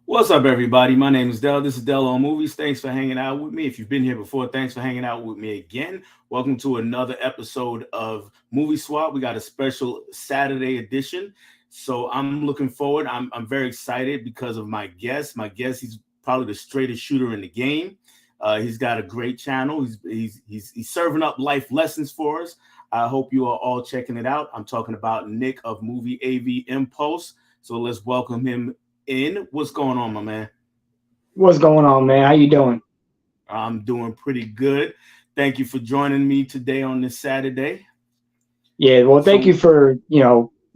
What's up, everybody? My name is Dell. This is Dell on Movies. Thanks for hanging out with me. If you've been here before, thanks for hanging out with me again. Welcome to another episode of Movie Swap. We got a special Saturday edition. So I'm looking forward. I'm very excited because of my guest. My guest, he's probably the straightest shooter in the game. He's got a great channel. He's serving up life lessons for us. I hope you are all checking it out. I'm talking about Nick of Movie AV Impulse. So let's welcome him in. What's going on, my man? What's going on, man? How you doing? I'm doing pretty good. Thank you for joining me today on this Saturday. Yeah, well, thank So, you for,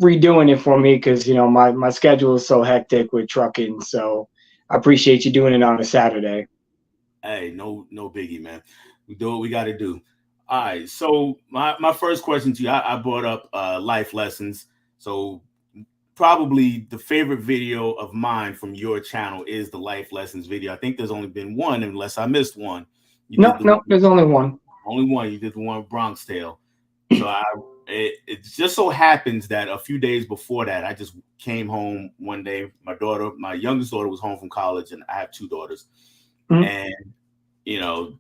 redoing it for me because, my schedule is so hectic with trucking. So I appreciate you doing it on a Saturday. hey, no biggie, man. We do what we got to do. All right. So my first question to you, I brought up life lessons. So probably the favorite video of mine from your channel is the life lessons video. I think there's only been one, unless I missed one. You did No, the no, there's only one. only one. You did the one Bronx Tale. So it just so happens that a few days before that, I just came home one day. My youngest daughter was home from college, and I have two daughters. Mhm. And you know,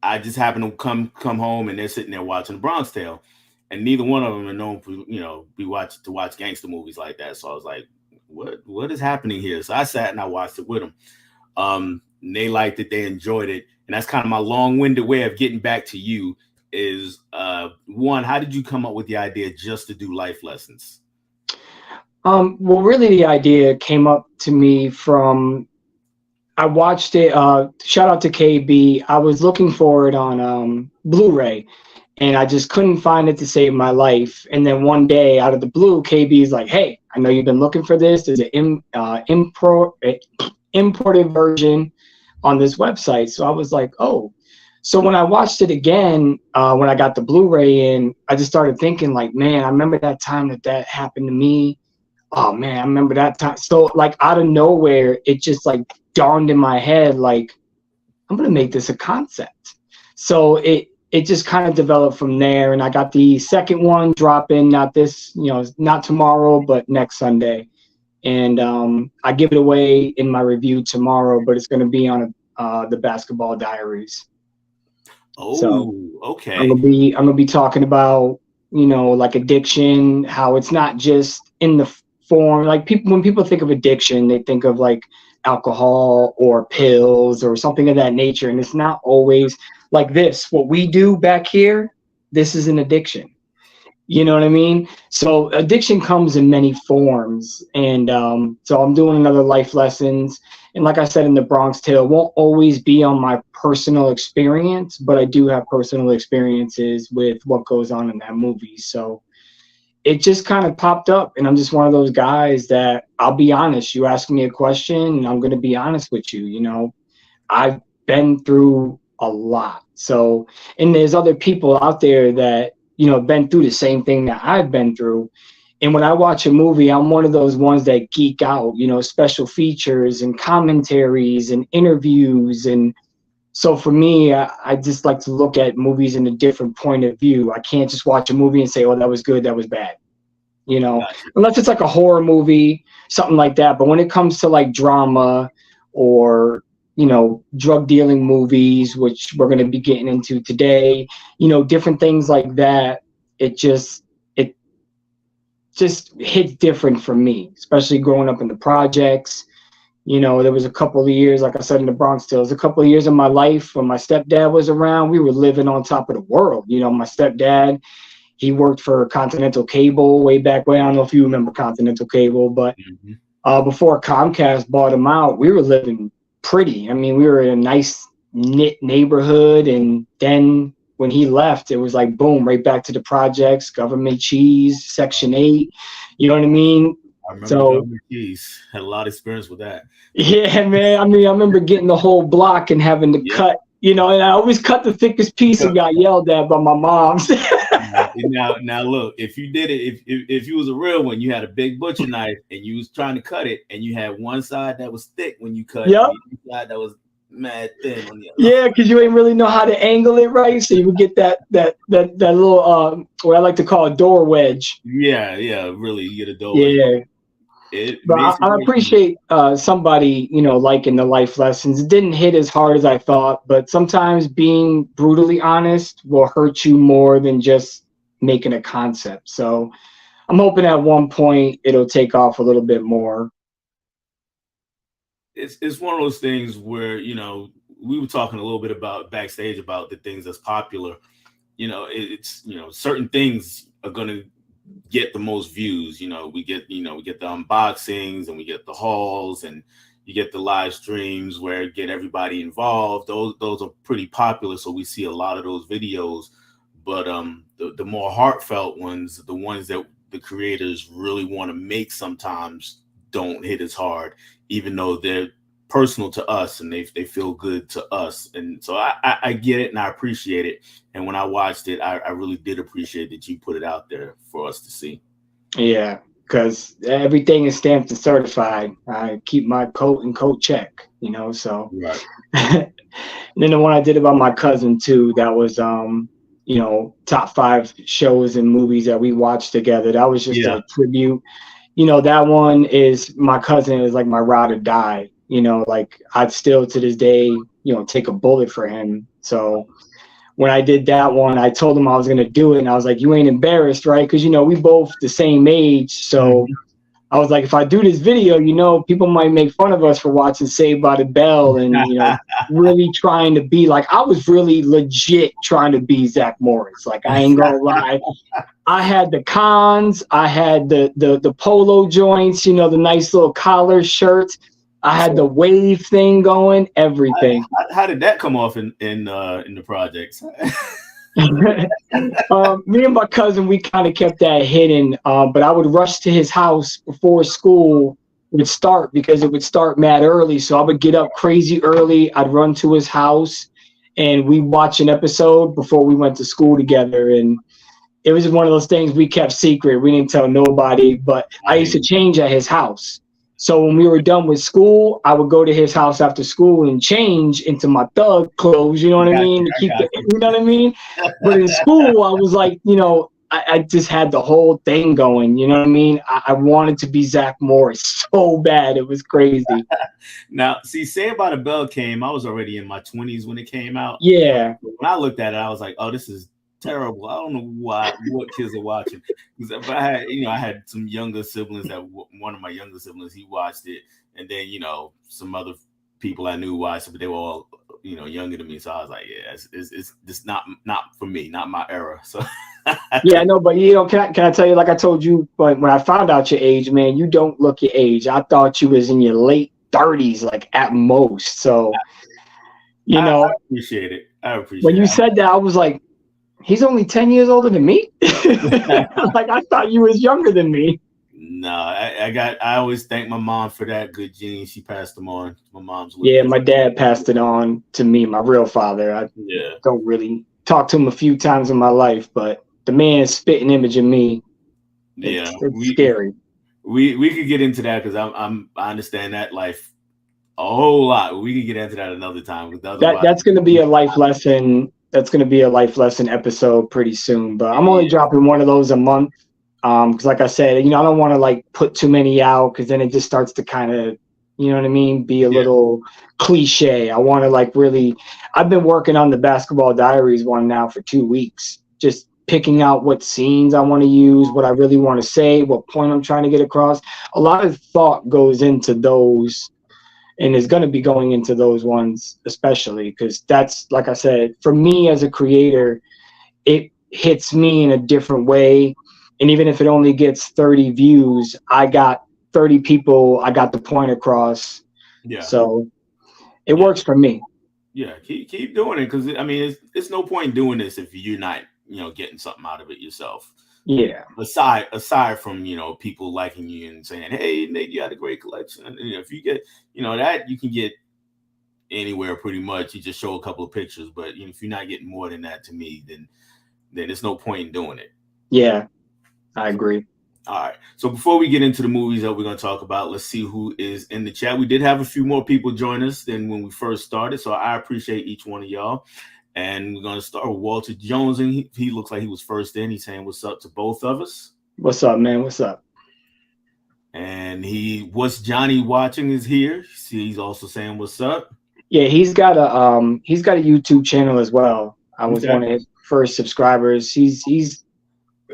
I just happened to come home, and they're sitting there watching the Bronx Tale, and neither one of them are known for to watch gangster movies like that. So I was like, what is happening here? So I sat and I watched it with them. And they liked it, they enjoyed it, and that's kind of my long-winded way of getting back to you. Is one, how did you come up with the idea just to do life lessons? Well, really, the idea came up to me from I watched it. Shout out to KB. I was looking for it on Blu-ray, and I just couldn't find it to save my life. And then one day, out of the blue, KB is like, "Hey, I know you've been looking for this. There's an imported version on this website." So I was like, "Oh." So when I watched it again, when I got the Blu-ray in, I just started thinking, like, man, I remember that time that happened to me. Oh man, I remember that time. So like out of nowhere, it just like dawned in my head, like, I'm gonna make this a concept. So it just kind of developed from there, and I got the second one dropping, not this, not tomorrow, but next Sunday. And I give it away in my review tomorrow, but it's gonna be on the Basketball Diaries. So Oh, I'm okay. gonna be talking about, like addiction, how it's not just in the form, like people, when people think of addiction, they think of like alcohol or pills or something of that nature, and it's not always like this. What we do back here, this is an addiction. You know what I mean? So addiction comes in many forms, and so I'm doing another life lessons. And like I said in the Bronx Tale, it won't always be on my personal experience, but I do have personal experiences with what goes on in that movie. So it just kind of popped up, and I'm just one of those guys that I'll be honest. You ask me a question, and I'm going to be honest with you. I've been through a lot. So, and there's other people out there that, been through the same thing that I've been through. And when I watch a movie, I'm one of those ones that geek out, special features and commentaries and interviews. And so for me, I just like to look at movies in a different point of view. I can't just watch a movie and say, oh, that was good, that was bad, Gotcha. unless it's like a horror movie, something like that. But when it comes to like drama or, drug dealing movies, which we're going to be getting into today, different things like that, it just hits different for me, especially growing up in the projects. There was a couple of years, like I said, in the Bronx Tale, a couple of years of my life when my stepdad was around. We were living on top of the world. My stepdad, he worked for Continental Cable way back when. I don't know if you remember Continental Cable, but Mhm. before Comcast bought him out, we were living pretty. I mean, we were in a nice knit neighborhood, and then when he left, it was like boom, right back to the projects, government cheese, Section 8. You know what I mean? I remember So Governor Keys had a lot of experience with that. yeah, man. I mean, I remember getting the whole block and having to Yep. cut, and I always cut the thickest piece and got yelled at by my moms. Now look, if you did it, if you was a real one, you had a big butcher knife and you was trying to cut it, and you had one side that was thick when you cut, Yep. and the other side that was mad thin on the other. Yeah, because you ain't really know how to angle it right, so you would get that little what I like to call a door wedge. Yeah, really, you get a dough. Yeah. It But makes I appreciate somebody, liking the life lessons. It didn't hit as hard as I thought, but sometimes being brutally honest will hurt you more than just making a concept. So I'm hoping at one point it'll take off a little bit more. it's one of those things where we were talking a little bit about backstage about the things that's popular. It's certain things are gonna get the most views. We get the unboxings and we get the hauls and you get the live streams where get everybody involved. Those are pretty popular, so we see a lot of those videos. But the more heartfelt ones, the ones that the creators really want to make, sometimes don't hit as hard, even though they're personal to us and they feel good to us. And so I get it and I appreciate it. And when I watched it, I really did appreciate that you put it out there for us to see. Yeah, because everything is stamped and certified. I keep my coat and coat check, so. Right. And then the one I did about my cousin too, that was top 5 shows and movies that we watched together. That was just a tribute. That one is my cousin is like my ride or die. Like I'd still to this day, take a bullet for him. So when I did that one, I told him I was gonna do it, and I was like, "You ain't embarrassed, right?" Because we both the same age, so I was like, if I do this video, people might make fun of us for watching Saved by the Bell and really trying to be like, I was really legit trying to be Zach Morris. Like I ain't gonna lie, I had the cons, I had the polo joints, the nice little collar shirts. I had the wave thing going, everything. How did that come off in the projects? Me and my cousin, we kind of kept that hidden, but I would rush to his house before school would start because it would start mad early. So I would get up crazy early. I'd run to his house and we'd watch an episode before we went to school together. And it was one of those things we kept secret. We didn't tell nobody, but I used to change at his house. So when we were done with school, I would go to his house after school and change into my thug clothes, you know what I mean? To keep you know what I mean? But in school, I was like, I just had the whole thing going, you know what I mean? I wanted to be Zach Morris so bad. It was crazy. Now, see, Saved by the Bell came, I was already in my 20s when it came out. Yeah. When I looked at it, I was like, oh, this is terrible. I don't know what kids are watching. But I had some younger siblings that one of my younger siblings, he watched it, and then some other people I knew watched it, but they were all younger than me. So I was like, yeah, it's not for me, not my era. So yeah, no, but can I tell you, like I told you, but when I found out your age, man, you don't look your age. I thought you was in your late 30s, like at most. So I appreciate it. When you said that, I was like, he's only 10 years older than me. Like I thought you was younger than me. No, I always thank my mom for that good gene. She passed them on. My mom's my dad passed it on to me, my real father. I don't really talk to him a few times in my life, but the man is spitting image of me. It's scary. We could get into that because I understand that life a whole lot. We could get into that another time. That's going to be a life lesson. That's going to be a life lesson episode pretty soon, but I'm only dropping one of those a month. Because like I said, I don't want to like put too many out because then it just starts to kind of, you know what I mean, be a little cliche. I want to like really, I've been working on the Basketball Diaries one now for 2 weeks, just picking out what scenes I want to use, what I really want to say, what point I'm trying to get across. A lot of thought goes into those. And is going to be going into those ones, especially because that's, like I said, for me as a creator, it hits me in a different way. And even if it only gets 30 views, I got 30 people, I got the point across. Yeah. So it works for me. Yeah, keep doing it because I mean, it's no point doing this if you're not, getting something out of it yourself. Yeah. Aside from people liking you and saying, "Hey, Nate, you had a great collection." And, if you get that, you can get anywhere pretty much. You just show a couple of pictures, but if you're not getting more than that, to me, then there's no point in doing it. Yeah, I agree. All right. So before we get into the movies that we're going to talk about, let's see who is in the chat. We did have a few more people join us than when we first started, so I appreciate each one of y'all. And we're going to start with Walter Jones, and he looks like he was first in. He's saying what's up to both of us. What's up, man? What's up? And what's Johnny watching is here. See, he's also saying what's up. Yeah, he's got a YouTube channel as well. I was Okay. one of his first subscribers. He's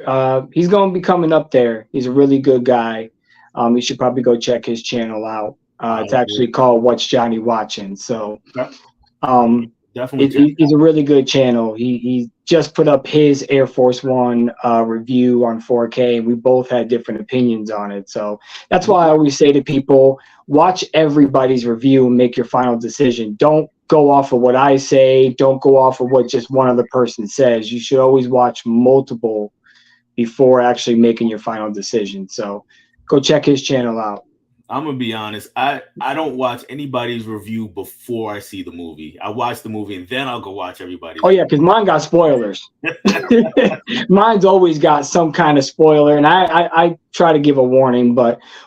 going to be coming up there. He's a really good guy. You should probably go check his channel out. It's actually called What's Johnny Watching. So, definitely, he's a really good channel. He just put up his Air Force One review on 4K. We both had different opinions on it. So that's why I always say to people, watch everybody's review and make your final decision. Don't go off of what I say. Don't go off of what just one other person says. You should always watch multiple before actually making your final decision. So go check his channel out. I'm gonna be honest. I don't watch anybody's review before I see the movie. I watch the movie and then I'll go watch everybody's. Oh yeah, because mine got spoilers. Mine's always got some kind of spoiler, and I try to give a warning,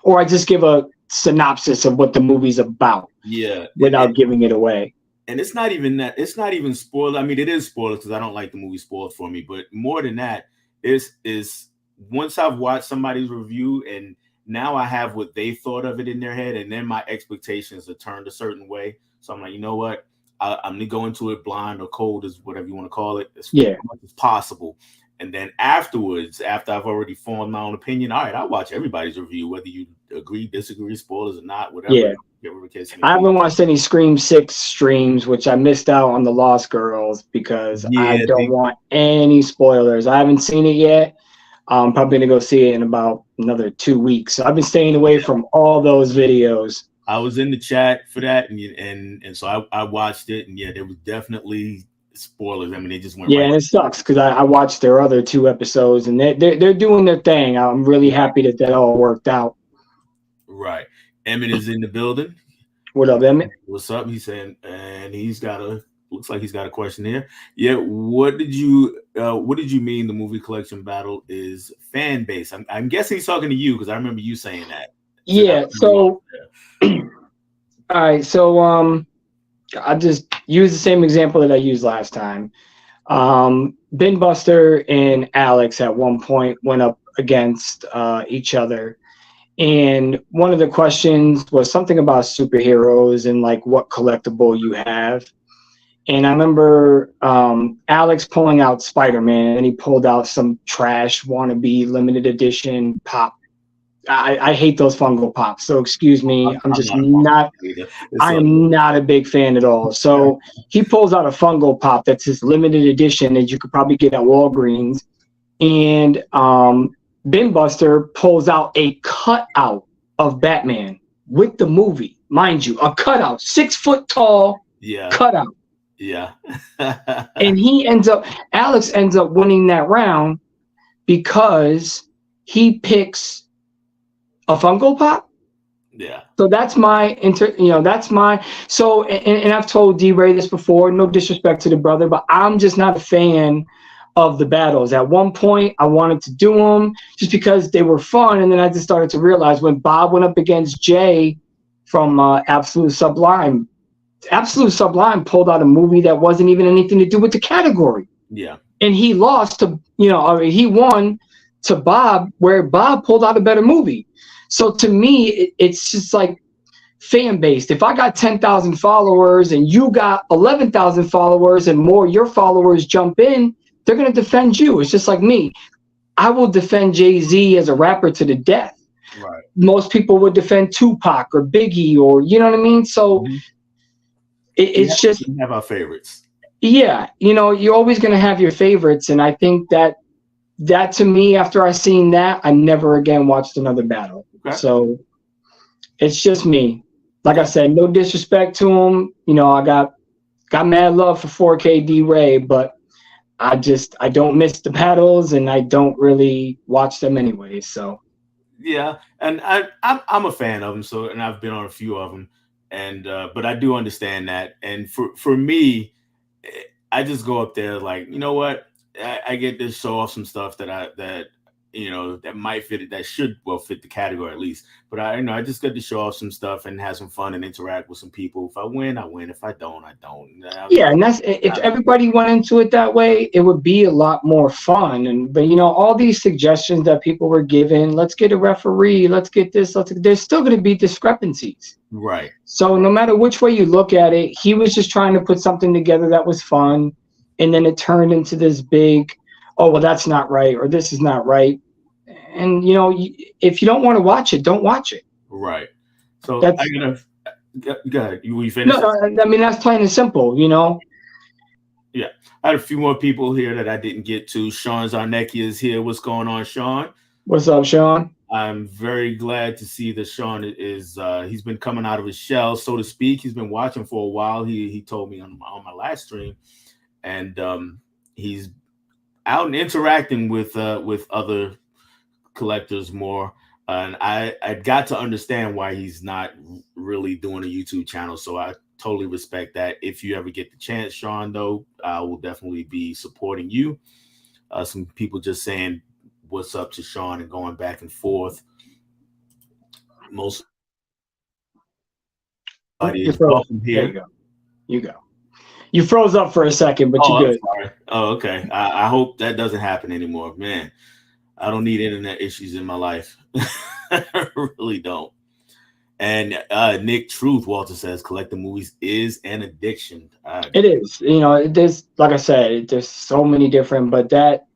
or I just give a synopsis of what the movie's about. Yeah, without giving it away. And it's not even that. It's not even spoiled. I mean, it is spoiled because I don't like the movie spoiled for me. But more than that, is once I've watched somebody's review and now I have what they thought of it in their head, and then my expectations are turned a certain way. So I'm like, you know what? I'm gonna go into it blind or cold, as whatever you want to call it, as much as possible. And then afterwards, after I've already formed my own opinion, all right, I'll watch everybody's review, whether you agree, disagree, spoilers or not, whatever. Yeah. I haven't watched any Scream 6 streams, which I missed out on the Lost Girls because I don't want any spoilers. I haven't seen it yet. I'm probably gonna go see it in about another 2 weeks. So I've been staying away from all those videos. I was in the chat for that, and so I watched it, and yeah, there was definitely spoilers. I mean, they just went. Yeah, and it sucks because I watched their other 2 episodes, and they're doing their thing. I'm really happy that all worked out. Right, Emmett is in the building. What up, Emmett? What's up? He's saying, and looks like he's got a question here. Yeah, what did you mean the movie collection battle is fan base? I'm guessing he's talking to you because I remember you saying that. Yeah. So, all right. So, I'll just use the same example that I used last time. Ben Buster and Alex at one point went up against each other. And one of the questions was something about superheroes and like what collectible you have. And I remember Alex pulling out Spider-Man, and he pulled out some trash wannabe limited edition pop. I hate those Funko Pops, so excuse me. I am not a big fan at all. So he pulls out a Funko Pop that's his limited edition that you could probably get at Walgreens. And Ben Buster pulls out a cutout of Batman with the movie, mind you, a cutout, 6 foot tall cutout. Yeah. And Alex ends up winning that round because he picks a Funko Pop. Yeah. So that's so, and I've told D-Ray this before, no disrespect to the brother, but I'm just not a fan of the battles. At one point, I wanted to do them just because they were fun, and then I just started to realize when Bob went up against Jay from Absolute Sublime pulled out a movie that wasn't even anything to do with the category. Yeah. And he lost to, he won to Bob, where Bob pulled out a better movie. So to me, it's just like fan based. If I got 10,000 followers and you got 11,000 followers and more your followers jump in, they're going to defend you. It's just like me. I will defend Jay-Z as a rapper to the death. Right. Most people would defend Tupac or Biggie, or you know what I mean? So it's just we have our favorites. Yeah, you're always going to have your favorites, and I think that to me, after I seen that, I never again watched another battle. Okay. So it's just me. Like I said, no disrespect to him. I got mad love for 4K D-Ray, but I don't miss the battles, and I don't really watch them anyway. So yeah, and I'm a fan of them. So, and I've been on a few of them. And but I do understand that, and for me, I just go up there like, you know what, I get to show off some stuff that that might fit it, that should fit the category at least. But I just got to show off some stuff and have some fun and interact with some people. If I win, I win. If I don't, I don't. Yeah, and that's if everybody went into it that way, it would be a lot more fun. But all these suggestions that people were given, let's get a referee, let's get this, there's still going to be discrepancies. Right. So no matter which way you look at it, he was just trying to put something together that was fun, and then it turned into this big, oh well, that's not right, or this is not right. And if you don't want to watch it, don't watch it. Right. So I gotta go ahead. You finished? No, I mean that's plain and simple. Yeah, I had a few more people here that I didn't get to. Sean Zarnecki is here. What's going on, Sean? What's up, Sean? I'm very glad to see that Sean is. He's been coming out of his shell, so to speak. He's been watching for a while. He told me on my last stream, and he's out and interacting with other collectors more. And I got to understand why he's not really doing a YouTube channel. So I totally respect that. If you ever get the chance, Sean, though, I will definitely be supporting you. Some people just saying what's up to Sean and going back and forth. Most is welcome here. There you go. You froze up for a second, but you're good. Sorry. Oh, okay. I hope that doesn't happen anymore. Man, I don't need internet issues in my life. I really don't. And Nick Truth, Walter says, collecting movies is an addiction. It is. There's, like I said, there's so many different, but that,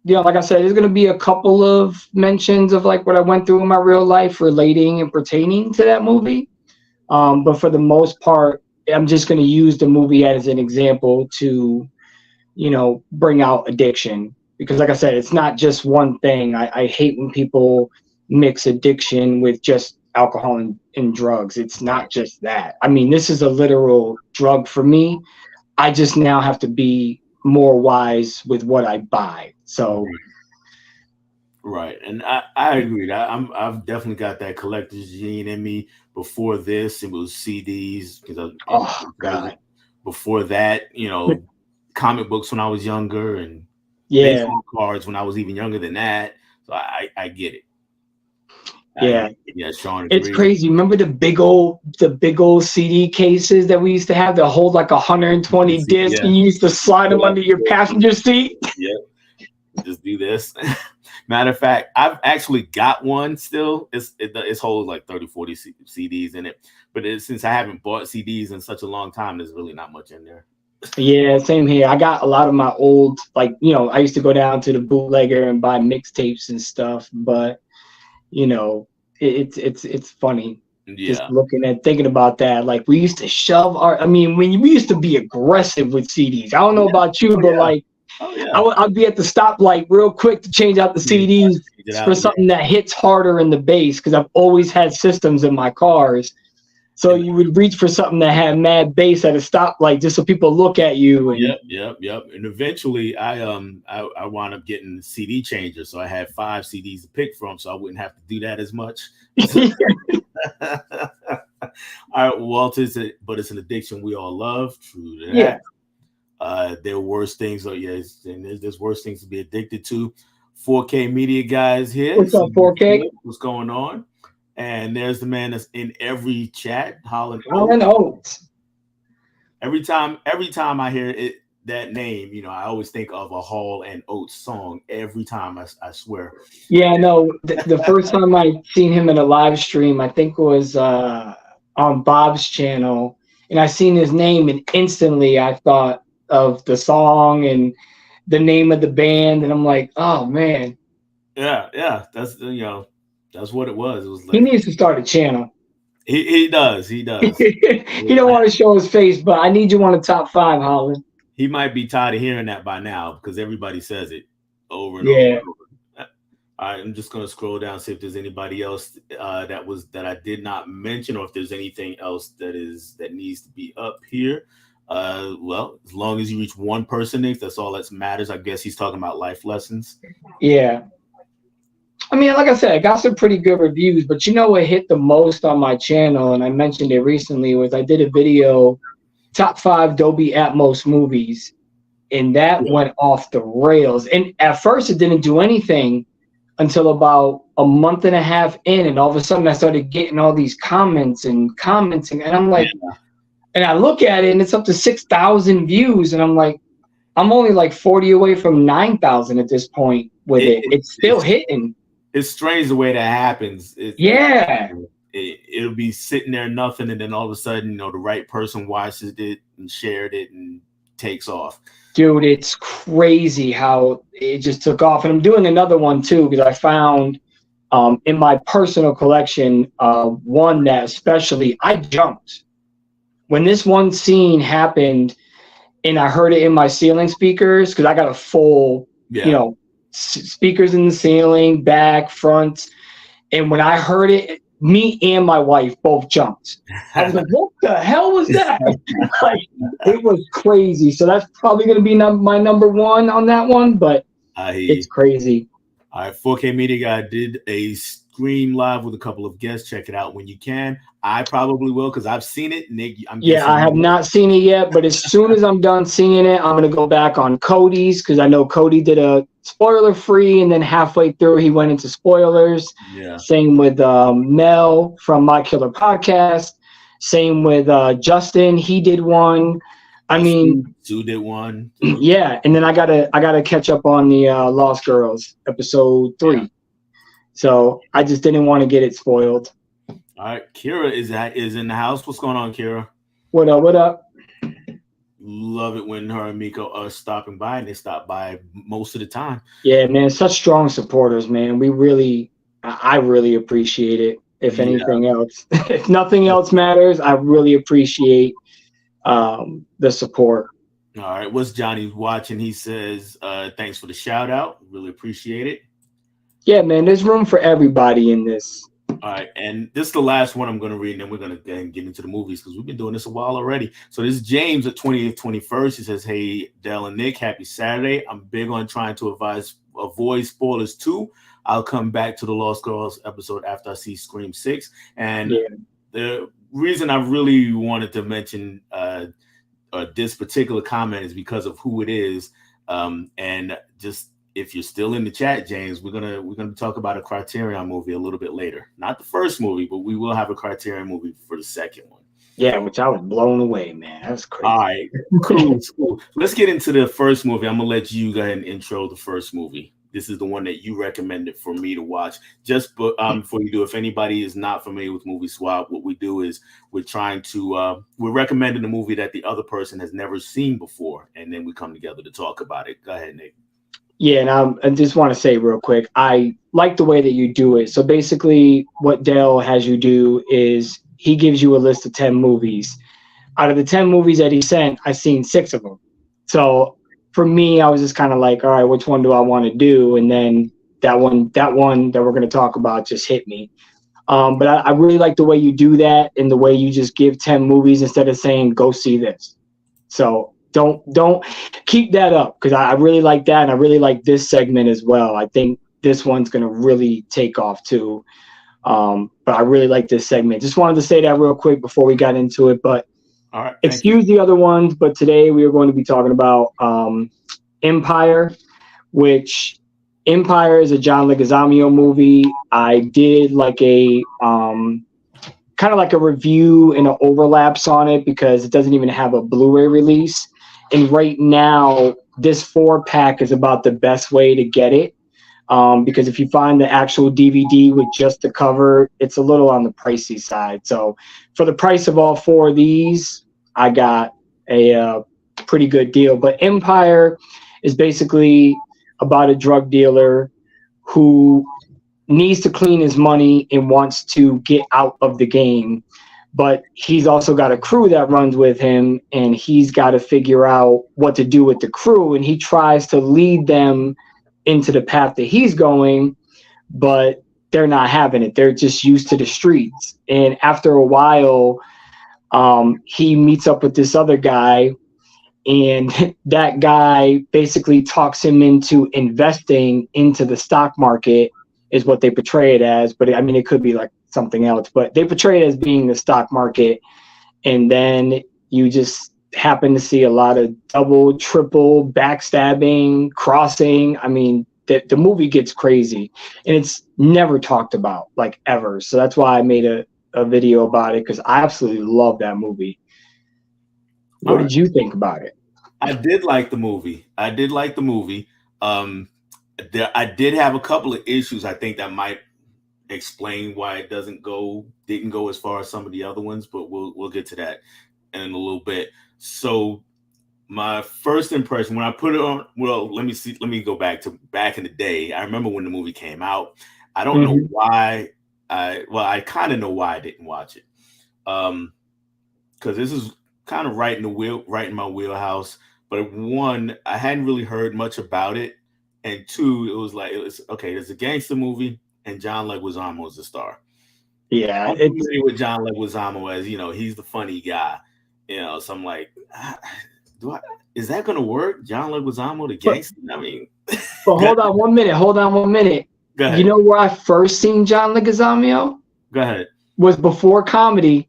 like I said, there's going to be a couple of mentions of like what I went through in my real life relating and pertaining to that movie. But for the most part, I'm just going to use the movie as an example to, bring out addiction. Because like I said, it's not just one thing. I hate when people mix addiction with just alcohol and drugs. It's not just that. I mean, this is a literal drug for me. I just now have to be more wise with what I buy. So. Right. And I agree. I've definitely got that collector's gene in me. Before this, it was CDs. God. Before that, comic books when I was younger and baseball cards when I was even younger than that. So I get it. Yeah. Sean. It's crazy. Remember the big old CD cases that we used to have that hold like 120 discs, and you used to slide them under your passenger seat? Yeah. Just do this. Matter of fact, I've actually got one still. It holds like 30, 40 CDs in it. But since I haven't bought CDs in such a long time, there's really not much in there. Yeah, same here. I got a lot of my old, I used to go down to the bootlegger and buy mixtapes and stuff. But, it's funny. Yeah. Just thinking about that. Like we used to shove we used to be aggressive with CDs. I don't know about you, but I'd be at the stoplight real quick to change out the CDs for something that hits harder in the bass, because I've always had systems in my cars. So you would reach for something that had mad bass at a stoplight just so people look at you. And Yep. And eventually I wound up getting a CD changer. So I had 5 CDs to pick from, so I wouldn't have to do that as much. All right, Walter, but it's an addiction we all love. True to that. Yeah. There are worse things, and there's worse things to be addicted to. 4K Media guys here. What's up, 4K? What's going on? And there's the man that's in every chat, Holland Oates. Every time I hear that name, I always think of a Hall and Oates song. Every time, I swear. Yeah, no. The first time I seen him in a live stream, I think was on Bob's channel, and I seen his name, and instantly I thought of the song and the name of the band, and I'm like, oh man. Yeah. That's that's what it was. It was he needs to start a channel. He does. He don't want to show his face, but I need you on the top 5, Holland. He might be tired of hearing that by now because everybody says it over and over and over. All right, I'm just gonna scroll down, see if there's anybody else that I did not mention, or if there's anything else that needs to be up here. Well, as long as you reach one person, that's all that matters. I guess he's talking about life lessons. Yeah. I mean, like I said, I got some pretty good reviews, but what hit the most on my channel, and I mentioned it recently, was I did a video, top 5 Dolby Atmos movies, and that went off the rails. And at first it didn't do anything until about a month and a half in, and all of a sudden I started getting all these comments and commenting, and I'm like, and I look at it and it's up to 6,000 views, and I'm like, I'm only like 40 away from 9,000 at this point with it. It's still hitting. It's strange the way that happens. It'll be sitting there nothing, and then all of a sudden, the right person watches it and shared it and takes off. Dude, it's crazy how it just took off. And I'm doing another one too, because I found in my personal collection one that especially I jumped when this one scene happened, and I heard it in my ceiling speakers, because I got a full, speakers in the ceiling, back, front. And when I heard it, me and my wife both jumped. I was like, what the hell was that? Like, it was crazy. So that's probably going to be my number one on that one, but it's crazy. All right, 4K Media Guy did a stream live with a couple of guests. Check it out when you can. I probably will, because I've seen it. Nick, I have not seen it yet, but as soon as I'm done seeing it, I'm going to go back on Cody's, because I know Cody did a spoiler free, and then halfway through he went into spoilers. Yeah. Same with Mel from My Killer Podcast. Same with Justin. He did one. Sue did one. Yeah, and then I gotta catch up on the Lost Girls episode 3. Yeah. So I just didn't want to get it spoiled. All right, Kira is in the house. What's going on, Kira? What up? What up? Love it when her and Miko are stopping by, and they stop by most of the time. Yeah, man, such strong supporters, man. I really appreciate it. If anything else, if nothing else matters, I really appreciate the support. All right, what's Johnny watching? He says, thanks for the shout out. Really appreciate it. Yeah, man, there's room for everybody in this. All right, and this is the last one I'm going to read, and then we're going to get into the movies, because we've been doing this a while already. So this is James at 20th, 21st. He says, hey, Del and Nick, happy Saturday. I'm big on trying to avoid spoilers too. I'll come back to the Lost Girls episode after I see Scream 6. And the reason I really wanted to mention this particular comment is because of who it is. And just, if you're still in the chat, James, we're gonna talk about a Criterion movie a little bit later. Not the first movie, but we will have a Criterion movie for the second one. Yeah, which I was blown away, man. That was crazy. All right, cool. Let's get into the first movie. I'm gonna let you go ahead and intro the first movie. This is the one that you recommended for me to watch. Just before you do, if anybody is not familiar with Movie Swap, what we do is we're recommending a movie that the other person has never seen before, and then we come together to talk about it. Go ahead, Nick. Yeah, and I just want to say real quick, I like the way that you do it. So basically what Dale has you do is he gives you a list of 10 movies. Out of the 10 movies that he sent, I've seen 6 of them. So for me, I was just kind of like, all right, which one do I want to do? And then that one that we're going to talk about just hit me. But I really like the way you do that, and the way you just give 10 movies instead of saying, go see this. So don't keep that up, because I really like that, and I really like this segment as well. I think this one's going to really take off too. But I really like this segment. Just wanted to say that real quick before we got into it. But all right, excuse the other ones, but today we are going to be talking about Empire, which Empire is a John Leguizamo movie. I did like a kind of like a review and an overlaps on it, because it doesn't even have a Blu-ray release. And right now, this 4-pack is about the best way to get it, because if you find the actual DVD with just the cover, it's a little on the pricey side. So for the price of all 4 of these, I got a pretty good deal. But Empire is basically about a drug dealer who needs to clean his money and wants to get out of the game. But he's also got a crew that runs with him, and he's got to figure out what to do with the crew. And he tries to lead them into the path that he's going, but they're not having it. They're just used to the streets. And after a while, he meets up with this other guy, and that guy basically talks him into investing into the stock market, is what they portray it as. But I mean, it could be like something else, but they portray it as being the stock market. And then you just happen to see a lot of double, triple backstabbing, crossing. I mean, the movie gets crazy, and it's never talked about like ever. So that's why I made a video about it, because I absolutely love that movie. What did you think about it? I did like the movie. I did like the movie. I did have a couple of issues. I think that might explain why it didn't go as far as some of the other ones, but we'll get to that in a little bit. So my first impression when I put it on, well, let me go back in the day. I remember when the movie came out. I don't know why I kind of know why I didn't watch it. Because this is kind of right in my wheelhouse. But one, I hadn't really heard much about it, and two, it was okay. It's a gangster movie, and John Leguizamo is the star. Yeah, I'm familiar with John Leguizamo as he's the funny guy. So I'm like, is that gonna work? John Leguizamo, the gangster? I mean, but hold on one minute. Go ahead. You know where I first seen John Leguizamo? Go ahead. Was before comedy.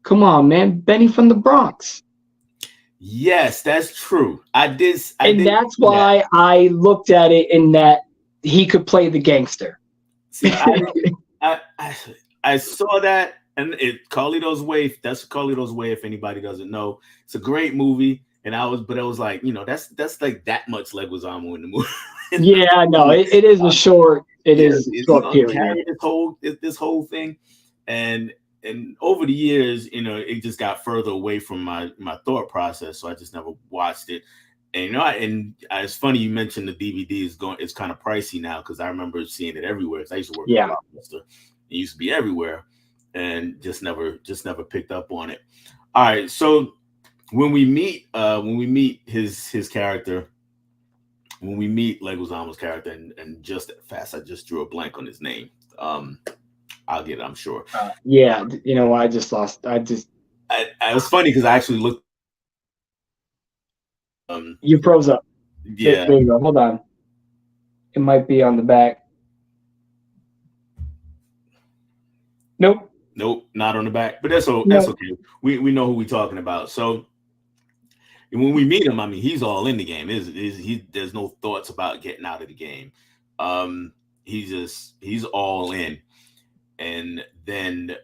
Come on, man, Benny from the Bronx. Yes, that's true. That's why I looked at it in that he could play the gangster. See, I saw that, and Carlito's Way. That's Carlito's Way. If anybody doesn't know, it's a great movie. And I was like, that's like that much Leguizamo in the movie. Yeah, no, it is a short. It is a short period. This whole thing, and over the years, it just got further away from my thought process, so I just never watched it. And it's funny you mentioned the DVD it's kind of pricey now, because I remember seeing it everywhere. I used to work at Blockbuster. It used to be everywhere, and just never picked up on it. All right, so when we meet his character, when we meet Leguizamo's character, and just fast, I just drew a blank on his name. I'll get it, I'm sure. Yeah, I just lost. It was funny because I actually looked. You froze up. Yeah. There you go. Hold on. It might be on the back. Nope, not on the back. But that's okay. We know who we're talking about. So when we meet him, I mean, he's all in the game. There's no thoughts about getting out of the game. He's all in. And then,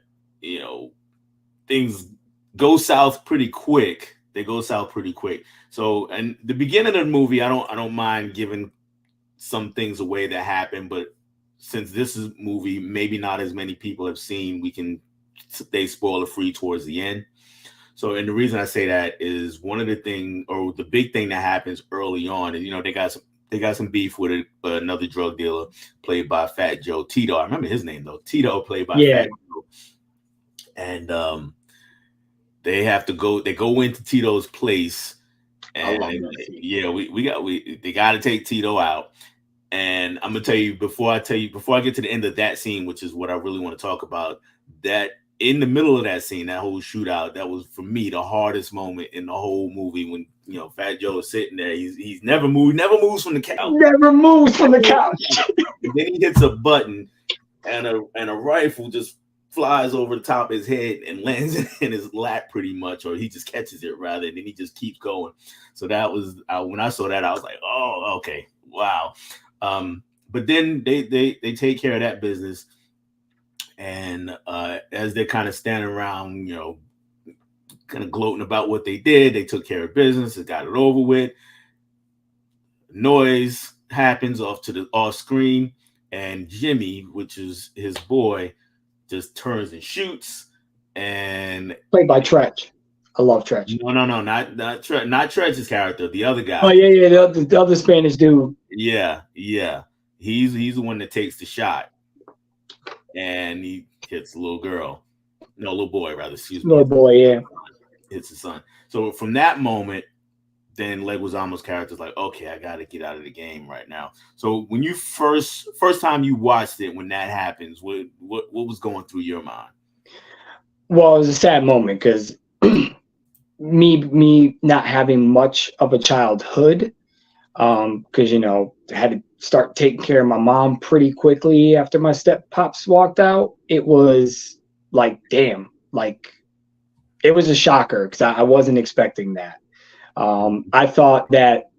things go south pretty quick. They go south pretty quick. So, and the beginning of the movie, I don't mind giving some things away that happen, but since this is movie, maybe not as many people have seen, they spoiler free towards the end. So, and the reason I say that is one of the the big thing that happens early on is, they got some beef with another drug dealer played by Fat Joe, Tito. I remember his name though. Tito, played by Fat Joe. And they go into Tito's place, and they got to take Tito out. And I'm gonna tell you before I get to the end of that scene, which is what I really want to talk about, that in the middle of that scene, that whole shootout, that was for me the hardest moment in the whole movie, when Fat Joe is sitting there. He's never moves from the couch. Never moves from the couch. Then he hits a button, and a rifle just flies over the top of his head and lands in his lap, pretty much, or he just catches it rather, and then he just keeps going. So that was when I saw that, I was like, oh, okay, wow. But then they take care of that business, and as they're kind of standing around, kind of gloating about what they did, they took care of business, they got it over with. Noise happens off screen, and Jimmy, which is his boy, just turns and shoots. And played by Tretch. I love Tretch. No, not Tretch's character, the other guy. Oh yeah, the other Spanish dude. Yeah. He's the one that takes the shot, and he hits a little boy, rather. Excuse me. Little boy, yeah. Hits his son. So from that moment, then Leguizamo's character is like, okay, I got to get out of the game right now. So when you first time you watched it, when that happens, what was going through your mind? Well, it was a sad moment because me not having much of a childhood, because I had to start taking care of my mom pretty quickly after my step pops walked out. It was like, damn, like it was a shocker because I wasn't expecting that. I thought that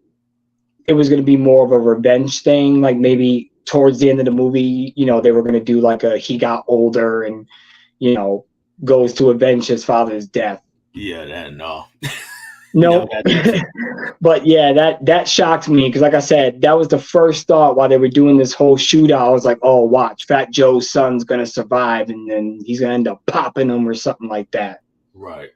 it was going to be more of a revenge thing. Like maybe towards the end of the movie, you know, they were going to do like a he got older and, you know, goes to avenge his father's death. Yeah, that no. No, but yeah, that shocked me because, like I said, that was the first thought while they were doing this whole shootout. I was like, "Oh, watch, Fat Joe's son's gonna survive, and then he's gonna end up popping him or something like that." Right.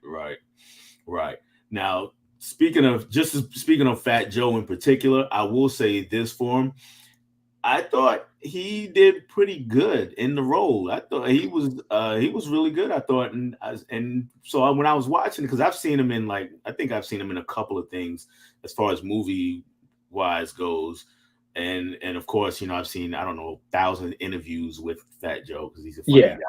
Now, speaking of Fat Joe in particular, I will say this for him. I thought he did pretty good in the role. I thought he was really good. I thought, and so when I was watching, because I've seen him in I think I've seen him in a couple of things as far as movie wise goes, and of course, you know, I've seen, I don't know, 1,000 interviews with Fat Joe because he's a funny guy.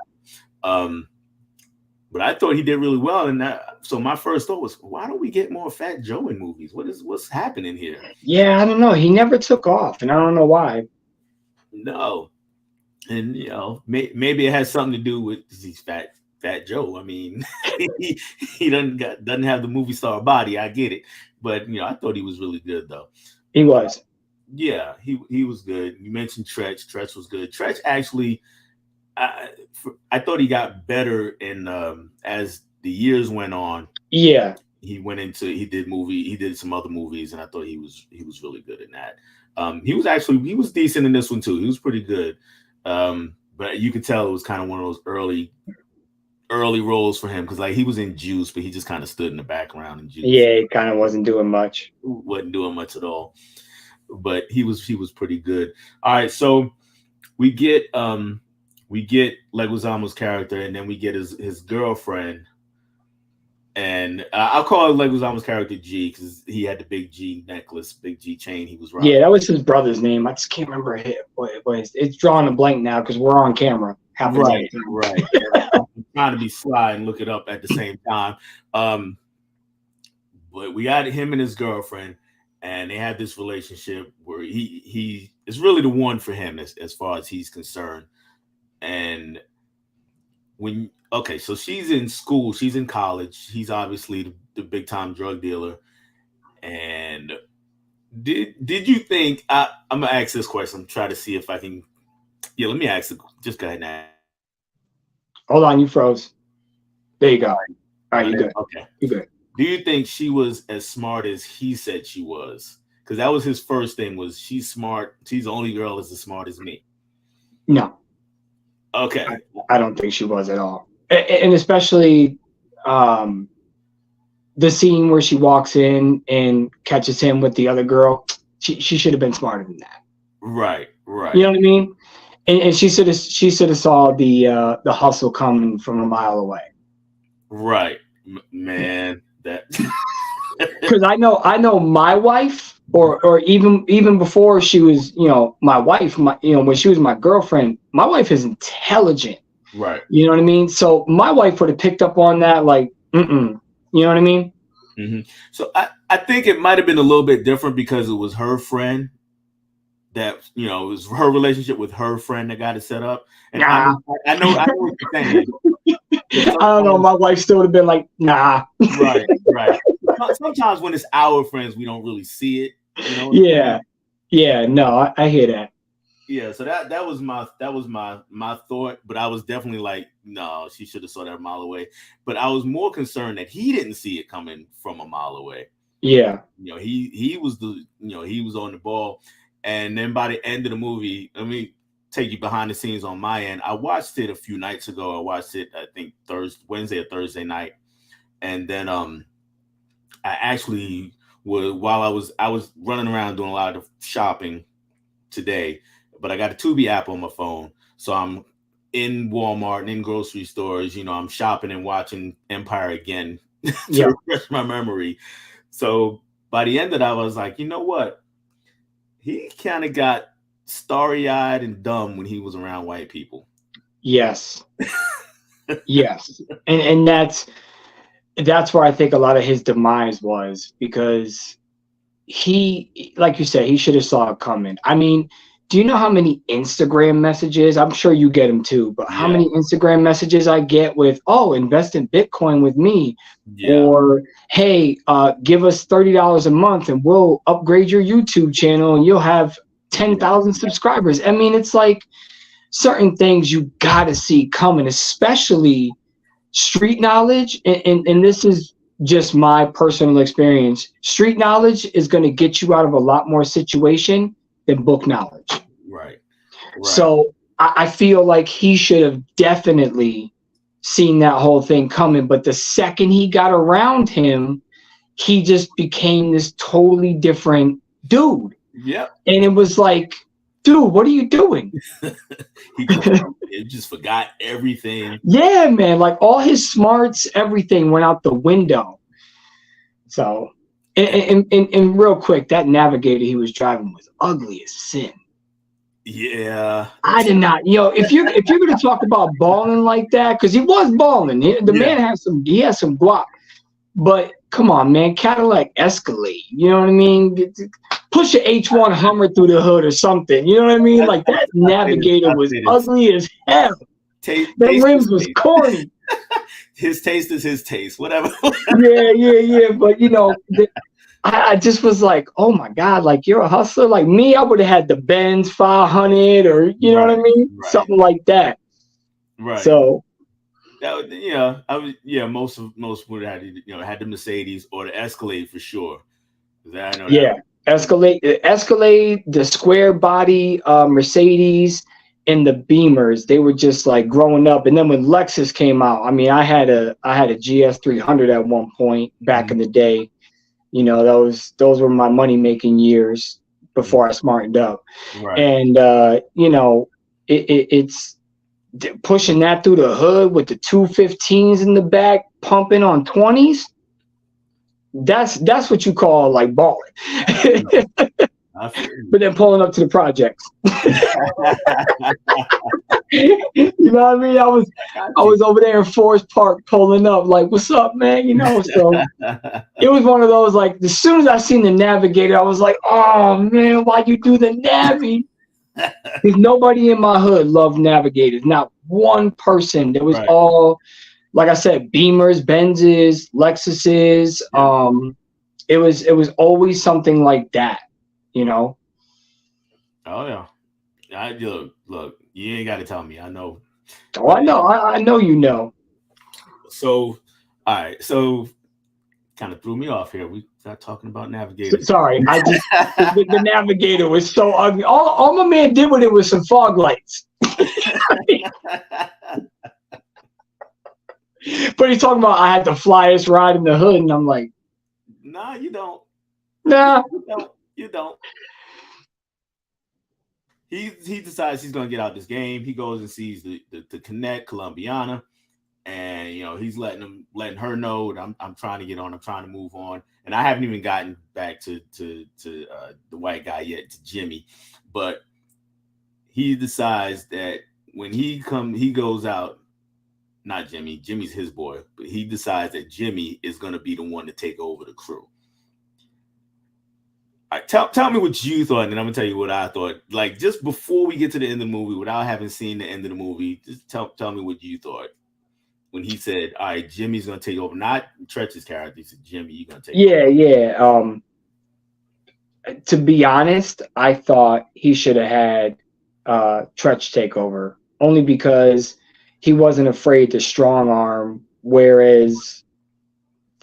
But I thought he did really well, and so my first thought was, why don't we get more Fat Joe in movies? What's happening here? Yeah, I don't know. He never took off, and I don't know why. No, and you know, maybe it has something to do with he's Fat Joe. I mean, he doesn't have the movie star body. I get it, but you know, I thought he was really good though. He was. Yeah, he was good. You mentioned Tretch. Tretch was good. Tretch actually, I thought he got better in as the years went on. Yeah, he did some other movies, and I thought he was really good in that. He was decent in this one too. He was pretty good. But you could tell it was kind of one of those early roles for him, because like he was in Juice, but he just kind of stood in the background in Juice. Yeah, he kind of wasn't doing much. Wasn't doing much at all. But he was pretty good. All right, so we get Leguizamo's character, and then we get his girlfriend. And I'll call Leguizamo's character G, because he had the big G necklace, big G chain he was rocking. Yeah, that was his brother's name. I just can't remember what it was. It's drawing a blank now because we're on camera. Right. I'm trying to be sly and look it up at the same time. But we got him and his girlfriend, and they had this relationship where he is really the one for him as far as he's concerned. And so she's in school, she's in college. He's obviously the big time drug dealer. And did you think, I'm gonna ask this question, try to see if I can. Yeah, let me ask it. Just go ahead and ask. Hold on, you froze. There you go. All right, you good. Okay. You good. Do you think she was as smart as he said she was? Because that was his first thing, was she's smart. She's the only girl that's as smart as me. No. Okay. I don't think she was at all. And especially the scene where she walks in and catches him with the other girl, she should have been smarter than that. Right. You know what I mean? And she should have saw the hustle coming from a mile away. Right, man. That because I know my wife, or even before she was, you know, my wife, when she was my girlfriend, my wife is intelligent. Right. You know what I mean? So my wife would have picked up on that, like, you know what I mean? Mm-hmm. So I think it might have been a little bit different because it was her friend that, you know, it was her relationship with her friend that got it set up. And I know what you're saying. I don't know. My wife still would have been like, nah. Right. Sometimes when it's our friends, we don't really see it. You know? Yeah. No, I hear that. Yeah. So that was my thought, but I was definitely like, no, she should have saw that a mile away. But I was more concerned that he didn't see it coming from a mile away. Yeah. You know, he was he was on the ball, and then by the end of the movie, let me take you behind the scenes on my end. I watched it a few nights ago. I watched it, I think Wednesday or Thursday night, and then I actually while I was running around doing a lot of shopping today, but I got a Tubi app on my phone, so I'm in Walmart and in grocery stores. You know, I'm shopping and watching Empire again to refresh my memory. So by the end of that, I was like, you know what? He kind of got starry-eyed and dumb when he was around white people. Yes. Yes. And that's where I think a lot of his demise was, because he, like you said, he should have saw it coming. I mean, do you know how many Instagram messages? I'm sure you get them too, but how many Instagram messages I get with, oh, invest in Bitcoin with me, or hey, give us $30 a month and we'll upgrade your YouTube channel and you'll have 10,000 subscribers. I mean, it's like certain things you gotta see coming, especially street knowledge, and this is just my personal experience. Street knowledge is going to get you out of a lot more situation than book knowledge. Right. So I feel like he should have definitely seen that whole thing coming. But the second he got around him, he just became this totally different dude. Yeah. And it was like, dude, what are you doing? He just forgot everything. Yeah, man. Like all his smarts, everything went out the window. So, and real quick, that Navigator he was driving was ugly as sin. Yeah. I did not, if you're gonna talk about balling like that, because he was balling. The man has some guap. But come on, man, Cadillac Escalade. You know what I mean? Push an H1 Hummer through the hood or something. You know what I mean? Like that Navigator was ugly as hell. That rims was corny. His taste is his taste. Whatever. Yeah. But I just was like, oh my God, like you're a hustler. Like me, I would have had the Benz 500 or you know what I mean? Right. Something like that. Right. So most would have had had the Mercedes or the Escalade for sure. I know that. Escalade, the square body Mercedes, and the Beamers. They were just like growing up. And then when Lexus came out, I mean, I had a GS 300 at one point back in the day. Those were my money making years before I smartened up. Right. And it's pushing that through the hood with the 215s in the back, pumping on 20s. That's what you call like balling. But then pulling up to the projects. You know what I mean? I was over there in Forest Park pulling up like, what's up, man? So it was one of those, like, as soon as I seen the Navigator, I was like, oh man, why'd you do the Navi? Because nobody in my hood loved Navigators. Not one person. There was all, like I said, Beamers, Benzes, Lexuses. It was always something like that, Oh yeah. Look, you ain't got to tell me. I know. Oh, I know. I know you know. So, all right. So, kind of threw me off here. We got talking about Navigators. Sorry, I just the Navigator was so ugly. All my man did with it was some fog lights. But he's talking about I had the flyest ride in the hood, and I'm like, nah, you don't. Nah, you don't. He decides he's gonna get out this game. He goes and sees the Connect Columbiana, and he's letting her know that I'm trying to get on. I'm trying to move on, and I haven't even gotten back to the white guy yet, to Jimmy, but he decides that when he goes out. Not Jimmy. Jimmy's his boy, but he decides that Jimmy is going to be the one to take over the crew. Tell me what you thought, and I'm going to tell you what I thought. Like, just before we get to the end of the movie, without having seen the end of the movie, just tell me what you thought when he said, all right, Jimmy's going to take over. Not Tretch's character. He said, Jimmy, you're going to take over. Yeah. To be honest, I thought he should have had Tretch take over, only because he wasn't afraid to strong arm, whereas,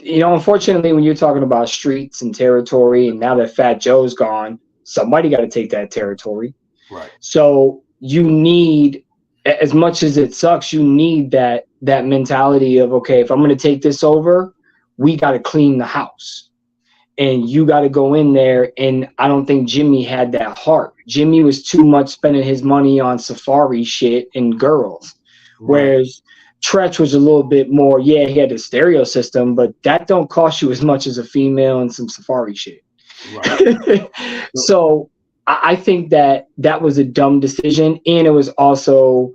unfortunately, when you're talking about streets and territory, and now that Fat Joe's gone, somebody got to take that territory. Right. So you need, as much as it sucks, you need that mentality of, okay, if I'm going to take this over, we got to clean the house. And you got to go in there, and I don't think Jimmy had that heart. Jimmy was too much spending his money on safari shit and girls. Whereas Tretch was a little bit more, he had a stereo system, but that don't cost you as much as a female and some safari shit. Right. So I think that was a dumb decision. And it was also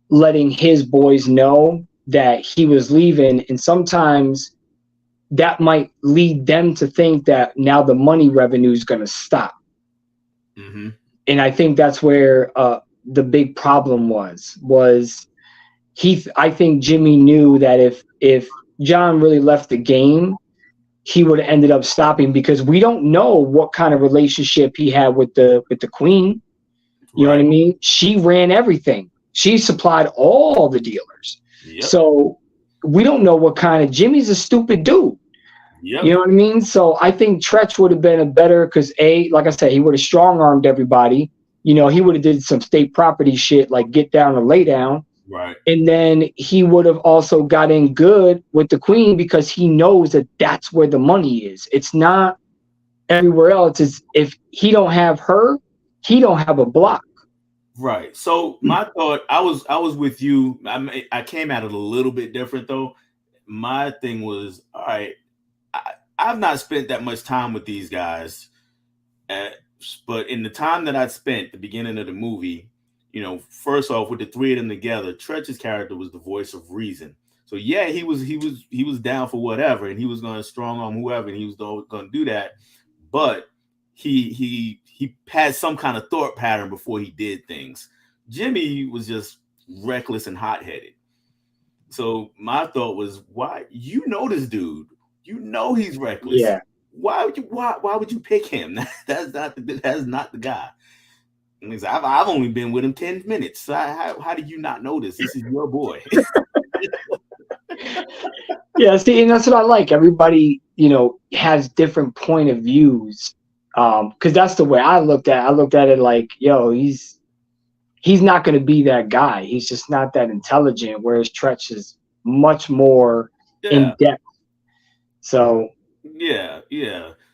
letting his boys know that he was leaving. And sometimes that might lead them to think that now the money revenue is going to stop. Mm-hmm. and I think that's where the big problem was I think Jimmy knew that if John really left the game, he would have ended up stopping, because we don't know what kind of relationship he had with the queen. You know what I mean? She ran everything. She supplied all the dealers. Yep. So we don't know what kind of, Jimmy's a stupid dude. Yep. You know what I mean? So I think Tretch would have been a better, because like I said, he would have strong-armed everybody. You know, he would have did some state property shit like get down or lay down. Right. And then he would have also got in good with the queen, because he knows that that's where the money is. It's not everywhere else. It's if he don't have her, he don't have a block. Right. So my thought, I was with you. I came at it a little bit different though. My thing was, all right, I've not spent that much time with these guys, but in the time that I spent, the beginning of the movie, you know, first off, with the three of them together, Tretch's character was the voice of reason. So yeah, he was down for whatever, and he was going to strong on whoever, and he was going to do that. But he had some kind of thought pattern before he did things. Jimmy was just reckless and hot-headed. So my thought was, why? You know this dude. You know he's reckless. Yeah. Why would you pick him? That's not the guy. I've only been with him 10 minutes. So how do you not know this? This is your boy. Yeah, see, and that's what I like. Everybody, you know, has different point of views. Because that's the way I looked at it. I looked at it like, yo, he's not going to be that guy. He's just not that intelligent, whereas Tretch is much more in depth. So yeah.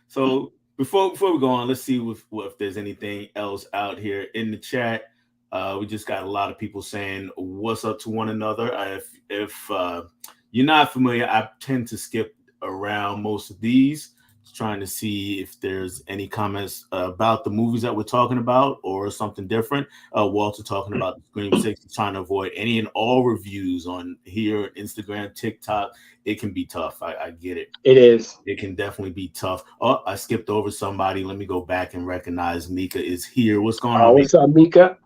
So before we go on, let's see if there's anything else out here in the chat. We just got a lot of people saying what's up to one another. If you're not familiar, I tend to skip around most of these, trying to see if there's any comments about the movies that we're talking about or something different. Walter talking about the Scream 6, trying to avoid any and all reviews on here, Instagram, TikTok. It can be tough. I get it. It is. It can definitely be tough. Oh, I skipped over somebody. Let me go back and recognize Mika is here. What's going on? What's up, Mika?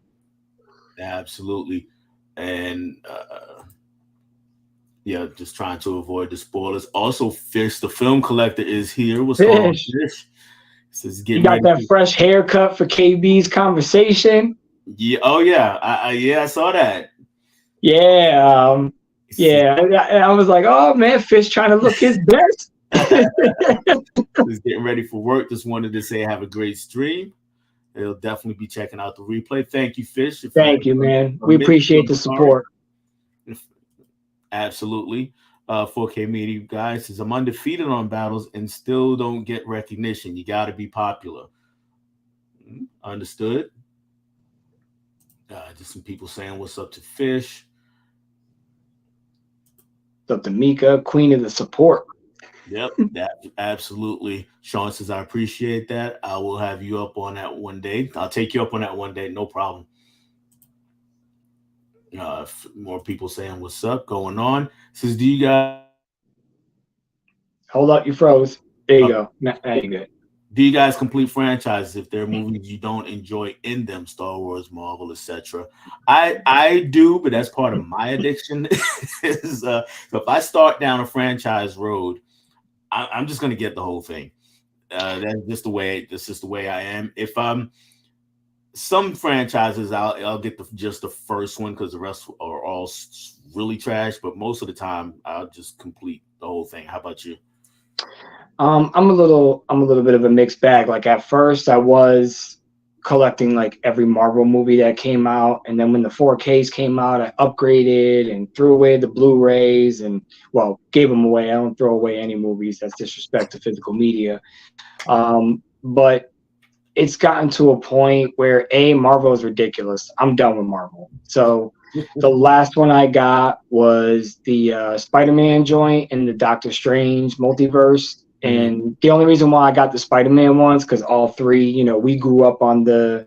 Absolutely. And yeah, just trying to avoid the spoilers. Also, Fish, the film collector, is here. What's going on, Fish? Says, you got that fresh haircut for KB's conversation. Yeah. Oh yeah. I saw that. Yeah. Yeah. I was like, oh man, Fish trying to look his best. He's getting ready for work. Just wanted to say have a great stream. He'll definitely be checking out the replay. Thank you, Fish. Thank you, man. We appreciate the support. Absolutely. 4K Media guys says, I'm undefeated on battles and still don't get recognition. You got to be popular. Understood. Just some people saying what's up to Fish. What's up to Mika, queen of the support. Yep, that absolutely. Sean says, I appreciate that. I will have you up on that one day. I'll take you up on that one day. No problem. More people saying what's up going on. Says, do you guys hold up? You froze. There you go. Now you're good. Do you guys complete franchises if there are movies you don't enjoy in them? Star Wars, Marvel, etc. I do, but that's part of my addiction. So if I start down a franchise road, I'm just gonna get the whole thing. That's just the way I am. If some franchises, I'll get just the first one because the rest are all really trash. But most of the time, I'll just complete the whole thing. How about you? I'm a little bit of a mixed bag. Like at first, I was collecting like every Marvel movie that came out, and then when the 4Ks came out, I upgraded and threw away the Blu-rays and gave them away. I don't throw away any movies. That's disrespect to physical media. But it's gotten to a point where Marvel is ridiculous. I'm done with Marvel. So the last one I got was the Spider-Man joint and the Doctor Strange multiverse. And the only reason why I got the Spider-Man ones, because all three, we grew up on the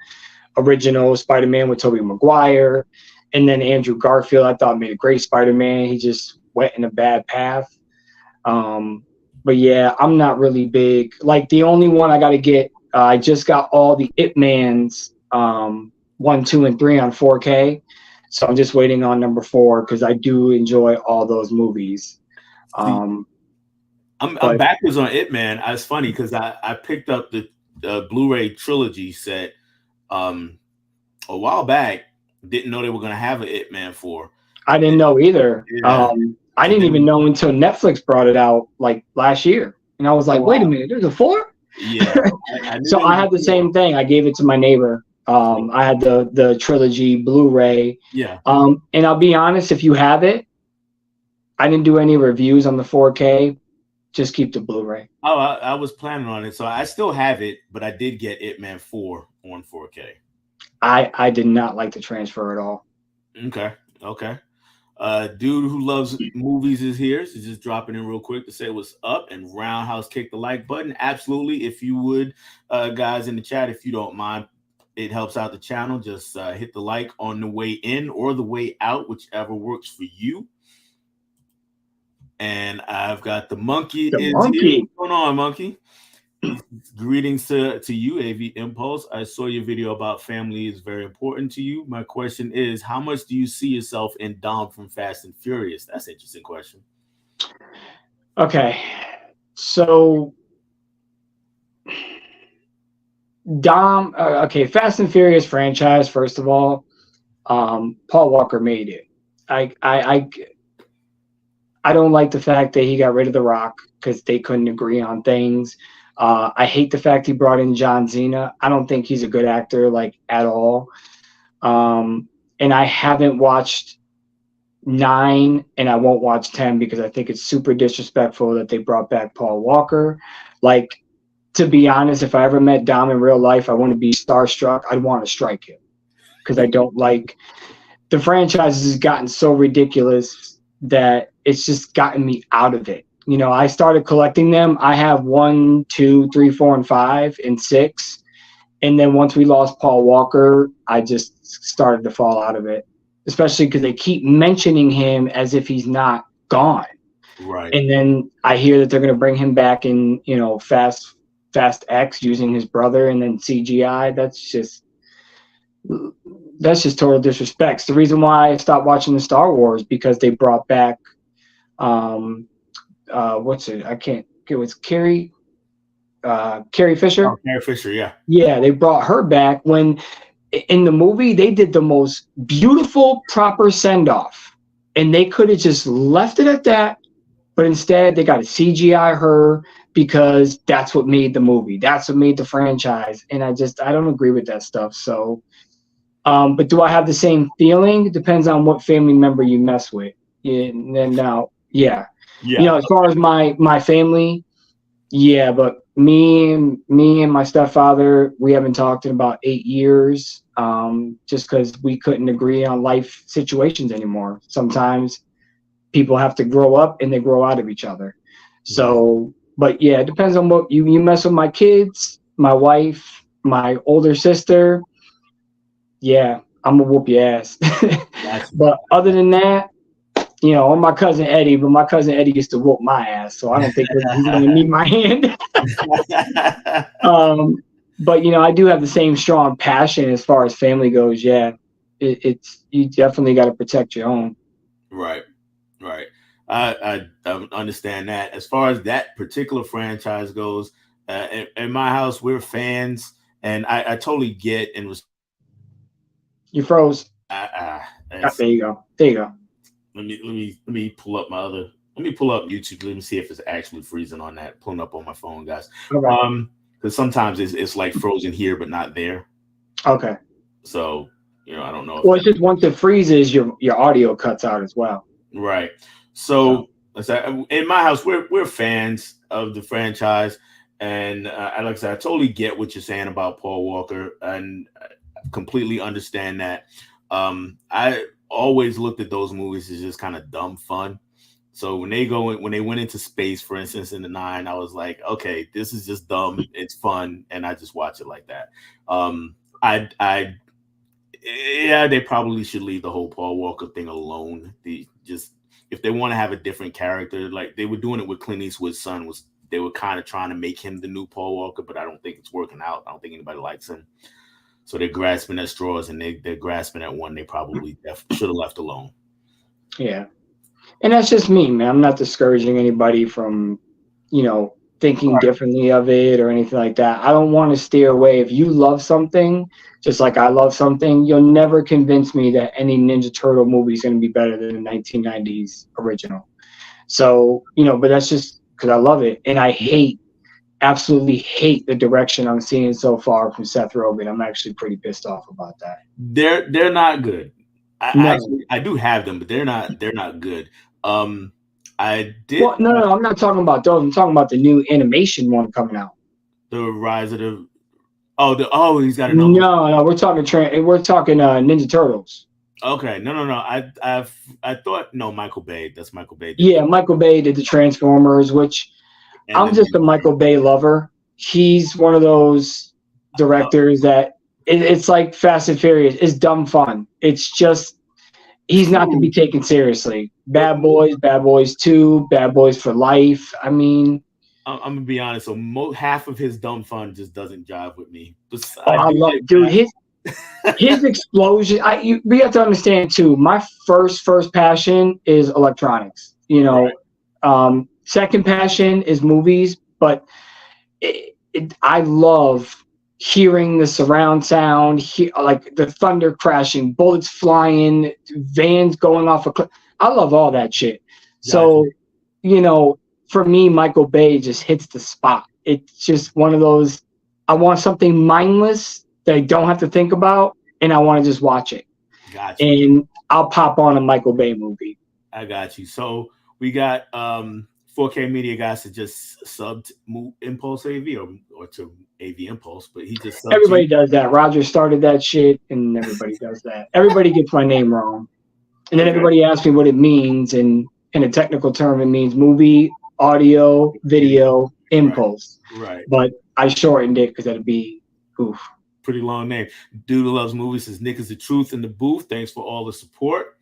original Spider-Man with Tobey Maguire. And then Andrew Garfield, I thought made a great Spider-Man. He just went in a bad path. But yeah, I'm not really big. Like the only one I got to get, I just got all the Ip Mans 1, 2, and 3 on 4K. So I'm just waiting on number 4 because I do enjoy all those movies. See, Um, I'm but backwards on It Man. It's funny because I picked up the Blu-ray trilogy set a while back. Didn't know they were gonna have an It Man 4. I didn't know either. Yeah, I and didn't even then know until Netflix brought it out like last year. And I was oh like, wait a wow, minute, there's a 4? yeah, I knew So there I was had the a 4. same thing. I gave it to my neighbor. I had the trilogy Blu-ray. Yeah. And I'll be honest, if you have it, I didn't do any reviews on the 4K. Just keep the Blu-ray. Oh, I was planning on it, so I still have it, but I did get It Man 4 on 4K. I did not like the transfer at all. Okay, okay. Dude who loves movies is here. So just dropping in real quick to say what's up and roundhouse kick the like button. Absolutely. If you would, guys in the chat, if you don't mind, it helps out the channel. Just hit the like on the way in or the way out, whichever works for you. And I've got the monkey The is here. monkey. What's going on, monkey? Greetings to you, AV Impulse. I saw your video about family is very important to you. My question is, how much do you see yourself in Dom from Fast and Furious? That's an interesting question. Okay. So Dom, okay, Fast and Furious franchise, first of all, Paul Walker made it. I don't like the fact that he got rid of The Rock because they couldn't agree on things. I hate the fact he brought in John Cena. I don't think he's a good actor, like, at all. And I haven't watched 9 and I won't watch 10 because I think it's super disrespectful that they brought back Paul Walker. Like, to be honest, if I ever met Dom in real life, I want to be starstruck. I'd want to strike him because I don't like the franchise has gotten so ridiculous that it's just gotten me out of it. You know, I started collecting them. I have 1, 2, 3, 4, and 5 and 6. And then once we lost Paul Walker, I just started to fall out of it, especially because they keep mentioning him as if he's not gone. Right. And then I hear that they're going to bring him back in, you know, Fast X using his brother and then CGI. That's just total disrespect. It's the reason why I stopped watching the Star Wars because they brought back what's it? I can't. It was Carrie Fisher. Oh, Carrie Fisher, yeah. Yeah, they brought her back when in the movie they did the most beautiful proper send off, and they could have just left it at that, but instead they got to CGI her because that's what made the movie. That's what made the franchise, and I don't agree with that stuff. So. But do I have the same feeling? It depends on what family member you mess with. Yeah, yeah. You know, as far as my family, yeah. But me and my stepfather, we haven't talked in about 8 years. Just because we couldn't agree on life situations anymore. Sometimes people have to grow up and they grow out of each other. So, but yeah, it depends on what you mess with my kids, my wife, my older sister. Yeah, I'm gonna whoop your ass. But other than that, you know, I'm my cousin Eddie, but my cousin Eddie used to whoop my ass, so I don't think he's gonna need my hand. But you know, I do have the same strong passion as far as family goes. Yeah, it's you definitely got to protect your own. Right. I understand that. As far as that particular franchise goes, in my house, we're fans, and I totally get and was. You froze. There you go. There you go. Let me pull up my other. Let me pull up YouTube. Let me see if it's actually freezing on that. Pulling up on my phone, guys. Okay. Because sometimes it's like frozen here but not there. Okay. So you know, I don't know. Well, it's just once it freezes, your audio cuts out as well. Right. So in my house, we're fans of the franchise, and like I said, I totally get what you're saying about Paul Walker, and I completely understand that. I always looked at those movies as just kind of dumb fun. So when they went into space, for instance, in the 9, I was like, okay, this is just dumb. It's fun, and I just watch it like that. They probably should leave the whole Paul Walker thing alone. If they want to have a different character, like they were doing it with Clint Eastwood's son, they were kind of trying to make him the new Paul Walker, but I don't think it's working out. I don't think anybody likes him. So they're grasping at straws, and they're grasping at one they probably should have left alone. Yeah. And that's just me, man. I'm not discouraging anybody from, thinking differently of it or anything like that. I don't want to steer away. If you love something, just like I love something, you'll never convince me that any Ninja Turtle movie is going to be better than the 1990s original. So, but that's just because I love it. And I absolutely hate the direction I'm seeing so far from Seth Rogen. I'm actually pretty pissed off about that. They're not good. No. I do have them, but they're not good. I did. Well, no, I'm not talking about those. I'm talking about the new animation one coming out. The Rise of the. He's got an. No, we're talking Ninja Turtles. Okay, no. I thought Michael Bay. That's Michael Bay. Yeah, Michael Bay did the Transformers, which I'm just a Michael Bay lover. He's one of those directors that it's like Fast and Furious. It's dumb fun. It's just he's not to be taken seriously. Bad Boys 2, Bad Boys for Life. I mean, I'm gonna be honest. So half of his dumb fun just doesn't jive with me. I love it, dude. His explosion. We have to understand too. My first passion is electronics. Right. Second passion is movies, but I love hearing the surround sound, like the thunder crashing, bullets flying, vans going off a cliff. I love all that shit. So, for me, Michael Bay just hits the spot. It's just one of those, I want something mindless that I don't have to think about, and I want to just watch it. Gotcha. And I'll pop on a Michael Bay movie. I got you. So we got 4K Media guys that just subbed Impulse AV or to AV Impulse, but he just subbed. Everybody does that. Roger started that shit, and everybody does that. Everybody gets my name wrong. And then everybody asks me what it means, and in a technical term, it means movie, audio, video, impulse. Right. But I shortened it because that'd be pretty long name. Dude who loves movies says Nick is the truth in the booth. Thanks for all the support.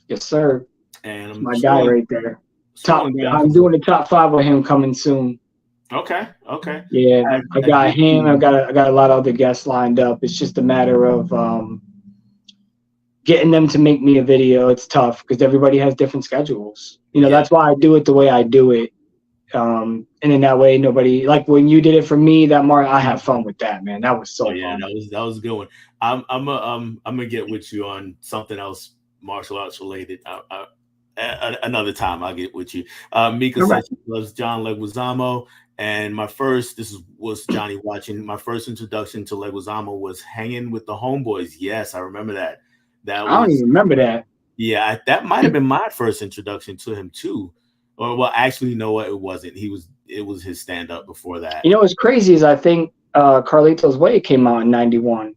Yes, sir. And my guy right there. I'm doing the top 5 with him coming soon. Okay. Yeah, I got him. I got a lot of other guests lined up. It's just a matter of getting them to make me a video. It's tough because everybody has different schedules. That's why I do it the way I do it. And in that way, nobody, like when you did it for me, I have fun with that, man. That was so fun. That was a good one. I'm gonna get with you on something else martial arts related. Another time I'll get with you. Mika says she loves John Leguizamo, and was Johnny watching. My first introduction to Leguizamo was Hanging with the Homeboys. Yes, I remember that. I don't even remember that. Yeah, that might have been my first introduction to him too. Or well, actually, no, it wasn't. It was his stand up before that. What's crazy is I think Carlito's Way came out in '91.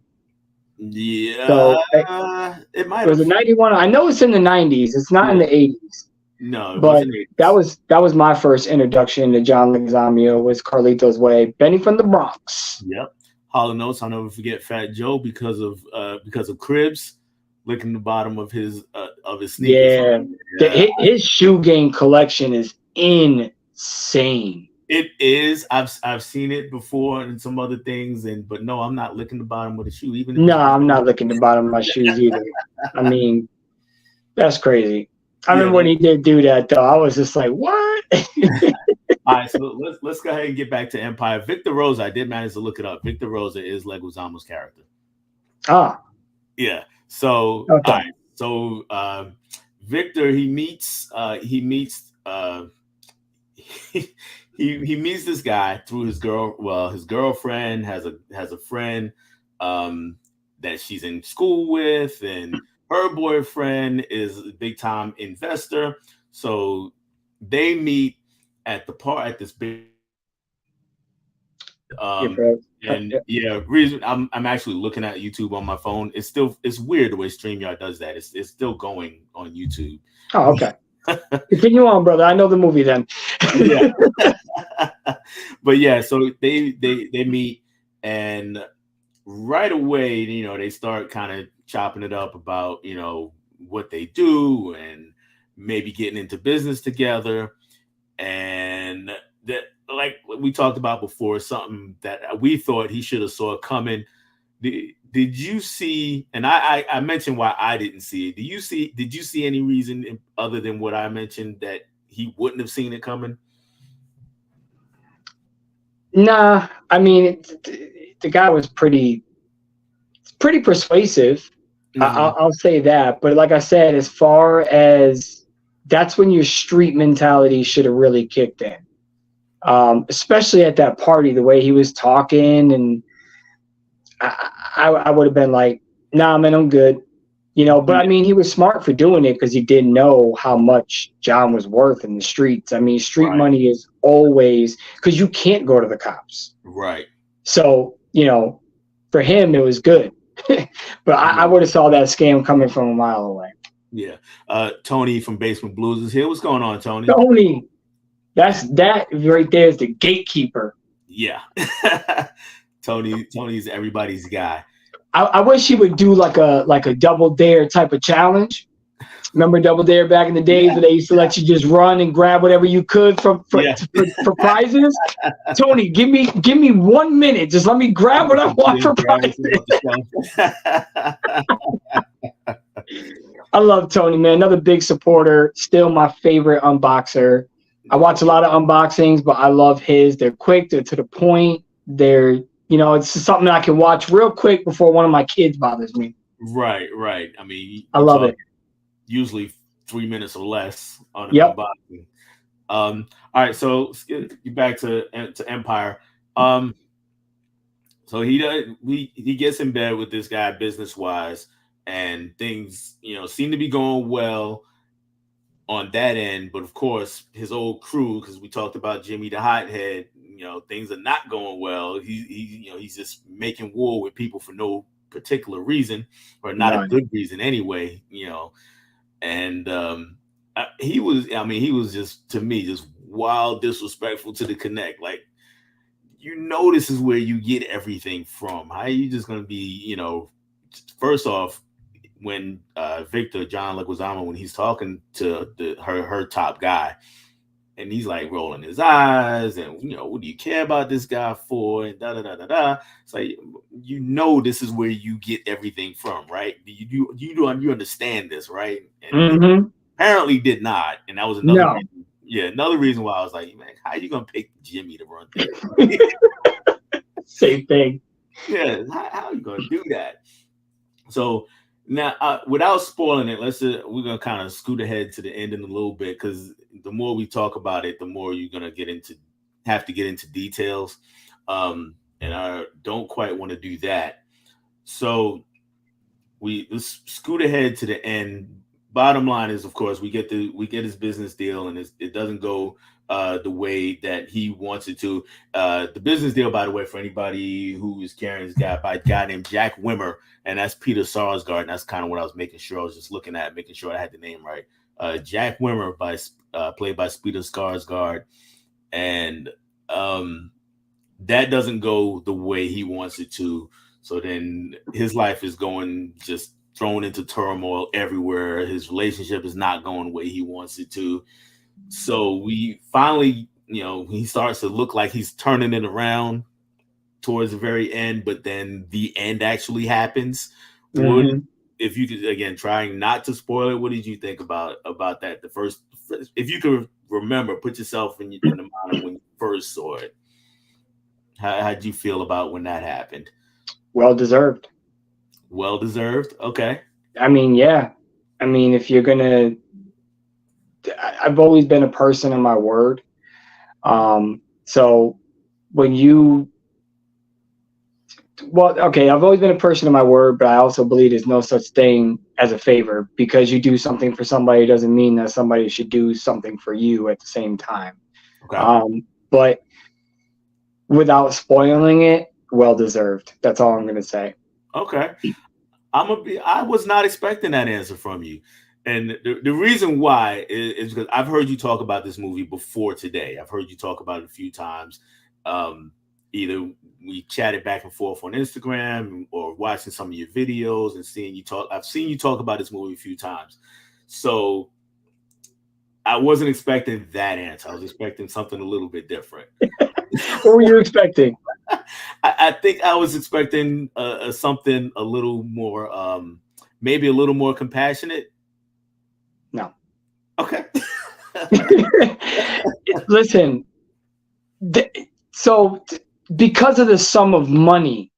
Yeah, so it might. It was in '91. I know it's in the '90s. It's not in the '80s. No, but that was my first introduction to John Leguizamo. Was Carlito's Way, Benny from the Bronx. Yep. Hollow Notes. I'll never forget Fat Joe because of Cribs licking the bottom of his sneakers. Yeah. His shoe game collection is insane. It is. I've seen it before and some other things, but no, I'm not licking the bottom of the shoe. I'm not licking the bottom of my shoes either. I mean, that's crazy. I remember when he did do that though. I was just like, what? All right, so let's go ahead and get back to Empire. Victor Rosa, I did manage to look it up. Victor Rosa is Leguizamo's character. Ah. Yeah. So okay. All right. So Victor, he meets this guy through his girlfriend has a friend that she's in school with, and her boyfriend is a big time investor. So they meet at this big reason I'm actually looking at YouTube on my phone. It's weird the way StreamYard does that. It's still going on YouTube. Oh, okay. Continue on, brother. I know the movie then. Yeah. But yeah, so they meet, and right away, they start kind of chopping it up about, what they do and maybe getting into business together. And that, like we talked about before, something that we thought he should have saw coming. Did you see? And I mentioned why I didn't see it. Did you see any reason other than what I mentioned that he wouldn't have seen it coming? Nah, I mean, the guy was pretty persuasive. I'll say that. But like I said, as far as that's when your street mentality should have really kicked in, especially at that party, the way he was talking, and I would have been like, nah, man, I'm good. But I mean, he was smart for doing it because he didn't know how much John was worth in the streets. I mean, street money is always, because you can't go to the cops. Right. So, for him, it was good. But I would have saw that scam coming from a mile away. Yeah. Tony from Basement Blues is here. What's going on, Tony? Tony, that right there is the gatekeeper. Yeah. Tony's everybody's guy. I wish he would do like a Double Dare type of challenge. Remember Double Dare back in the days where they used to let you just run and grab whatever you could for prizes? Tony, give me 1 minute. Just let me grab what I want for prizes. I love Tony, man. Another big supporter. Still my favorite unboxer. I watch a lot of unboxings, but I love his. They're quick. They're to the point. They're it's something I can watch real quick before one of my kids bothers me. Right. I mean, I love it. Usually 3 minutes or less on an unboxing. All right, so let's get back to Empire. So he gets in bed with this guy business wise, and things seem to be going well on that end. But of course, his old crew, because we talked about Jimmy the Hothead, things are not going well. He's just making war with people for no particular reason, or not a good reason anyway. And he was just, to me, just wild disrespectful to the Connect. Like, this is where you get everything from. How are you just gonna be, first off, when Victor John Leguizamo, when he's talking to her top guy, and he's like rolling his eyes, and what do you care about this guy for? And da da da da da. It's like, this is where you get everything from, right? You understand this, right? And apparently did not, and that was another reason. Yeah, another reason why I was like, man, how are you gonna pick Jimmy to run things? Same thing. Yeah, how are you gonna do that? So now, without spoiling it, we're gonna kind of scoot ahead to the end in a little bit, because the more we talk about it, the more you're gonna have to get into details, and I don't quite want to do that. So let's scoot ahead to the end. Bottom line is, of course, we get his business deal, and it doesn't go the way that he wants it to. The business deal, by the way, for anybody who is carrying, is got by a guy named Jack Wimmer, and that's Peter Sarsgaard. And that's kind of what I was making sure. I was just looking at, making sure I had the name right. Jack Wimmer, played by Peter Sarsgaard, and that doesn't go the way he wants it to. So then his life is going just thrown into turmoil everywhere. His relationship is not going the way he wants it to. So we finally, he starts to look like he's turning it around towards the very end, but then the end actually happens. If you could, again, trying not to spoil it, what did you think about that? The first, if you could remember, put yourself in the mind of when you first saw it. How'd you feel about when that happened? Well deserved. Well deserved. Okay. I mean, yeah. I mean, if you're gonna, I've always been a person of my word. So when I've always been a person of my word, but I also believe there's no such thing as a favor. Because you do something for somebody doesn't mean that somebody should do something for you at the same time. Okay. But without spoiling it, well deserved. That's all I'm gonna say. Okay. I was not expecting that answer from you. And the reason why is because I've heard you talk about this movie before today. I've heard you talk about it a few times. Either we chatted back and forth on Instagram or watching some of your videos and seeing you talk. I've seen you talk about this movie a few times. So I wasn't expecting that answer. I was expecting something a little bit different. What were you expecting? I think I was expecting something a little more, maybe a little more compassionate. No. Okay. Listen, so because of the sum of money,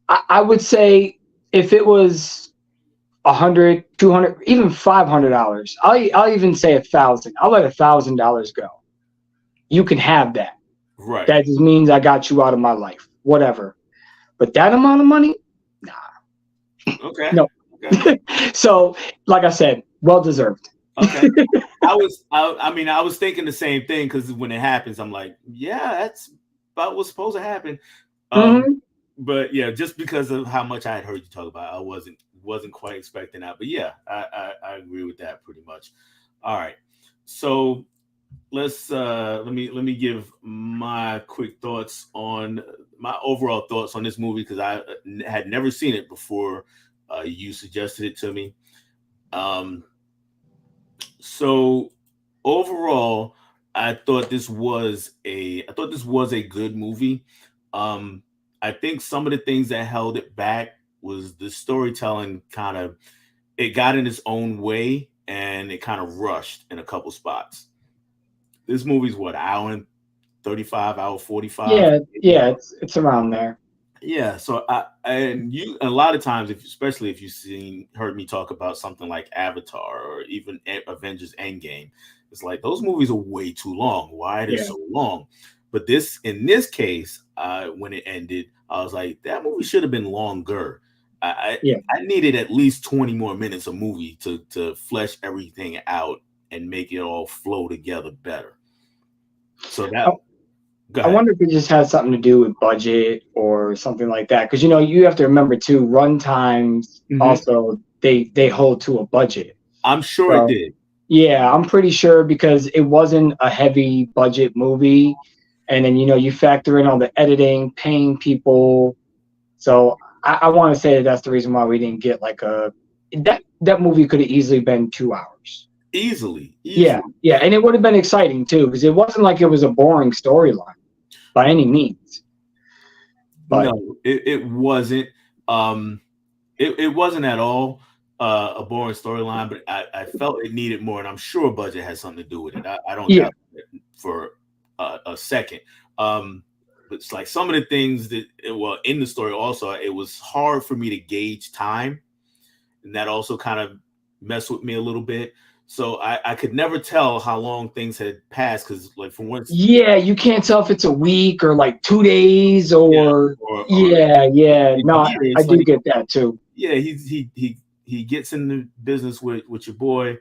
I would say if it was 100, 200, even $500, I'll even say 1,000. I'll let $1,000 go. You can have that. Right. That just means I got you out of my life, whatever. But that amount of money, nah. Okay. No. Okay. So, like I said, well deserved. Okay. I mean, I was thinking the same thing because when it happens, I'm like, yeah, that's about what's supposed to happen. But yeah, just because of how much I had heard you talk about, I wasn't quite expecting that. But yeah, I agree with that pretty much. All right, so let's let me give my quick thoughts on my overall thoughts on this movie because I had never seen it before you suggested it to me. So overall, I thought this was a good movie. Um, I think some of the things that held it back was the storytelling kind of it got in its own way and it kind of rushed in a couple spots. This movie's what, hour and 35, hour 45. Yeah, it's around there. Yeah, so and you a lot of times, especially if you've heard me talk about something like Avatar or even Avengers Endgame, it's like those movies are way too long. Why are they Yeah. so long? But in this case, when it ended, I was like, that movie should have been longer. Yeah. I needed at least 20 more minutes of movie to flesh everything out and make it all flow together better. So that. I wonder if it just has something to do with budget or something like that. Because you have to remember too, run times also they hold to a budget. I'm sure it did. Yeah, I'm pretty sure because it wasn't a heavy budget movie, and then you factor in all the editing, paying people. So I want to say that's the reason why we didn't get like that movie could have easily been 2 hours. Easily. Yeah, and it would have been exciting too because it wasn't like it was a boring storyline by any means. But no, it wasn't. It wasn't at all a boring storyline, but I felt it needed more, and I'm sure budget has something to do with it. I don't doubt it for a second. But it's like some of the things that in the story also, it was hard for me to gauge time, and that also kind of messed with me a little bit. So I could never tell how long things had passed because, like, from once. Yeah, you can't tell if it's a week or like 2 days or yeah. No, I do get that too. Yeah, he gets in the business with your boy,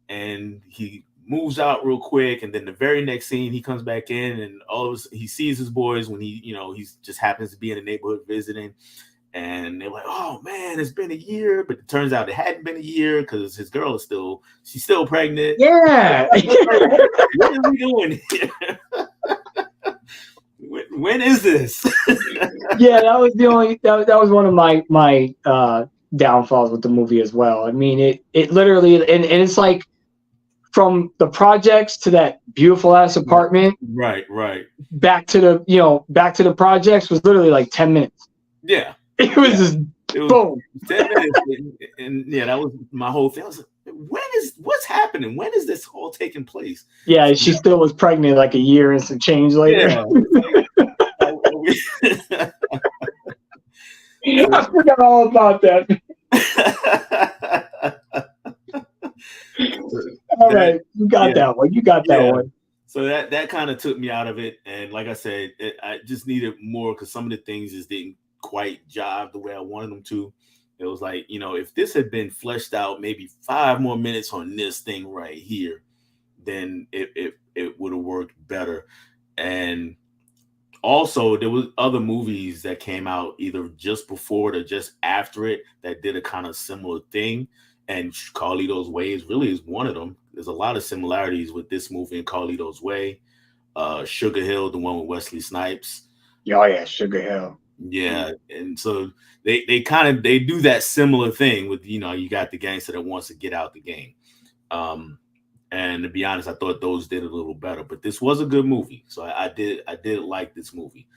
and he moves out real quick, and then the very next scene he comes back in, and he sees his boys when he just happens to be in the neighborhood visiting. And they're like, "Oh man, it's been a year," but it turns out it hadn't been a year because his girl she's still pregnant. Yeah, what are we doing here? When is this? Yeah, that was that was one of my downfalls with the movie as well. I mean, it literally and it's like from the projects to that beautiful ass apartment, right, back to the projects was literally like 10 minutes. Yeah. It was just boom. 10 minutes. And yeah, that was my whole thing. I was like, what's happening? When is this all taking place? Yeah, she still was pregnant like a year and some change later. Yeah. I forgot all about that. All right, you got that one. You got that one. So that kind of took me out of it. And like I said, I just needed more because some of the things just didn't quite jive the way I wanted them to. It was like, if this had been fleshed out maybe 5 more minutes on this thing right here, then it would have worked better. And also there was other movies that came out either just before it or just after it that did a kind of similar thing. And Carlito's Way really is one of them. There's a lot of similarities with this movie and Carlito's Way. Sugar Hill, the one with Wesley Snipes. Oh yeah, Sugar Hill. Yeah, and so they do that similar thing with you got the gangster that wants to get out the game. And to be honest, I thought those did a little better, but this was a good movie. So I did like this movie.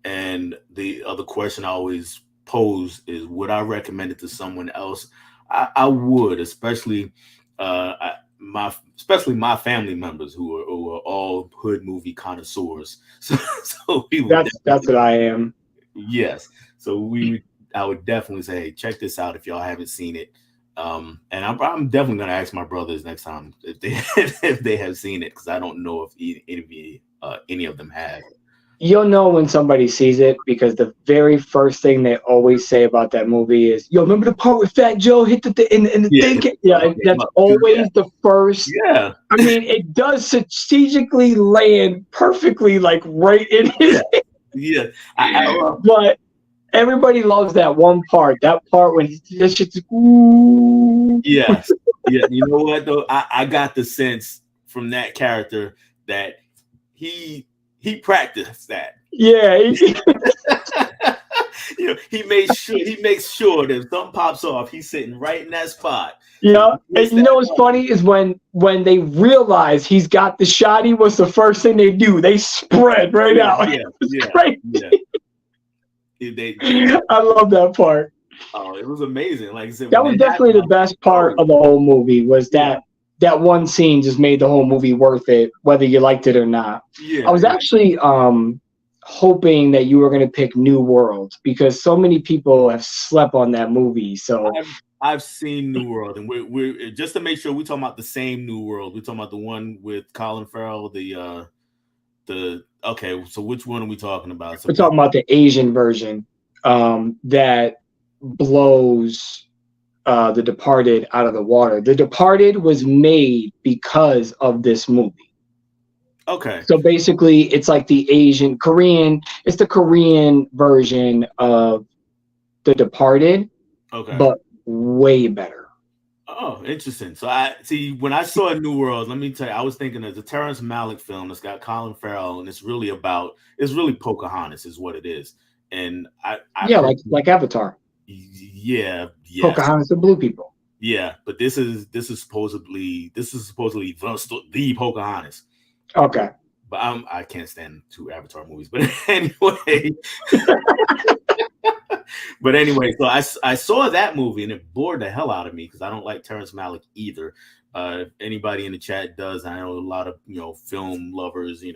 And the other question I always pose is, would I recommend it to someone else? I would, especially especially my family members who are all hood movie connoisseurs. So we would That's what I am. yes. So I would definitely say, hey, check this out if y'all haven't seen it. And I'm definitely gonna ask my brothers next time if they if they have seen it, because I don't know if any of them have. You'll know when somebody sees it because the very first thing they always say about that movie is, "Yo, remember the part where Fat Joe hit the Yeah, thing?" Yeah, and that's always the first. Yeah, I mean, it does strategically land perfectly, like right in his. yeah. I But everybody loves that one part. That part when that shit's ooh. yes, yeah. You know what though? I got the sense from that character that he practiced that. Yeah. He makes sure that if something pops off, he's sitting right in that spot. Yeah, and you know what's funny is when they realize he's got the shotty, what's the first thing they do? They spread right out. Yeah. I love that part. Oh, it was amazing. Like I said, that was definitely the best part of the whole movie was that one scene just made the whole movie worth it, whether you liked it or not. Yeah, I was actually hoping that you were going to pick New World because so many people have slept on that movie. So I've seen New World, and we're just to make sure we're talking about the same New World. We're talking about the one with Colin Farrell. Okay, so which one are we talking about? So we're talking about the Asian version that blows The Departed out of the water. The Departed was made because of this movie. Okay. So basically, it's like the Korean. It's the Korean version of The Departed. Okay. But way better. Oh, interesting. So I see when I saw New World, let me tell you, I was thinking of the Terrence Malick film that's got Colin Farrell, and it's really Pocahontas is what it is. And I like Avatar. Yeah. Pocahontas and blue people. Yeah, but this is supposedly the Pocahontas. Okay. But I can't stand 2 Avatar movies. But anyway. But anyway, so I saw that movie and it bored the hell out of me because I don't like Terrence Malick either. If anybody in the chat does, I know a lot of film lovers, they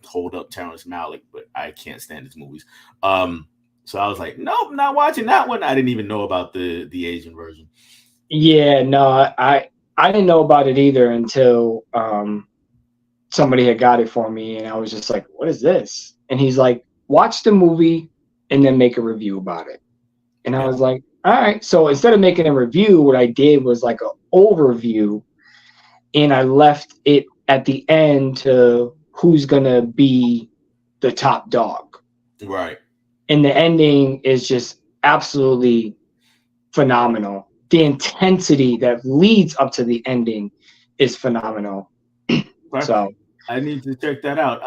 hold up Terrence Malick, but I can't stand his movies. So I was like, nope, not watching that one. I didn't even know about the Asian version. Yeah, no, I didn't know about it either until somebody had got it for me, and I was just like, what is this? And he's like, watch the movie and then make a review about it. And I was like, all right. So instead of making a review, what I did was like an overview, and I left it at the end to who's going to be the top dog. Right. And the ending is just absolutely phenomenal. The intensity that leads up to the ending is phenomenal. So I need to check that out.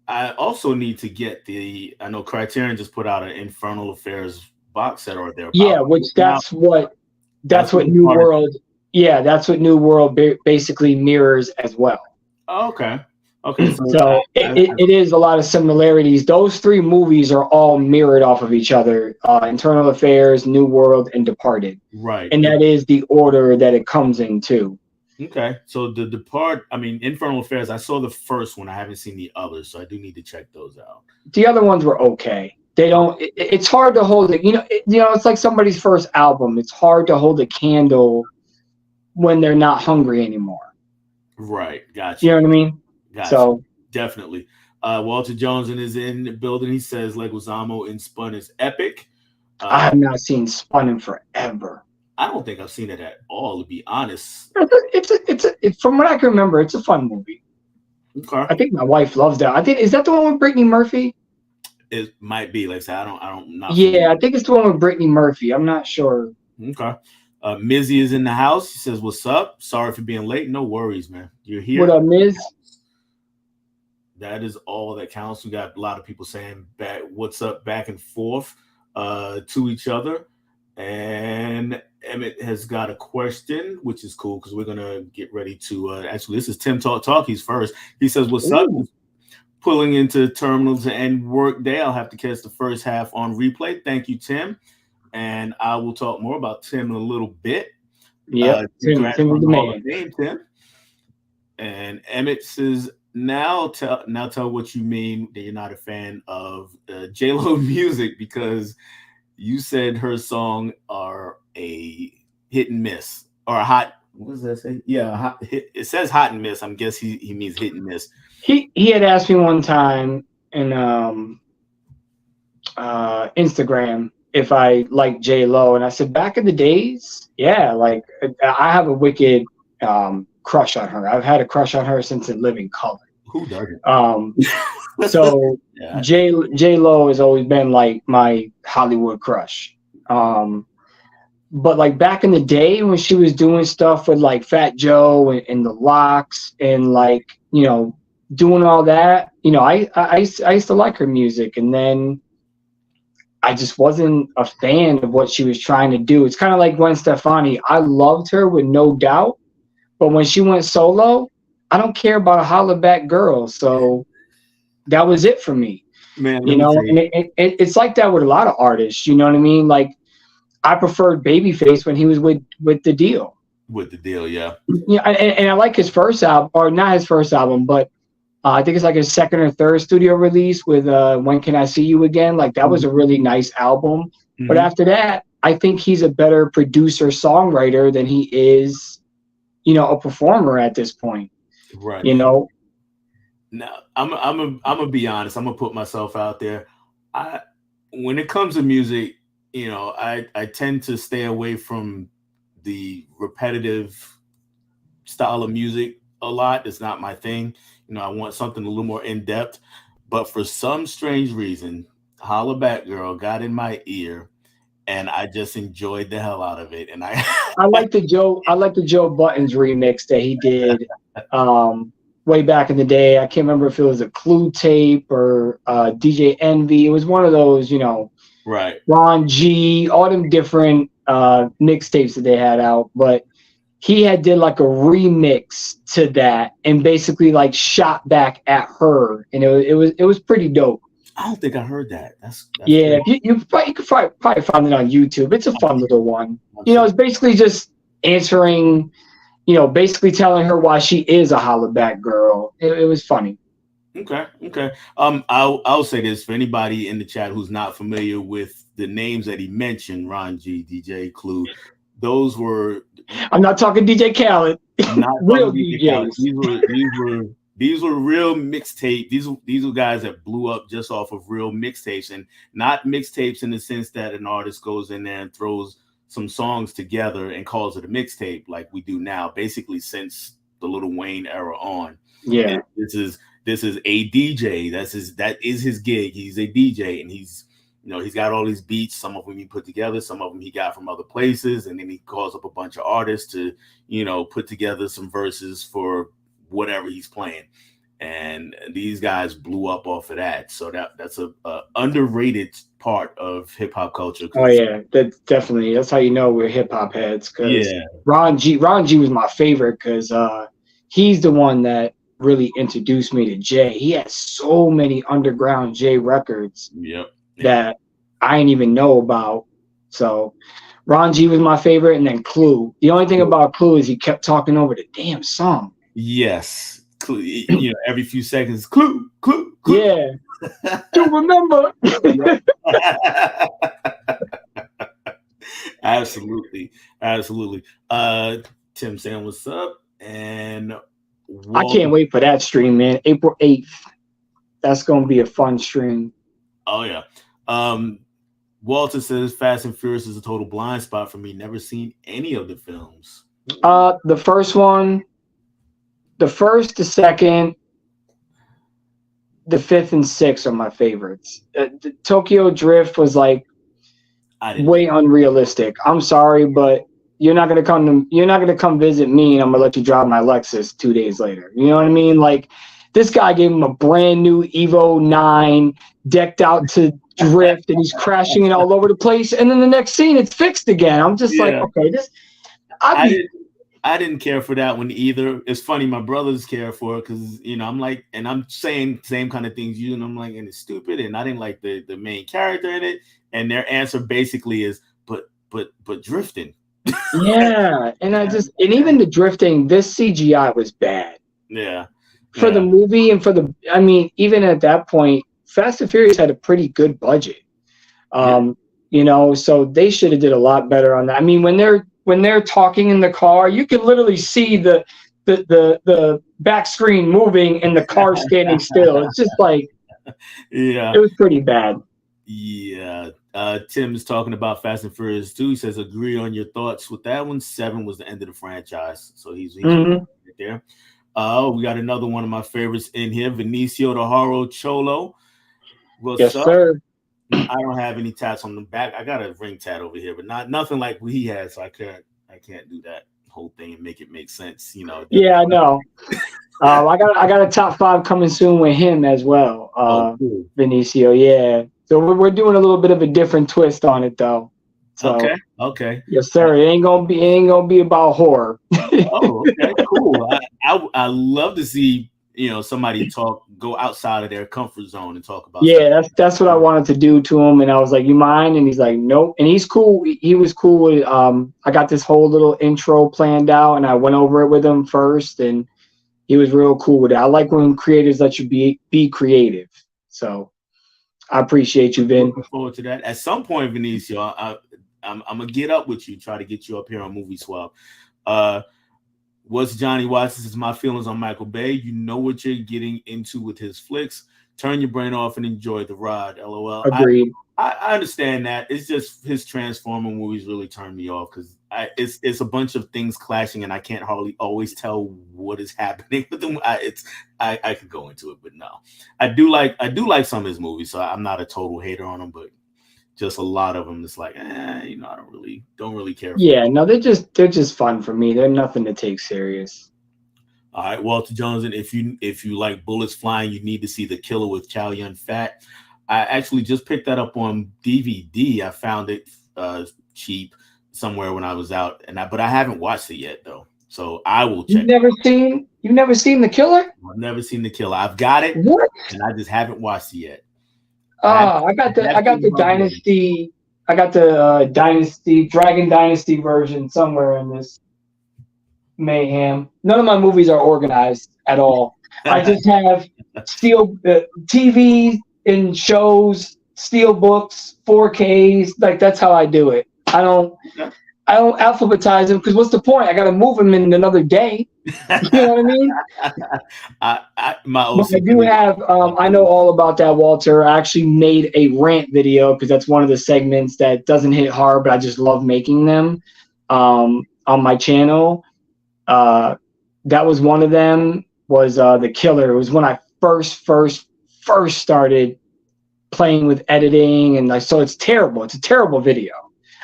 I also need to get I know Criterion just put out an Infernal Affairs box set or their that's what New World. Yeah, that's what New World basically mirrors as well. Oh, okay. So it is a lot of similarities. Those 3 movies are all mirrored off of each other: Internal Affairs, New World, and Departed. Right. And that is the order that it comes in too. Okay, so Infernal Affairs, I saw the first one. I haven't seen the others, so I do need to check those out. The other ones were okay. They don't. It's hard to hold it. It's like somebody's first album. It's hard to hold a candle when they're not hungry anymore. Right. Gotcha. You know what I mean? Gotcha. So definitely. Walter Johnson is in the building. He says Leguizamo in Spun is epic. I have not seen Spun in forever. I don't think I've seen it at all, to be honest. It's from what I can remember, it's a fun movie. Okay. I think my wife loves that. Is that the one with Brittany Murphy? It might be. Like I said, I don't. I think it's the one with Brittany Murphy. I'm not sure. Okay. Mizzy is in the house. He says, "What's up? Sorry for being late. No worries, man. You're here." What up, Miz? That is all that counts. We got a lot of people saying "What's up?" back and forth to each other. And Emmett has got a question, which is cool because we're gonna get ready to. Actually, this is Tim Talkies first. He says, "What's up? pulling into terminals and work day. I'll have to catch the first half on replay. Thank you, Tim. And I will talk more about Tim in a little bit. Yeah, Tim is the man. Tim. And Emmett says, now tell what you mean that you're not a fan of J-Lo music, because you said her song are a hit and miss, or a hot. What does that say? Yeah, it says hot and miss. I'm guess he means hit and miss. He had asked me one time in Instagram if I like J-Lo, and I said back in the days, yeah, like I have a wicked crush on her. I've had a crush on her since In Living Color. Who doesn't? So yeah. J-Lo has always been like my Hollywood crush. But like back in the day when she was doing stuff with like Fat Joe and the Lox and like, you know, doing all that, you know, I used to like her music, and then I just wasn't a fan of what she was trying to do. It's kind of like Gwen Stefani. I loved her with no doubt, but when she went solo, I don't care about a holla back girl. So that was it for me. Man, you know, and it's like that with a lot of artists. You know what I mean? Like I preferred Babyface when he was with The Deal. With The Deal, yeah. Yeah, and I like his first album, or not his first album, but I think it's like his second or third studio release with When Can I See You Again? Like that was a really nice album. Mm-hmm. But after that, I think he's a better producer songwriter than he is, you know, a performer at this point. Right. You know. Now I'm gonna be honest. I'm gonna put myself out there. When it comes to music, you know, I tend to stay away from the repetitive style of music a lot. It's not my thing. You know, I want something a little more in depth. But for some strange reason, Holla Back Girl got in my ear, and I just enjoyed the hell out of it. And I like the Joe Buttons remix that he did way back in the day. I can't remember if it was a Clue tape or DJ Envy. It was one of those, you know, right. Ron G, all them different mixtapes that they had out. But he did like a remix to that and basically like shot back at her, and it was pretty dope. I don't think I heard that. That's yeah. You could probably find it on YouTube. It's a fun little one. You know, it's basically just answering, you know, basically telling her why she is a holla back girl. It was funny. Okay. I'll say this for anybody in the chat who's not familiar with the names that he mentioned: Ron G, DJ Clue. Those were. I'm not talking DJ Khaled. Not real DJs. These were real mixtape. These were guys that blew up just off of real mixtapes, and not mixtapes in the sense that an artist goes in there and throws some songs together and calls it a mixtape like we do now. Basically, since the Lil Wayne era on. Yeah. And this is a DJ. That is his gig. He's a DJ, and he's got all these beats. Some of them he put together, some of them he got from other places, and then he calls up a bunch of artists to, you know, put together some verses for whatever he's playing. And these guys blew up off of that. So that's a underrated part of hip hop culture. Oh yeah, that's how you know we're hip hop heads. Cause yeah, Ron G was my favorite because he's the one that really introduced me to Jay. He had so many underground Jay records. Yep. That I didn't even know about. So Ron G was my favorite, and then Clue. The only thing about Clue is he kept talking over the damn song. Yes. Clue, you know, every few seconds, Clue. Yeah. Do remember. Absolutely. Tim saying what's up, and I can't wait for that stream, man. April 8th. That's gonna be a fun stream. Oh yeah. Walter says Fast and Furious is a total blind spot for me. Never seen any of the films. The first one, the first, the second, the fifth, and sixth are my favorites. The Tokyo Drift was like way unrealistic. I'm sorry, but you're not gonna come visit me, and I'm gonna let you drive my Lexus 2 days later. You know what I mean? Like, this guy gave him a brand new Evo 9, decked out to drift, and he's crashing it all over the place. And then the next scene, it's fixed again. I'm just like, okay, I didn't care for that one either. It's funny, my brothers care for it because I'm like, and I'm saying same kind of things you, and I'm like, and it's stupid, and I didn't like the main character in it, and their answer basically is, but drifting. Yeah, and and even the drifting, this CGI was bad. Yeah. For the movie and I mean, even at that point, Fast and Furious had a pretty good budget. So they should have did a lot better on that. I mean, when they're talking in the car, you can literally see the back screen moving and the car standing still. It's just like, it was pretty bad. Yeah. Tim's talking about Fast and Furious 2. He says, agree on your thoughts with that one. 7 was the end of the franchise. So he's right there. We got another one of my favorites in here, Vinicio the Haro Cholo. Yes, sir. I don't have any tats on the back. I got a ring tat over here, but nothing like what he has. So I can't do that whole thing and make it make sense. Yeah, I know. I got a top 5 coming soon with him as well. Cool. Vinicio, yeah. So we're doing a little bit of a different twist on it though. So, okay. Yes, sir. It ain't gonna be about horror. Oh, okay, cool. I love to see somebody go outside of their comfort zone and talk about. Yeah, that's what I wanted to do to him, and I was like, "You mind?" And he's like, "Nope." And he's cool. He was cool with. I got this whole little intro planned out, and I went over it with him first, and he was real cool with it. I like when creators let you be creative. So I appreciate you, Vin. Looking forward to that. At some point, Vinicio, I'm gonna get up with you, try to get you up here on Movie Swap. What's Johnny Watts? This is my feelings on Michael Bay. You know what you're getting into with his flicks. Turn your brain off and enjoy the ride. LOL. Agreed. I understand that. It's just his Transformer movies really turned me off because it's a bunch of things clashing and I can't hardly always tell what is happening with them. I could go into it, but no. I do like some of his movies, so I'm not a total hater on them, but just a lot of them, it's like, I don't really care. Yeah, no, they're just fun for me. They're nothing to take serious. All right, Walter Jones, and if you like bullets flying, you need to see The Killer with Chow Yun-Fat. I actually just picked that up on DVD. I found it cheap somewhere when I was out, but I haven't watched it yet though. So I will check. You've never seen The Killer? I've never seen The Killer. I've got it, what? And I just haven't watched it yet. I got the Dynasty. I got the Dragon Dynasty version somewhere in this mayhem. None of my movies are organized at all. I just have steel TV and shows, steel books, 4Ks. Like that's how I do it. I don't alphabetize them because what's the point? I got to move them in another day. You know what I mean? I do have. I know all about that, Walter. I actually made a rant video because that's one of the segments that doesn't hit hard, but I just love making them on my channel. That was one of them. Was The Killer? It was when I first started playing with editing, and so it's terrible. It's a terrible video.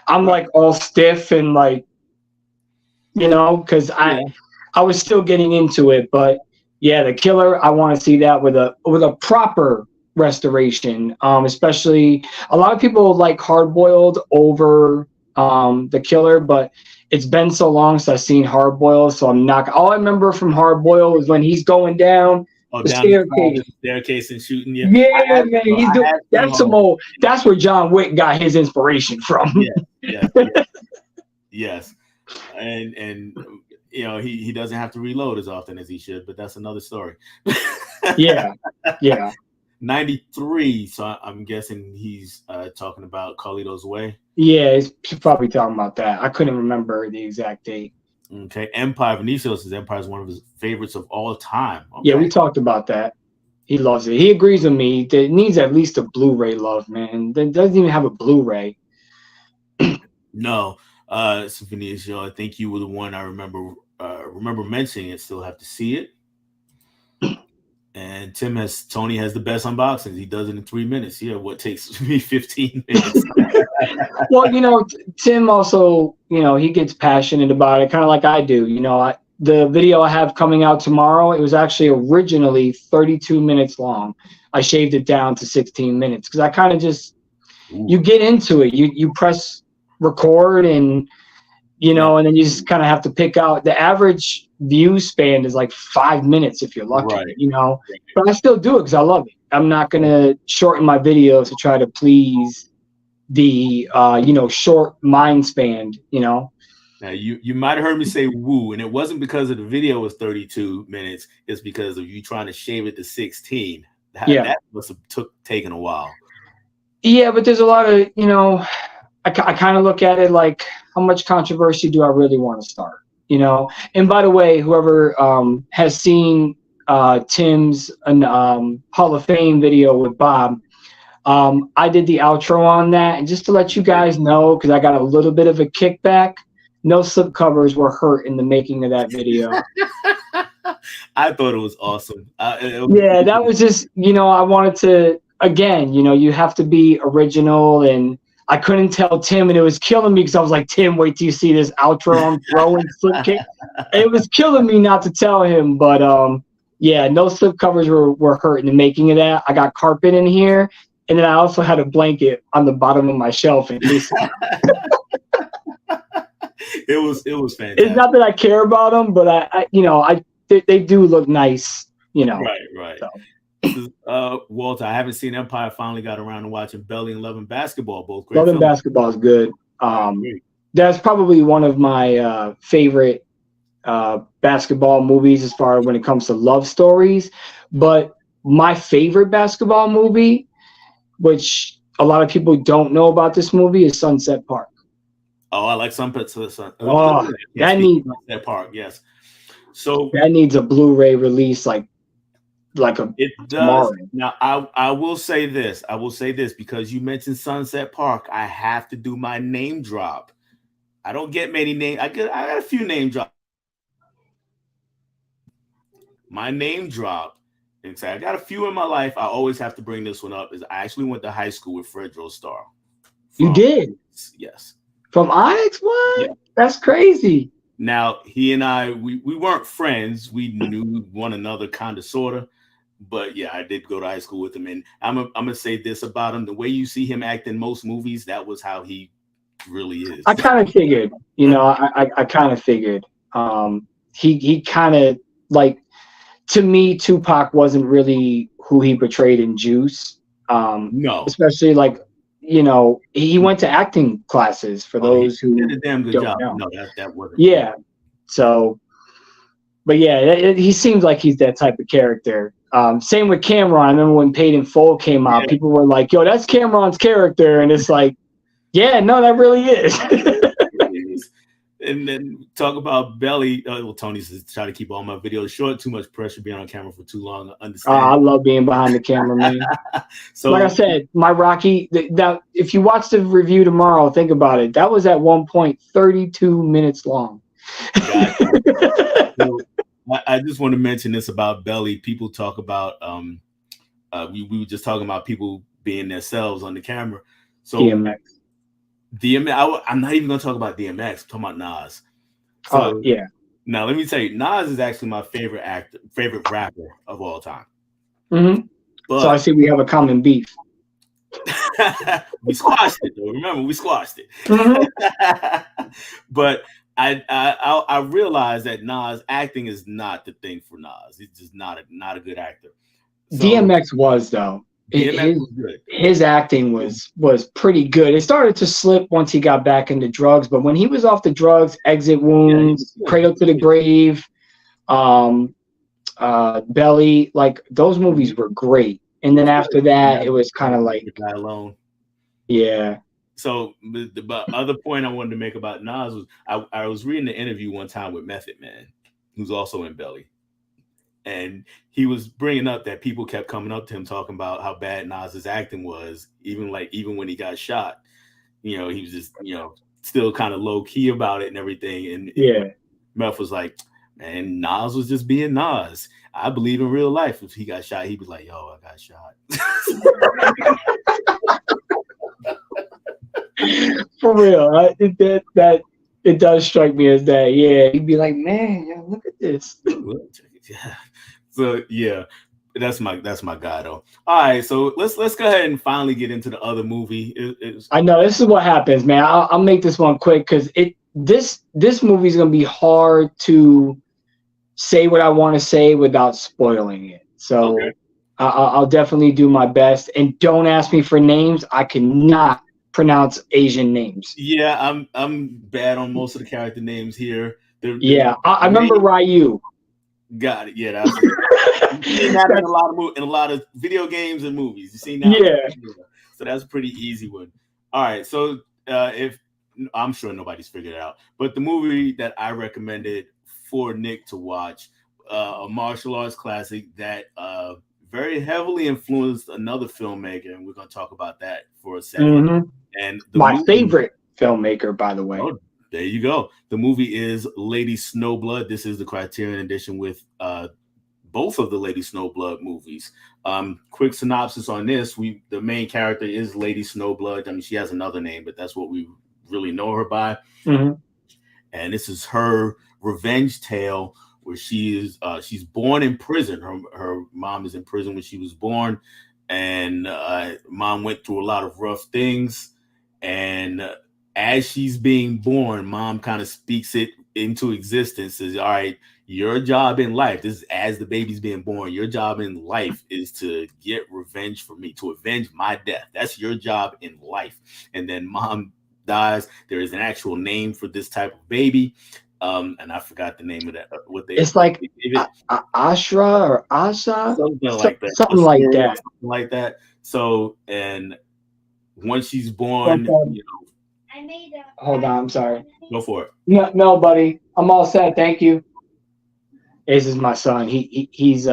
I'm like all stiff and like, because I was still getting into it, but yeah, The Killer, I want to see that with a proper restoration. Especially a lot of people like Hard Boiled over The Killer, but it's been so long since I've seen Hard Boiled, so I'm not. All I remember from Hard Boiled is when he's going down the staircase and shooting you. Yeah, man, that's where John Wick got his inspiration from. Yes, and he doesn't have to reload as often as he should, but that's another story. yeah 93, so I'm guessing he's talking about Carlito's Way. Yeah, he's probably talking about that. I couldn't remember the exact date. Okay, Empire. Vinicio says Empire is one of his favorites of all time. Okay. Yeah, we talked about that. He loves it. He agrees with me. It needs at least a Blu-ray love, man. It doesn't even have a Blu-ray. No, so Vinicio, I think you were the one I remember mentioning it. Still have to see it. And Tony has the best unboxings. He does it in 3 minutes. Yeah, what takes me 15 minutes. Well, Tim also, he gets passionate about it, kind of like I do. The video I have coming out tomorrow, it was actually originally 32 minutes long. I shaved it down to 16 minutes because I kind of just, you get into it. You press record and you know, and then you just kind of have to pick out the average view span is like 5 minutes if you're lucky, Right. you know, but I still do it because I love it. I'm not going to shorten my videos to try to please the, you know, short mind span, you know. Now you might have heard me say woo, and it wasn't because of the video was 32 minutes. It's because of you trying to shave it to 16. That must have taken a while. Yeah, but there's a lot of, you know, I kind of look at it like, how much controversy do I really want to start, you know? And by the way, whoever has seen Tim's Hall of Fame video with Bob, I did the outro on that, and just to let you guys know, because I got a little bit of a kickback, no slip covers were hurt in the making of that video. I thought it was awesome. Yeah, that was just, you know, I wanted to, again, you know, you have to be original, and I couldn't tell Tim, and it was killing me because I was like, Tim, wait till you see this outro I'm throwing slip kick. It was killing me not to tell him, but yeah, no slip covers were hurt in the making of that. I got carpet in here, and then I also had a blanket on the bottom of my shelf in case. It was fantastic. It's not that I care about them, but I you know, they do look nice, you know. Right. So. Walter, I haven't seen Empire. Finally got around to watching Belly and Love and Basketball. Both great. Love and Basketball is good. That's probably one of my favorite basketball movies as far as when it comes to love stories. But my favorite basketball movie, which a lot of people don't know about this movie, is Sunset Park. Oh, I like Sunset Park. That needs Sunset Park. Yes. So that needs a Blu-ray release, like a. It does. Tomorrow. Now, I will say this. I will say this because you mentioned Sunset Park. I have to do my name drop. I don't get many names. I got a few name drops. My name drop. And say I got a few in my life. I always have to bring this one up. Is I actually went to high school with Fredro Starr. You did? Yes. From Onyx? What? Yeah. That's crazy. Now, he and I, we weren't friends. We knew one another kind of, sort of. But, yeah, I did go to high school with him. And I'm going to say this about him. The way you see him act in most movies, that was how he really is. I kind of figured. You know, I kind of figured. He kind of, like, to me, Tupac wasn't really who he portrayed in Juice. No. Especially, like, you know, he went to acting classes for those who did a damn good job. Know. No, that wasn't. Yeah. So, but yeah, he seems like he's that type of character. Same with Cameron. I remember when Paid in Full came out, people were like, "Yo, that's Cameron's character," and it's like, yeah, no, that really is. And then talk about Belly. Well, Tony's trying to keep all my videos short. Too much pressure being on camera for too long. I understand. I love being behind the camera, man. So, like I said, my Rocky. That if you watch the review tomorrow, think about it. That was at one point 32 minutes long. So, I just want to mention this about Belly. People talk about. We were just talking about people being themselves on the camera. So DMX. I'm not even going to talk about DMX. I'm talking about Nas. So, yeah. Now, let me tell you, Nas is actually my favorite rapper of all time. Mm-hmm. But, so I see we have a common beef. We squashed it, though. Remember, we squashed it. Mm-hmm. But I realized that Nas acting is not the thing for Nas. He's just not a good actor. So, DMX was, though. His acting was pretty good. It started to slip once he got back into drugs, but when he was off the drugs, Exit Wounds, Cradle to the Grave, Belly, like those movies were great. And then after that, it was kind of like Guy Alone. Yeah. So the other point I wanted to make about Nas was I was reading the interview one time with Method Man, who's also in Belly. And he was bringing up that people kept coming up to him talking about how bad Nas's acting was, even when he got shot. You know, he was just, still kind of low key about it and everything. And Meth was like, man, Nas was just being Nas. I believe in real life. If he got shot, he'd be like, yo, I got shot. For real. It does strike me as that. Yeah. He'd be like, man, look at this. Yeah. So yeah, that's my guy though. All right, so let's go ahead and finally get into the other movie. I know this is what happens, man. I'll make this one quick because this movie is going to be hard to say what I want to say without spoiling it. So Okay. I'll definitely do my best. And don't ask me for names. I cannot pronounce Asian names. Yeah, I'm bad on most of the character names here. Yeah, I remember Ryu. Got it. Yeah, that's you've seen that in a lot of video games and movies. You've seen that. Yeah. So that's a pretty easy one. All right. So if I'm sure nobody's figured it out, but the movie that I recommended for Nick to watch, a martial arts classic that very heavily influenced another filmmaker, and we're going to talk about that for a second. Mm-hmm. And my favorite filmmaker, by the way. Oh, there you go. The movie is Lady Snowblood. This is the Criterion edition with both of the Lady Snowblood movies. Quick synopsis on this: the main character is Lady Snowblood. I mean, she has another name, but that's what we really know her by. Mm-hmm. And this is her revenge tale, where she's born in prison. Her mom is in prison when she was born, and mom went through a lot of rough things. And as she's being born, mom kind of speaks it into existence. Says, "All right, your job in life, this is as the baby's being born, your job in life is to get revenge for me, to avenge my death. That's your job in life." And then mom dies. There is an actual name for this type of baby. And I forgot the name of that. It's like Ashra or Asha, something like that. Something like that. Something like that. So, and once she's born, Hold on, I'm sorry. Go for it. No, buddy, I'm all set. Thank you. This is my son. He's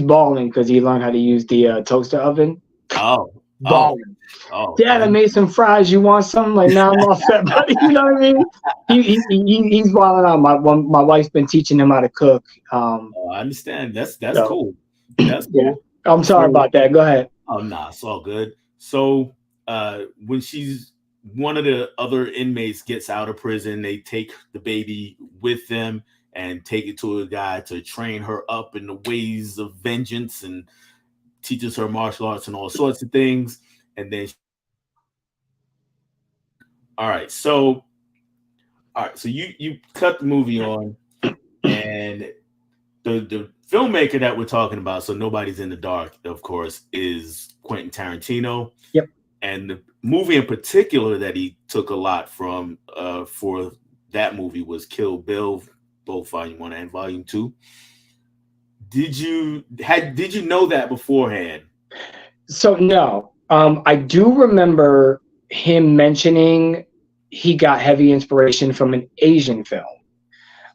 balling because he learned how to use the toaster oven. Balling. Dad, I made some fries. You want some? Like, now I'm all set, buddy. You know what I mean? He's balling out. My wife's been teaching him how to cook. I understand. That's cool. That's cool. Yeah. I'm sorry about that. Go ahead. Oh, nah, it's all good. So when one of the other inmates gets out of prison, they take the baby with them and take it to a guy to train her up in the ways of vengeance and teaches her martial arts and all sorts of things. And then all right, so you cut the movie on, and the filmmaker that we're talking about, so nobody's in the dark, of course, is Quentin Tarantino. Yep. And the movie in particular that he took a lot from for that movie was Kill Bill, both Volume 1 and Volume 2. Did you know that beforehand? So no, I do remember him mentioning he got heavy inspiration from an Asian film.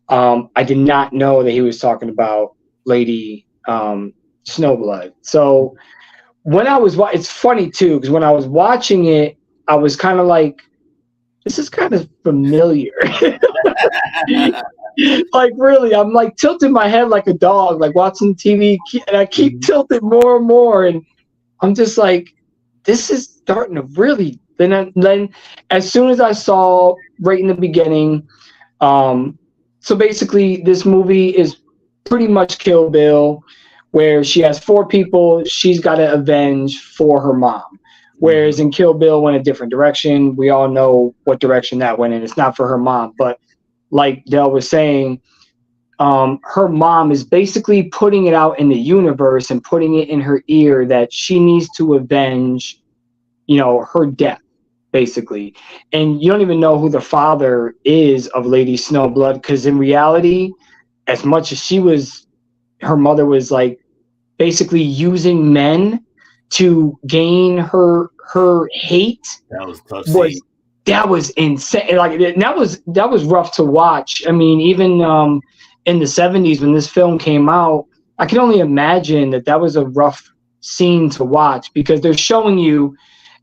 I did not know that he was talking about Lady Snowblood. So when I was, it's funny too, because when I was watching it, I was kind of like, this is kind of familiar. Like, really, I'm like tilting my head like a dog, like watching TV, and I keep tilting more and more, and I'm just like, this is starting to really. Then as soon as I saw right in the beginning, so basically this movie is pretty much Kill Bill, where she has 4 people she's got to avenge for her mom. Whereas in Kill Bill went a different direction. We all know what direction that went in. It's not for her mom, but like Del was saying, her mom is basically putting it out in the universe and putting it in her ear that she needs to avenge, her death, basically. And you don't even know who the father is of Lady Snowblood, because in reality, as much as her mother was like basically using men to gain her hate. That was tough. That was insane. Like that was rough to watch. I mean, even in the 70s when this film came out, I can only imagine that was a rough scene to watch, because they're showing you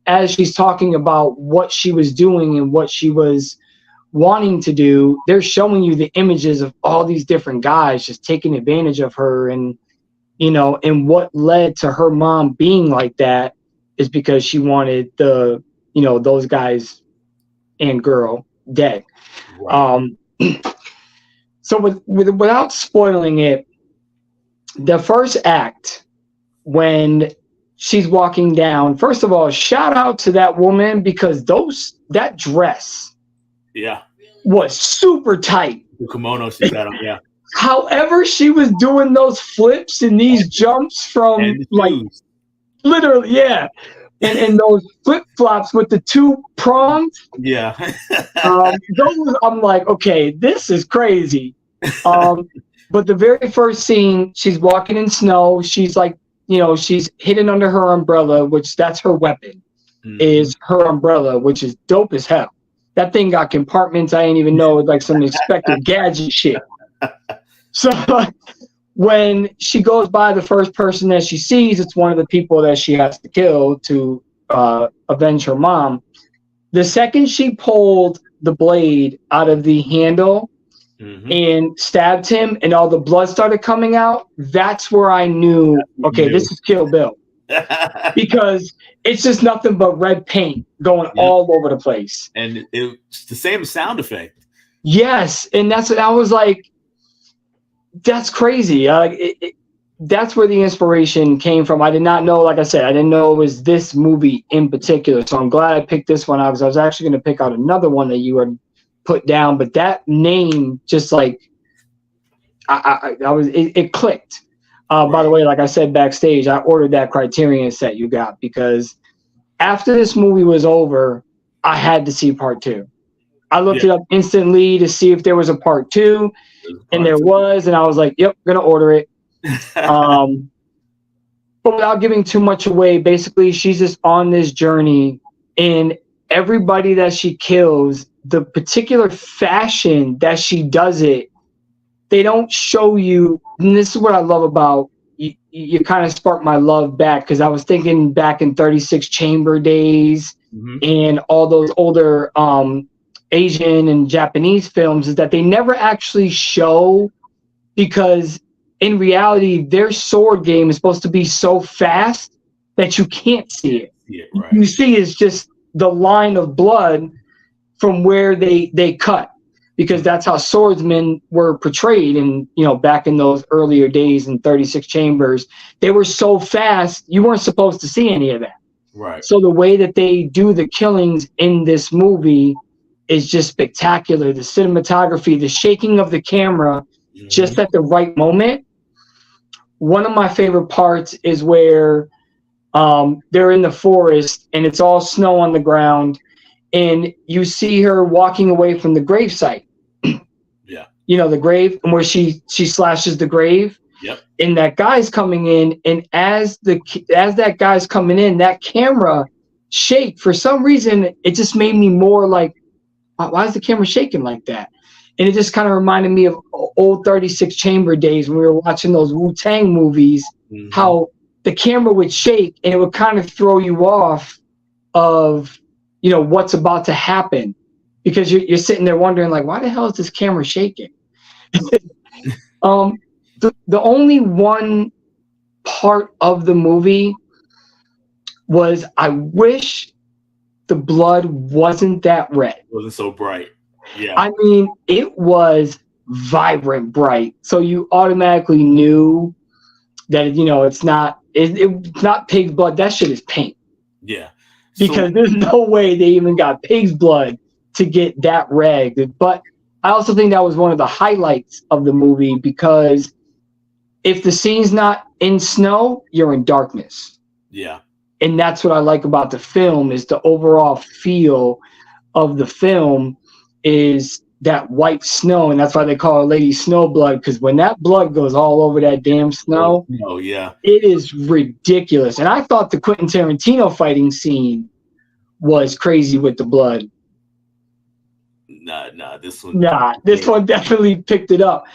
as she's talking about what she was doing and what she was wanting to do. They're showing you the images of all these different guys just taking advantage of her, and and what led to her mom being like that is because she wanted those guys and girl dead. Right. So without spoiling it, the first act, when she's walking down, first of all, shout out to that woman, because that dress, was super tight. The kimono she got on, yeah. However, she was doing those flips and these jumps from And the like shoes. literally, yeah. And those flip flops with the two prongs. Yeah. Those, I'm like, okay, this is crazy. But the very first scene, she's walking in snow. She's like, she's hidden under her umbrella, which that's her weapon, is her umbrella, which is dope as hell. That thing got compartments I didn't even know, like some expected gadget shit. So when she goes by the first person that she sees, it's one of the people that she has to kill to avenge her mom. The second she pulled the blade out of the handle and stabbed him and all the blood started coming out, that's where I knew, okay, this is Kill Bill. Because it's just nothing but red paint going all over the place. And it's the same sound effect. Yes, and that's what I was like, that's crazy. That's where the inspiration came from. I did not know, like I said, I didn't know it was this movie in particular. So I'm glad I picked this one out because I was actually going to pick out another one that you had put down. But that name just like, it clicked. By the way, like I said backstage, I ordered that Criterion set you got because after this movie was over, I had to see part 2. I looked it up instantly to see if there was a part 2, and there was, and I was like, yep, I'm going to order it. But without giving too much away, basically she's just on this journey, and everybody that she kills, the particular fashion that she does it, they don't show you, and this is what I love about you kind of sparked my love back because I was thinking back in 36 Chamber days and all those older Asian and Japanese films, is that they never actually show, because in reality their sword game is supposed to be so fast that you can't see it. Right. You see is just the line of blood from where they cut, because that's how swordsmen were portrayed. And back in those earlier days in 36 Chambers, they were so fast you weren't supposed to see any of that. Right. So the way that they do the killings in this movie is just spectacular. The cinematography, the shaking of the camera just at the right moment. One of my favorite parts is where they're in the forest and it's all snow on the ground, and you see her walking away from the gravesite. The grave, and where she slashes the grave. Yep. And that guy's coming in, and as that guy's coming in, that camera shake. For some reason, it just made me more like, why is the camera shaking like that? And it just kind of reminded me of old 36 Chamber days when we were watching those Wu-Tang movies, how the camera would shake and it would kind of throw you off of, what's about to happen, because you're sitting there wondering, like, why the hell is this camera shaking? The only one part of the movie was I wish the blood wasn't that red. It wasn't so bright. Yeah. I mean, it was vibrant bright. So you automatically knew that, it's not pig's blood. That shit is paint. Yeah. Because there's no way they even got pig's blood to get that red. But I also think that was one of the highlights of the movie, because if the scene's not in snow, you're in darkness. Yeah. And that's what I like about the film, is the overall feel of the film is that white snow. And that's why they call her Lady Snowblood, because when that blood goes all over that damn snow, it is ridiculous. And I thought the Quentin Tarantino fighting scene was crazy with the blood. This one definitely picked it up.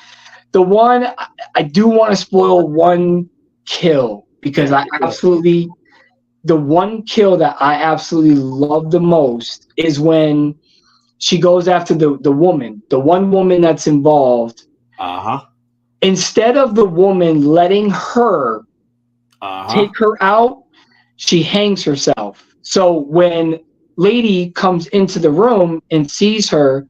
The one, I do want to spoil one kill, because the one kill that I absolutely love the most is when she goes after the one woman that's involved. Instead of the woman letting her take her out, she hangs herself. So when Lady comes into the room and sees her,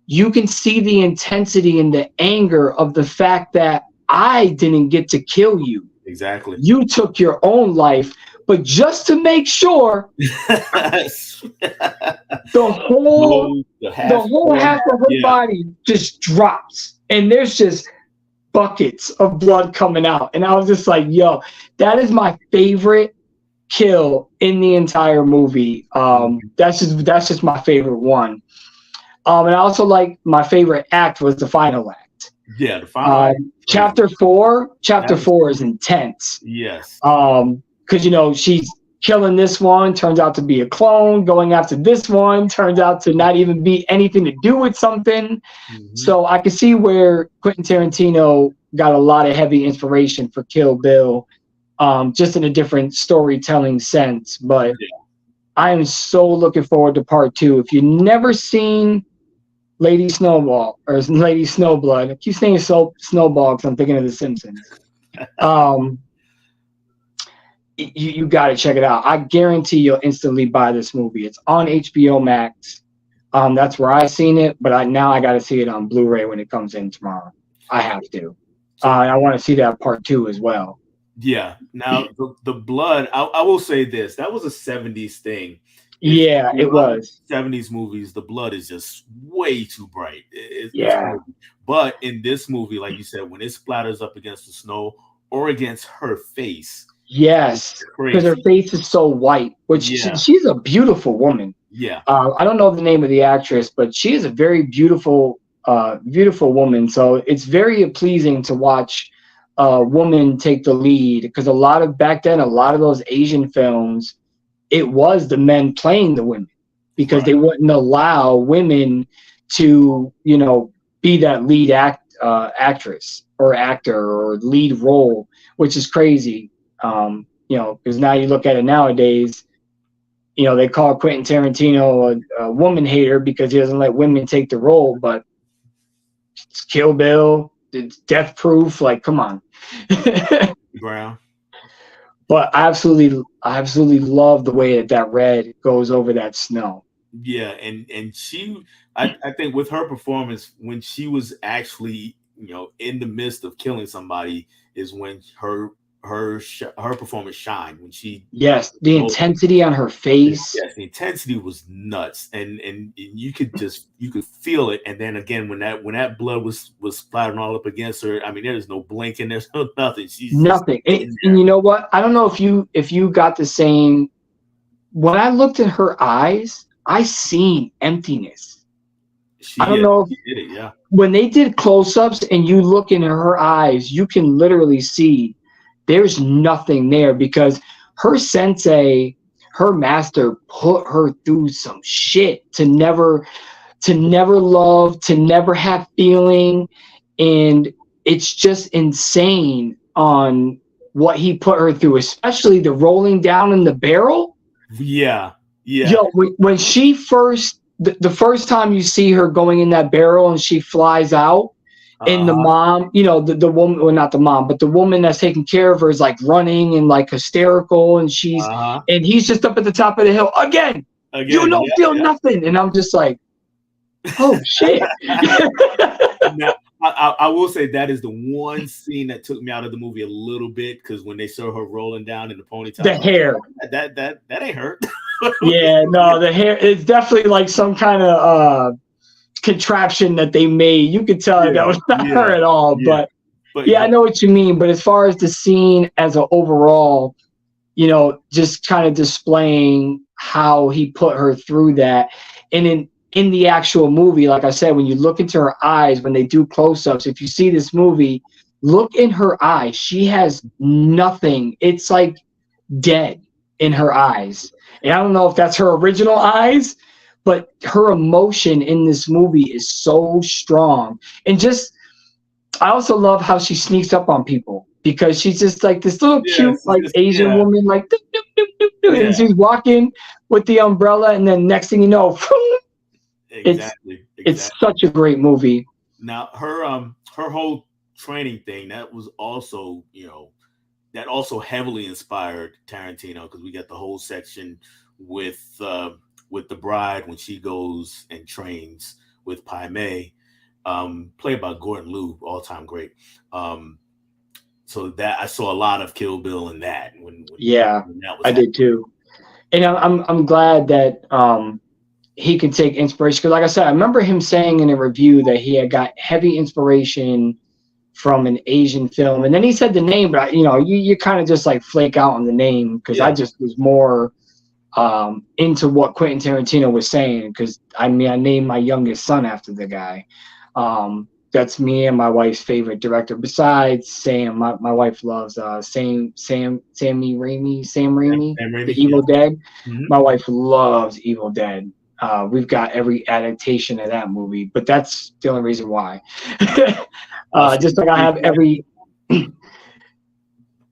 you can see the intensity and the anger of the fact that I didn't get to kill you. Exactly. You took your own life, but just to make sure, the whole half of her body just drops, and there's just buckets of blood coming out. And I was just like, yo, that is my favorite kill in the entire movie. That's just my favorite one. And I also like, my favorite act was the final act. Yeah, the final act. Chapter 4 is intense. Yes. Because she's killing this one, turns out to be a clone. Going after this one, turns out to not even be anything to do with something. So I can see where Quentin Tarantino got a lot of heavy inspiration for Kill Bill, just in a different storytelling sense. But I am so looking forward to part 2. If you've never seen Lady Snowball or Lady Snowblood, I keep saying Snowball because I'm thinking of The Simpsons. You got to check it out. I guarantee you'll instantly buy this movie. It's on HBO Max. That's where I seen it, but now I got to see it on Blu-ray when it comes in tomorrow. I have to. I want to see that part 2 as well. Yeah. Now the blood. I will say this: that was a '70s thing. Yeah, it was. 70s movies, the blood is just way too bright. But in this movie, like you said, when it splatters up against the snow or against her face. Yes, because her face is so white, which she's a beautiful woman. Yeah. I don't know the name of the actress, but she is a very beautiful woman. So it's very pleasing to watch a woman take the lead, because back then, a lot of those Asian films, it was the men playing the women, because they wouldn't allow women to, be that lead actress or actor or lead role, which is crazy. Because now you look at it nowadays, they call Quentin Tarantino a woman hater because he doesn't let women take the role, but it's Kill Bill, it's Death Proof, like, come on. Brown. But I absolutely love the way that red goes over that snow. Yeah, and she, I think with her performance, when she was actually, in the midst of killing somebody, is when her performance shined. When she the intensity on her face. Yes, the intensity was nuts, and you could feel it. And then again, when that blood was splattering all up against her, I mean, there's no blinking, there's no nothing. She's nothing. And you know what? I don't know if you got the same. When I looked in her eyes, I seen emptiness. I don't know if, she did it, when they did close-ups and you look in her eyes, you can literally see there's nothing there, because her sensei, her master, put her through some shit to never love, to never have feeling. And it's just insane on what he put her through, especially the rolling down in the barrel. Yeah. Yo, when she the first time you see her going in that barrel and she flies out, and the mom, the woman, well, not the mom, but the woman that's taking care of her is like running and like hysterical, and and he's just up at the top of the hill again. You don't feel nothing, and I'm just like, oh shit. Now, I will say that is the one scene that took me out of the movie a little bit, because when they show her rolling down in the ponytail, the hair, that ain't her. Yeah, no, the hair is definitely like some kind of contraption that they made. You could tell that was not her at all. But I know what you mean. But as far as the scene as an overall, just kind of displaying how he put her through that. And in the actual movie, like I said, when you look into her eyes, when they do close-ups, if you see this movie, look in her eyes. She has nothing. It's like dead in her eyes. And I don't know if that's her original eyes, but her emotion in this movie is so strong. And I also love how she sneaks up on people, because she's just like this little cute, like Asian woman, like, doop, doop, doop, doop, doop, and she's walking with the umbrella, and then next thing you know, exactly. It's such a great movie. Now her whole training thing, that was also, that also heavily inspired Tarantino, because we got the whole section with the bride when she goes and trains with Pai Mei, played by Gordon Liu, all-time great. so that I saw a lot of Kill Bill in that Yeah, when that was I happening. did too. And I'm glad that he can take inspiration, because like I said, I remember him saying in a review that he had got heavy inspiration from an Asian film, and then he said the name, but you kind of just like flake out on the name, because I Yeah, just was more into what Quentin Tarantino was saying, because I mean, I named my youngest son after the guy. That's me and my wife's favorite director. Besides Sam, my wife loves Sam Raimi, Sam The Raimi. Evil Yeah. Dead. Mhm. My wife loves Evil Dead. We've got every adaptation of that movie, but that's the only reason why. Just like I She have excited, every.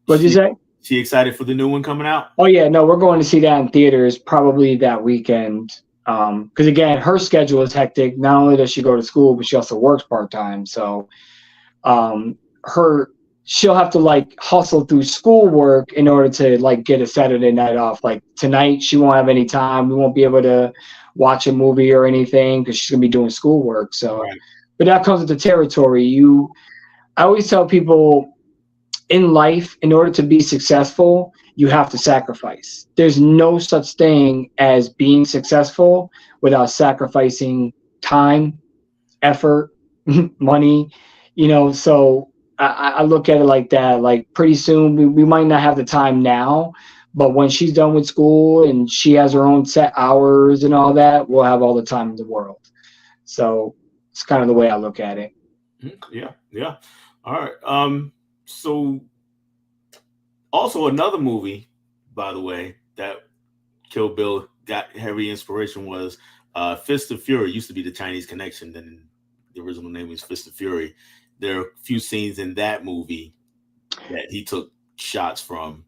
What'd you she, say? she excited for the new one coming out. Oh yeah, no, we're going to see that in theaters probably that weekend. Because again, her schedule is hectic. Not only does she go to school, but she also works part time. So her she'll have to like hustle through schoolwork in order to like get a Saturday night off. Like tonight, she won't have any time. We won't be able to watch a movie or anything because she's gonna be doing schoolwork. So, Right. but that comes with the territory. I always tell people in life, in order to be successful, you have to sacrifice. There's no such thing as being successful without sacrificing time, effort, money. So I look at it like that. Like pretty soon, we might not have the time now, but when she's done with school and she has her own set hours and all that, we'll have all the time in the world. So it's kind of the way I look at it. Yeah, yeah. All right. So also another movie, by the way, that Kill Bill got heavy inspiration was Fist of Fury. Used to be the Chinese Connection, then the original name was Fist of Fury. There are a few scenes in that movie that he took shots from.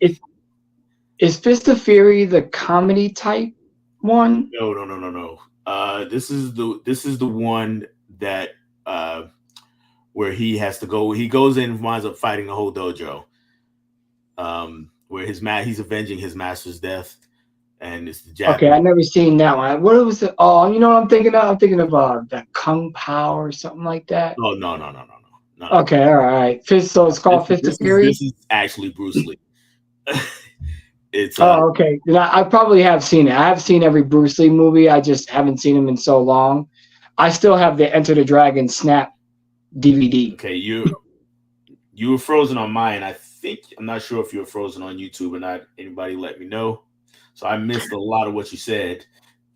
Is Fist of Fury the comedy type one? No, no, no, no, no. This is the one that where he has to go. He goes in and winds up fighting the whole dojo. Where he's avenging his master's death, and it's the Okay, I Japanese. never seen that one. What was it? Oh, you know what I'm thinking of? I'm thinking of that Kung Pao or something like that. Oh, no, no, no, no, no, no. Okay, all right. Fist. So it's This, called Fist of this is Fury. this is actually Bruce Lee. It's Oh, okay. Then I probably have seen it. I have seen every Bruce Lee movie. I just haven't seen them in so long. I still have the Enter the Dragon Snap DVD. okay. You were frozen on mine. I'm not sure if you were frozen on YouTube or not. Anybody let me know. So I missed a lot of what you said.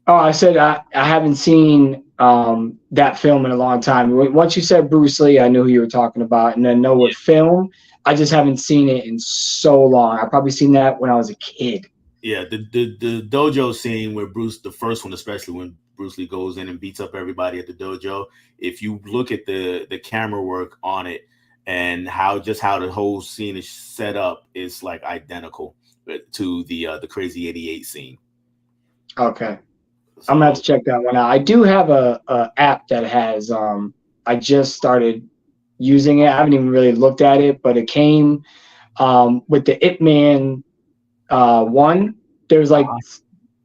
Oh, I said I haven't seen that film in a long time. Once you said Bruce Lee, I knew who you were talking about, and then know Yeah, what film. I just haven't seen it in so long. I probably seen that when I was a kid. yeah. The dojo scene where the first one, especially when Bruce Lee goes in and beats up everybody at the dojo. If you look at the camera work on it and how the whole scene is set up, is like identical to the Crazy 88 scene. Okay, I'm gonna have to So check that one out. I do have a app that has. I just started using it. I haven't even really looked at it, but it came with the Ip Man one. There's like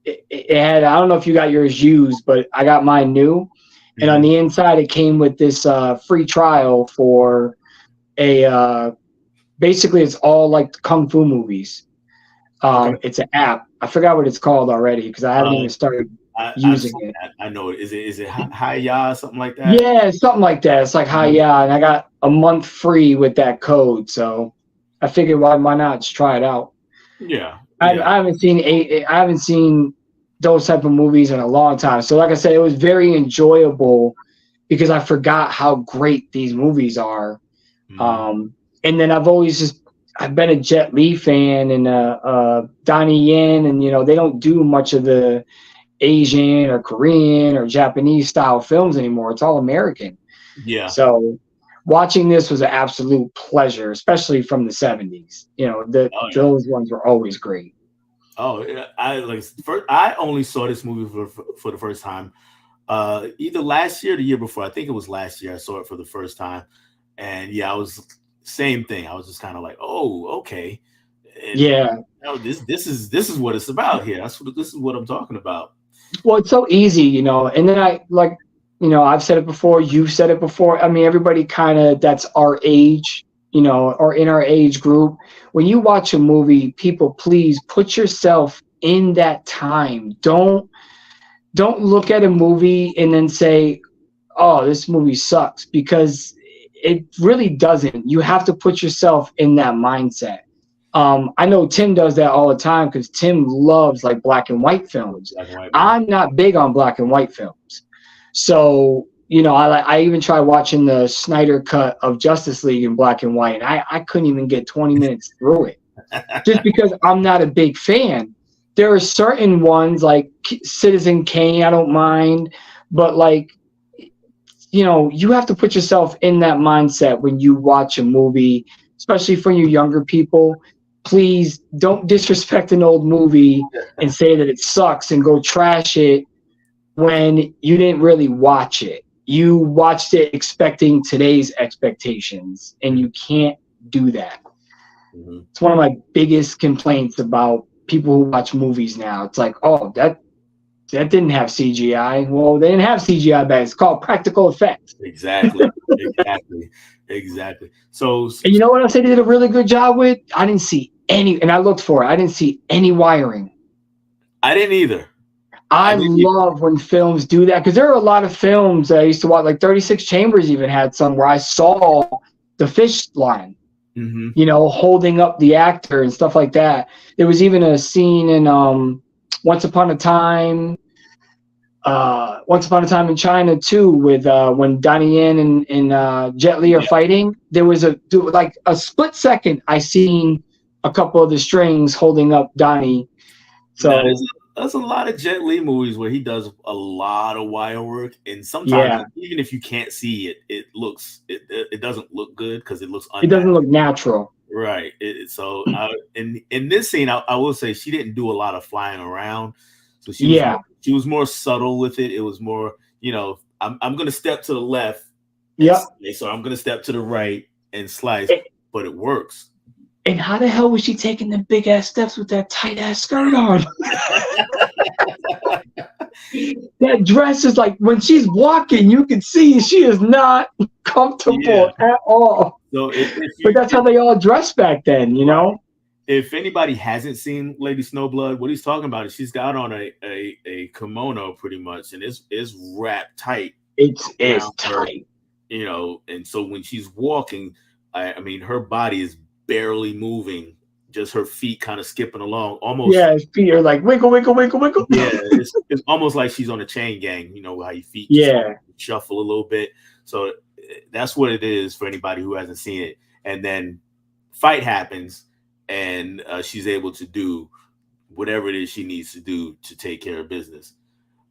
it had. I don't know if you got yours used, but I got mine new. And on mhm. the inside, it came with this free trial for a. Basically, it's all like kung fu movies. Okay. It's an app. I forgot what it's called already because I haven't Uh, even started I've using seen it. that. I know it. Is it Hi-Ya, something like that? Yeah, something like that. It's like hi, Mhm. yeah, and I got a month free with that code, so I figured why not just try it out. Yeah, I, yeah, I haven't seen I haven't seen those type of movies in a long time. So like I said, it was very enjoyable because I forgot how great these movies are. mhm. Um, and then I've been a Jet Li fan and Donnie Yen, and they don't do much of the Asian or Korean or Japanese style films anymore. It's all American. Yeah. So watching this was an absolute pleasure, especially from the 70s. Oh yeah. Those ones were always great. Oh yeah. I only saw this movie for the first time. Either last year or the year before. I think it was last year. I saw it for the first time, and yeah, I was same thing. I was just kind of like, oh, okay, and Yeah. this is what it's about here. This is what I'm talking about. Well, it's so easy. And then I've said it before, you've said it before. I mean, everybody kind of that's our age, or in our age group, when you watch a movie, people, please put yourself in that time. Don't look at a movie and then say, oh, this movie sucks, because it really doesn't. You have to put yourself in that mindset. I know Tim does that all the time because Tim loves like black and white films. I'm not big on black and white films. So, I even tried watching the Snyder cut of Justice League in black and white, and I couldn't even get 20 minutes through it just because I'm not a big fan. There are certain ones like Citizen Kane, I don't mind, but like, you have to put yourself in that mindset when you watch a movie, especially for you younger people. Please don't disrespect an old movie and say that it sucks and go trash it when you didn't really watch it. You watched it expecting today's expectations, and you can't do that. Mm-hmm. It's one of my biggest complaints about people who watch movies now. It's like, oh, that didn't have CGI. Well, they didn't have CGI back. It's called practical effects. Exactly. So, and you know what else they did a really good job with? I didn't see any, and I looked for it. I didn't see any wiring. I didn't either. I love when films do that, because there are a lot of films that I used to watch, like 36 Chambers even had some where I saw the fish line, holding up the actor and stuff like that. There was even a scene in Once Upon a Time in China too, with when Donnie Yen and Jet Li are fighting. There was a split second I seen a couple of the strings holding up Donnie. So there's a lot of Jet Li movies where he does a lot of wire work, and sometimes even if you can't see it, it doesn't look good because it looks unnatural. It doesn't look natural. Right. So in this scene, I will say she didn't do a lot of flying around. So she was more subtle with it. It was more, I'm going to step to the left. Yeah. So I'm going to step to the right and slice, but it works. And how the hell was she taking the big ass steps with that tight ass skirt on? That dress is like, when she's walking, you can see she is not comfortable at all. So but that's how they all dressed back then, If anybody hasn't seen Lady Snowblood, what he's talking about is she's got on a kimono pretty much, and it's wrapped tight. It's tight. And so when she's walking, I mean, her body is barely moving, just her feet kind of skipping along, almost. Yeah, his feet are like wiggle, wiggle, wiggle, wiggle. Yeah, it's almost like she's on a chain gang. How your feet shuffle a little bit. So that's what it is for anybody who hasn't seen it. And then fight happens, and she's able to do whatever it is she needs to do to take care of business.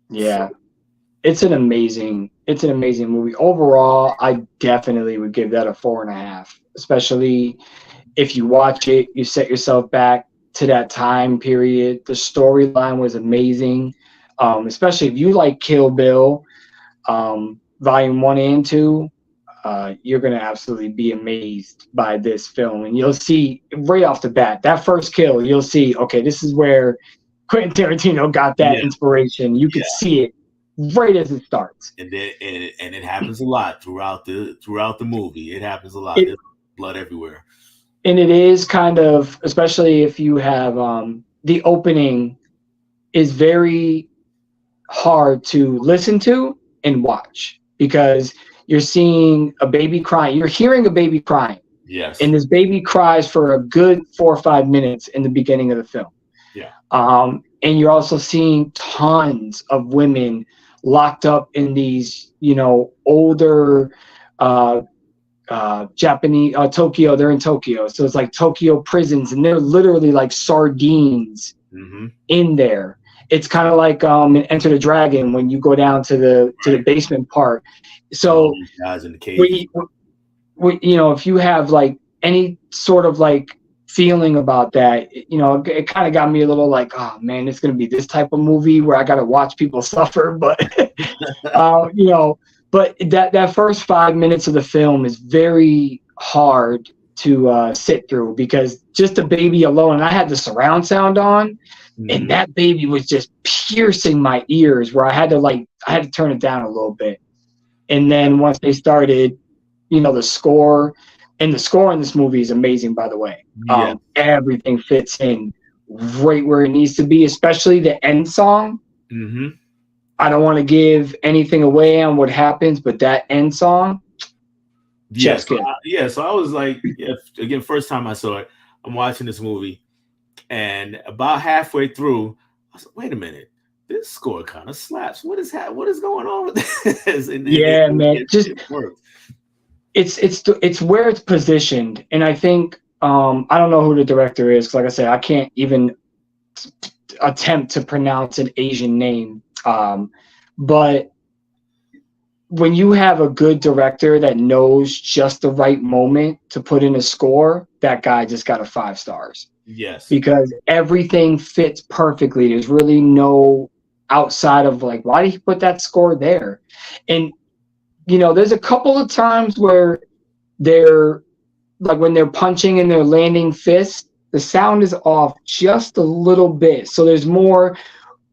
Yeah, it's an amazing movie. Overall, I definitely would give that a 4.5, especially if you watch it, you set yourself back to that time period. The storyline was amazing, especially if you like Kill Bill, Volume 1 and 2. You're going to absolutely be amazed by this film. And you'll see right off the bat, that first kill, you'll see, okay, this is where Quentin Tarantino got that inspiration. You can see it right as it starts. And it happens a lot throughout the movie. It happens a lot. There's blood everywhere. And it is kind of, especially if you have the opening is very hard to listen to and watch, because you're seeing a baby crying. You're hearing a baby crying. Yes. And this baby cries for a good 4 or 5 minutes in the beginning of the film. Yeah. And you're also seeing tons of women locked up in these, older Japanese Tokyo. They're in Tokyo, so it's like Tokyo prisons, and they're literally like sardines in there. It's kind of like in Enter the Dragon when you go down to the basement part. So guys in the cave. If you have like any sort of like feeling about that, it kind of got me a little like, oh man, it's gonna be this type of movie where I got to watch people suffer, but But that first 5 minutes of the film is very hard to sit through, because just the baby alone, and I had the surround sound on, and that baby was just piercing my ears, where I had to turn it down a little bit. And then once they started, the score, And the score in this movie is amazing, by the way. Yeah. Everything fits in right where it needs to be, especially the end song. Mm-hmm. I don't want to give anything away on what happens, but that end song, Yeah. chef's kiss. So I was like, again, first time I saw it, I'm watching this movie, and about halfway through, I was like, wait a minute, this score kind of slaps. What is going on with this? And man, it works. It's where it's positioned, and I think I don't know who the director is, because like I said, I can't even attempt to pronounce an Asian name. But when you have a good director that knows just the right moment to put in a score, that guy just got a 5 stars. Yes. Because everything fits perfectly. There's really no outside of like, why did he put that score there? And there's a couple of times where they're like, when they're punching and they're landing fists, the sound is off just a little bit. So there's more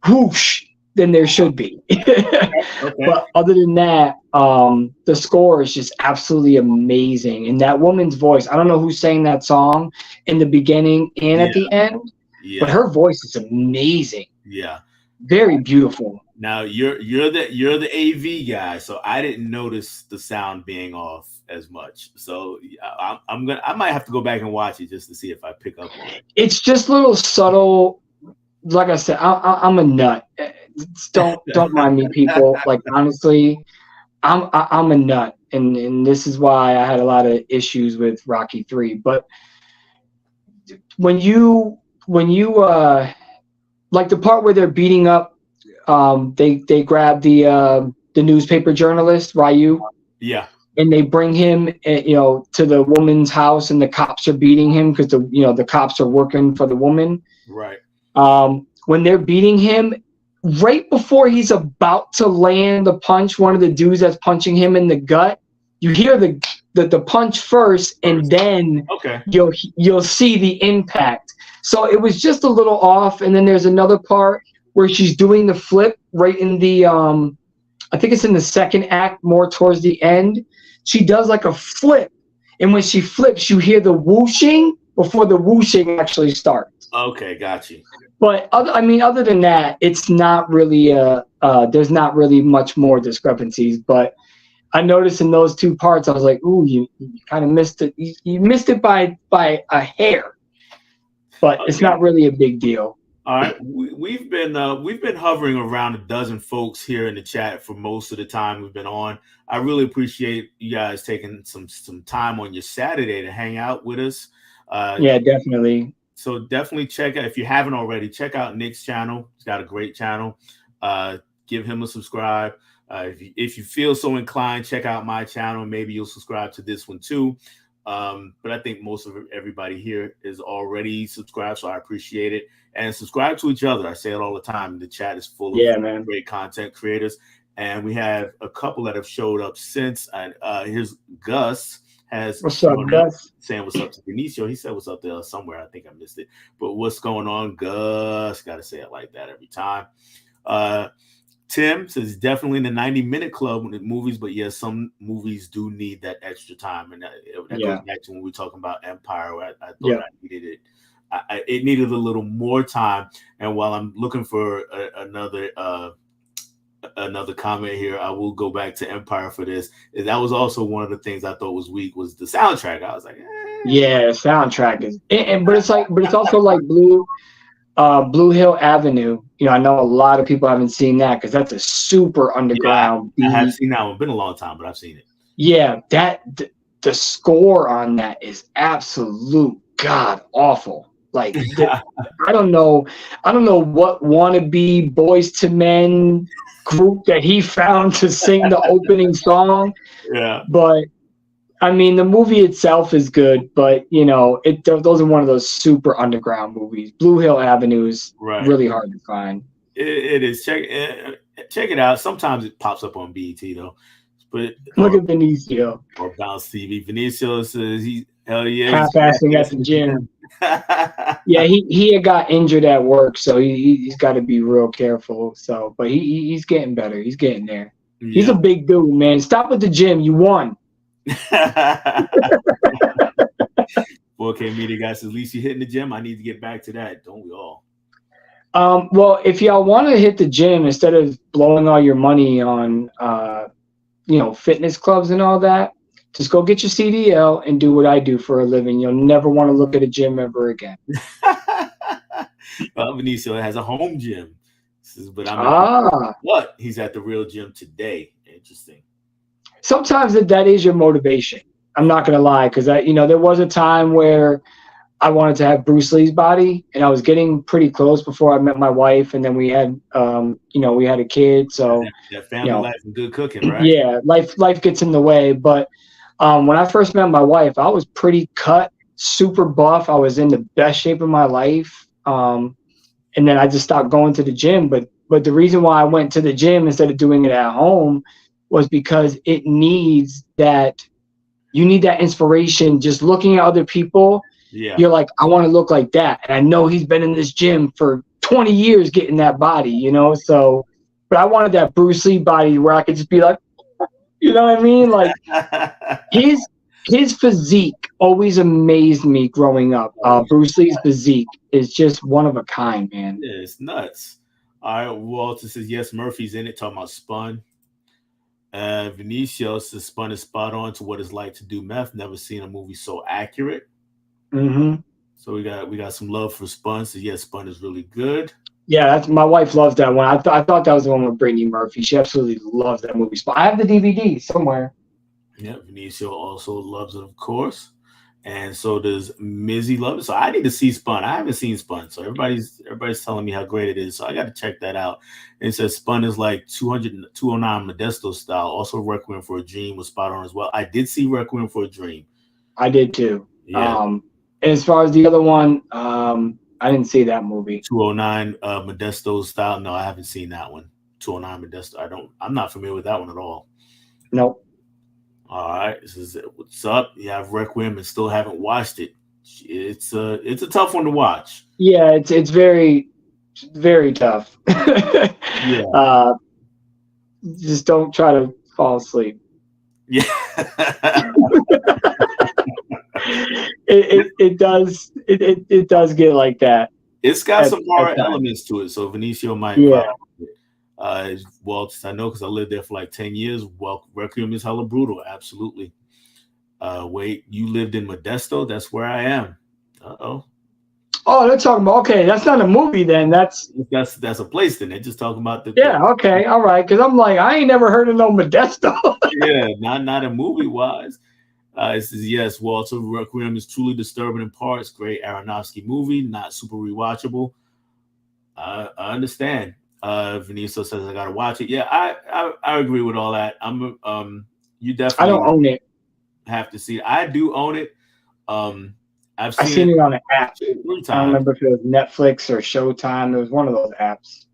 whoosh than there should be. Okay. But other than that, the score is just absolutely amazing. And that woman's voice, I don't know who sang that song in the beginning and at the end, but her voice is amazing. Yeah. Very beautiful. Now you're the AV guy, so I didn't notice the sound being off as much. So I might have to go back and watch it just to see if I pick up on it. It's just little subtle. Like I said, I'm a nut. Don't mind me, people. Like, honestly, I'm a nut, and this is why I had a lot of issues with Rocky 3. But when you like the part where they're beating up, they grab the newspaper journalist Ryu. Yeah. And they bring him, to the woman's house, and the cops are beating him because the cops are working for the woman. Right. When they're beating him, right before he's about to land the punch, one of the dudes that's punching him in the gut, you hear the punch first, and then you'll see the impact. So it was just a little off. And then there's another part where she's doing the flip right in the I think it's in the second act, more towards the end. She does like a flip, and when she flips, you hear the whooshing before the whooshing actually starts. Okay, got you. But other than that, it's not really there's not really much more discrepancies. But I noticed in those two parts, I was like, ooh, you kind of missed it. You missed it by a hair. But it's not really a big deal. All right, we've been hovering around a dozen folks here in the chat for most of the time we've been on. I really appreciate you guys taking some time on your Saturday to hang out with us. Yeah, definitely. So definitely check out, if you haven't already, check out Nick's channel. He's got a great channel. Give him a subscribe. If you feel so inclined, check out my channel. Maybe you'll subscribe to this one too. But I think most of everybody here is already subscribed, so I appreciate it. And subscribe to each other. I say it all the time. The chat is full of great content creators, and we have a couple that have showed up since. And here's Gus. What's up, Gus? Saying what's up to Benicio. He said what's up there somewhere. I think I missed it. But what's going on, Gus? Got to say it like that every time. Tim says definitely in the 90-minute club with movies, but yes, some movies do need that extra time, and that goes back to when we were talking about Empire. Where I thought I needed it. It needed a little more time. And while I'm looking for another comment here, I will go back to Empire for this. That was also one of the things I thought was weak was the soundtrack. I was like, yeah, soundtrack is, but it's also like Blue Hill Avenue. I know a lot of people haven't seen that because that's a super underground. I have seen that one. Been a long time, but I've seen it. Yeah, the score on that is absolute god awful. Like I don't know what wannabe Boys to Men group that he found to sing the opening song. Yeah, but I mean, the movie itself is good, but those are one of those super underground movies. Blue Hill Avenue is really hard to find. It is. Check it out. Sometimes it pops up on BET though. But look at Benicio or Bounce TV. Benicio says hell yeah, half-assing at the gym. Yeah, he had got injured at work, so he's got to be real careful. So, but he's getting better. He's getting there. Yeah. He's a big dude, man. Stop at the gym. You won. 4K Media guy says, at least you're hitting the gym. I need to get back to that. Don't we all? Well, if y'all want to hit the gym instead of blowing all your money on, fitness clubs and all that, just go get your CDL and do what I do for a living. You'll never want to look at a gym ever again. Benicio has a home gym. But he's at the real gym today. Interesting. Sometimes that is your motivation. I'm not going to lie, because there was a time where I wanted to have Bruce Lee's body, and I was getting pretty close before I met my wife, and then we had, we had a kid. So that family life and good cooking, right? Yeah, life gets in the way. But when I first met my wife, I was pretty cut, super buff. I was in the best shape of my life. And then I just stopped going to the gym. But the reason why I went to the gym instead of doing it at home was because you need that inspiration. Just looking at other people, you're like, I want to look like that. And I know he's been in this gym for 20 years getting that body, So, but I wanted that Bruce Lee body where I could just be like, you know what I mean? Like his physique always amazed me growing up. Bruce Lee's physique is just one of a kind, man. Yeah, it's nuts. All right, Walter says, yes, Murphy's in it, talking about Spun. Vinicio says, Spun is spot on to what it's like to do meth. Never seen a movie so accurate. Mm-hmm. So we got some love for Spun. So, yes, Spun is really good. Yeah, my wife loves that one. I thought that was the one with Brittany Murphy. She absolutely loves that movie. I have the DVD somewhere. Yeah, Vinicio also loves it, of course. And so does Mizzy love it. So I need to see Spun. I haven't seen Spun. So everybody's telling me how great it is. So I got to check that out. And it says Spun is like 209 Modesto style. Also Requiem for a Dream was spot on as well. I did see Requiem for a Dream. I did too. Yeah. As far as the other one, I didn't see that movie. 209 Modesto style. No, I haven't seen that one. 209 Modesto. I'm not familiar with that one at all. Nope. All right, this is what's up. You have Requiem and still haven't watched it. It's a tough one to watch. Yeah, it's very, very tough. Yeah. Just don't try to fall asleep. Yeah. it does get like that. It's got some horror elements to it, so Vinicio might. Yeah. Well, I know because I lived there for like 10 years. Well, Requiem is hella brutal, absolutely. Wait, you lived in Modesto? That's where I am. Uh-oh. Oh, they're talking about, okay, that's not a movie then. That's a place then. They're just talking about the. Yeah, okay, all right. Because I'm like, I ain't never heard of no Modesto. Yeah, not a movie wise. It says, yes, Walter, Requiem is truly disturbing in parts. Great Aronofsky movie, not super rewatchable. I understand. Vinicio says I gotta watch it. Yeah, I agree with all that. You definitely. I don't own it. Have to see it. I do own it. I've seen it on an app. 3 times. I don't remember if it was Netflix or Showtime. It was one of those apps.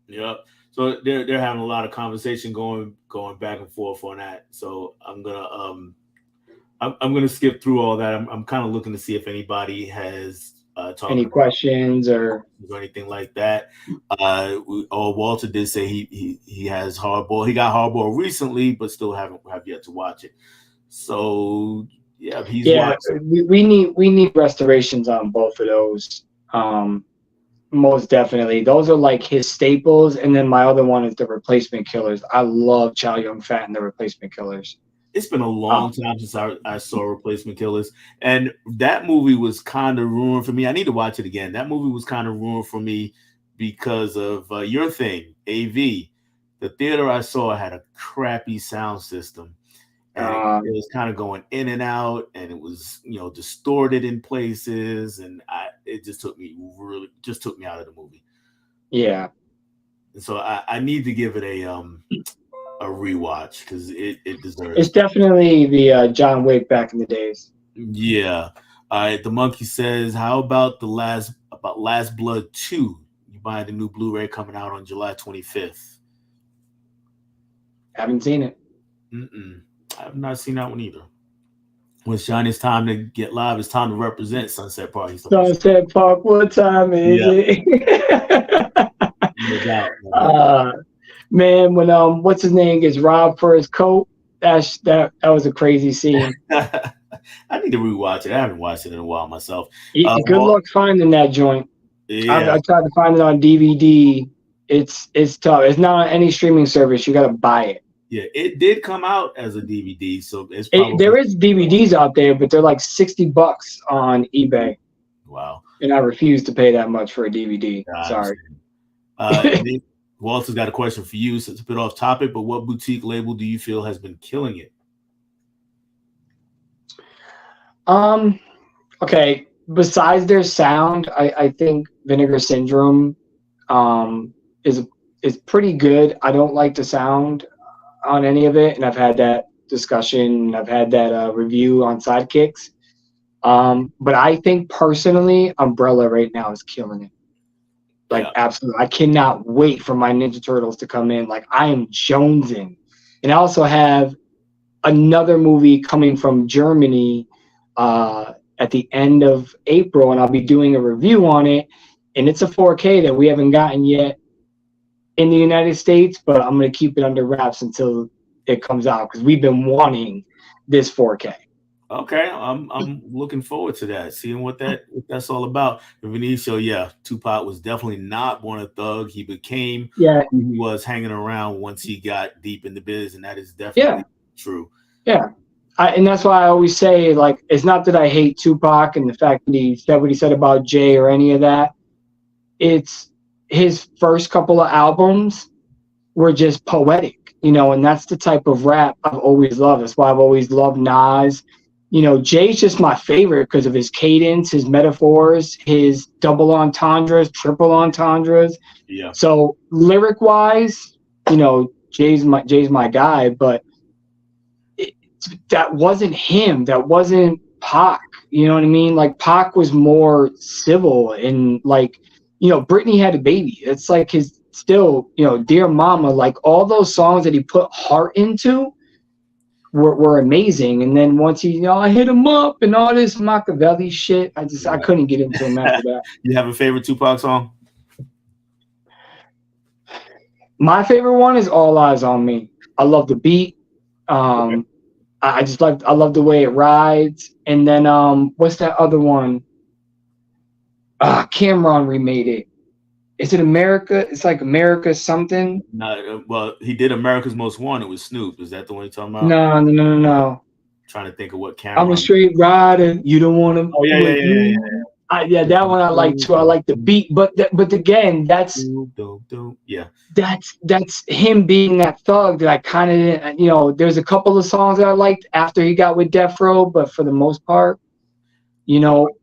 Yep. So they're having a lot of conversation going back and forth on that. So I'm gonna skip through all that. I'm kind of looking to see if anybody has any questions or anything like that. Walter did say he has Hardball. He got Hardball recently, but still have yet to watch it. So yeah, we need restorations on both of those. Most definitely. Those are like his staples. And then my other one is The Replacement Killers. I love Chow Yun-Fat and The Replacement Killers. It's been a long time since I saw Replacement Killers. And that movie was kind of ruined for me. I need to watch it again. That movie was kind of ruined for me because of your thing, AV. The theater I saw had a crappy sound system. And it was kind of going in and out, and it was, distorted in places, and it just took me out of the movie. Yeah. And so I need to give it a rewatch because it deserves. It's definitely the John Wick back in the days. Yeah. All right. The Monkey says, "How about Last Blood 2? You buying the new Blu-ray coming out on July 25th?" Haven't seen it. I have not seen that one either. When it's Johnny's time to get live, it's time to represent Sunset Park. Sunset Park, what time is it? No doubt. Man, when what's his name gets robbed for his coat, that was a crazy scene. I need to rewatch it. I haven't watched it in a while myself. Good luck finding that joint. Yeah, I tried to find it on DVD. It's tough. It's not on any streaming service. You got to buy it. yeah, it did come out as a DVD, so it's probably There is DVDs out there, but they're like $60 on eBay, wow. and I refuse to pay that much for a DVD. Sorry. Walter's got a question for you. So it's a bit off topic, but what boutique label do you feel has been killing it? Okay. Besides their sound, I think Vinegar Syndrome is pretty good. I don't like the sound on any of it, and I've had that discussion. I've had that review on Sidekicks. But I think personally, Umbrella right now is killing it. Like, absolutely. I cannot wait for my Ninja Turtles to come in. Like, I am jonesing. And I also have another movie coming from Germany at the end of April, and I'll be doing a review on it. And it's a 4K that we haven't gotten yet in the United States, but I'm going to keep it under wraps until it comes out because we've been wanting this 4K. Okay, I'm looking forward to that, seeing what that's all about. Benicio, yeah, Tupac was definitely not born a thug. He became who he was hanging around once he got deep in the biz, and that is definitely true. Yeah, and that's why I always say, like, it's not that I hate Tupac and the fact that he said what he said about Jay or any of that. It's his first couple of albums were just poetic, and that's the type of rap I've always loved. That's why I've always loved Nas. Jay's just my favorite because of his cadence, his metaphors, his double entendres, triple entendres. Yeah. So lyric wise, Jay's my guy, but that wasn't him. That wasn't Pac. You know what I mean? Like, Pac was more civil and, like, Britney had a baby. It's like his still, Dear Mama, like all those songs that he put heart into were amazing. And then once he, I hit him up and all this Machiavelli shit, I couldn't get into him after that. You have a favorite Tupac song? My favorite one is All Eyes on Me. I love the beat. I love the way it rides. And then what's that other one? Cameron remade it. Is it America? It's like America something. No, well, he did America's Most Wanted with Snoop. Is that the one you're talking about? No. Trying to think of what Cameron. I'm a straight rider. You don't want to. Oh yeah. That one I like too. I like the beat, but again, that's him being that thug that I kind of There's a couple of songs that I liked after he got with Death Row, but for the most part,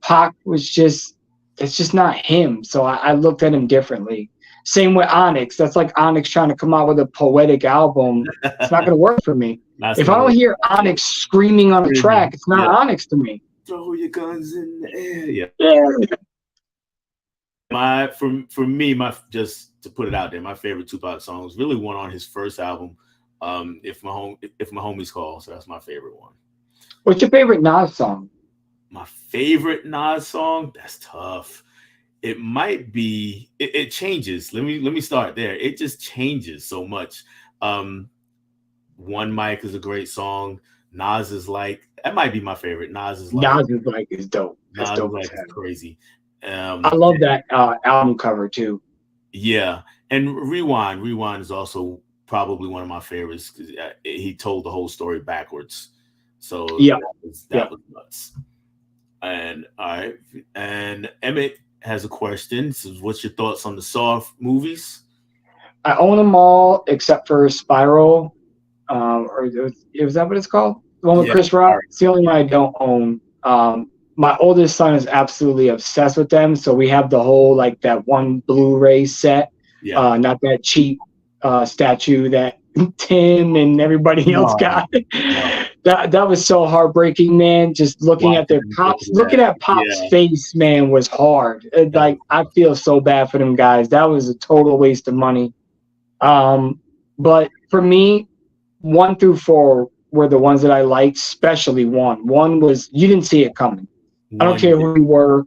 Pac was just. It's just not him. So I looked at him differently. Same with Onyx. That's like Onyx trying to come out with a poetic album. It's not going to work for me. If I don't hear Onyx screaming on a track, it's not Onyx to me. Throw your guns in the air. Yeah. For me, just to put it out there, my favorite Tupac song was really one on his first album, If My Homies Call. So that's my favorite one. What's your favorite Nas song? My favorite Nas song? That's tough. It might be. It changes. Let me start there. It just changes so much. One Mic is a great song. Nas is Like, that might be my favorite. Nas is Like is dope. That's dope. Nas is Like is crazy. I love that album cover too. Yeah, and Rewind is also probably one of my favorites because he told the whole story backwards. So that was nuts. And all right, and Emmett has a question. So what's your thoughts on the Saw movies? I own them all except for Spiral. Or is that what it's called? The one with Chris Rock. It's the only one I don't own. My oldest son is absolutely obsessed with them, so we have the whole that one Blu-ray set. Yeah. Not that cheap statue that Tim and everybody else got. That was so heartbreaking, man. Just looking at their Pop's, looking at Pop's face, man, was hard. I feel so bad for them guys. That was a total waste of money. But for me, 1 through 4 were the ones that I liked, especially 1. 1 was, you didn't see it coming. I don't care who you were.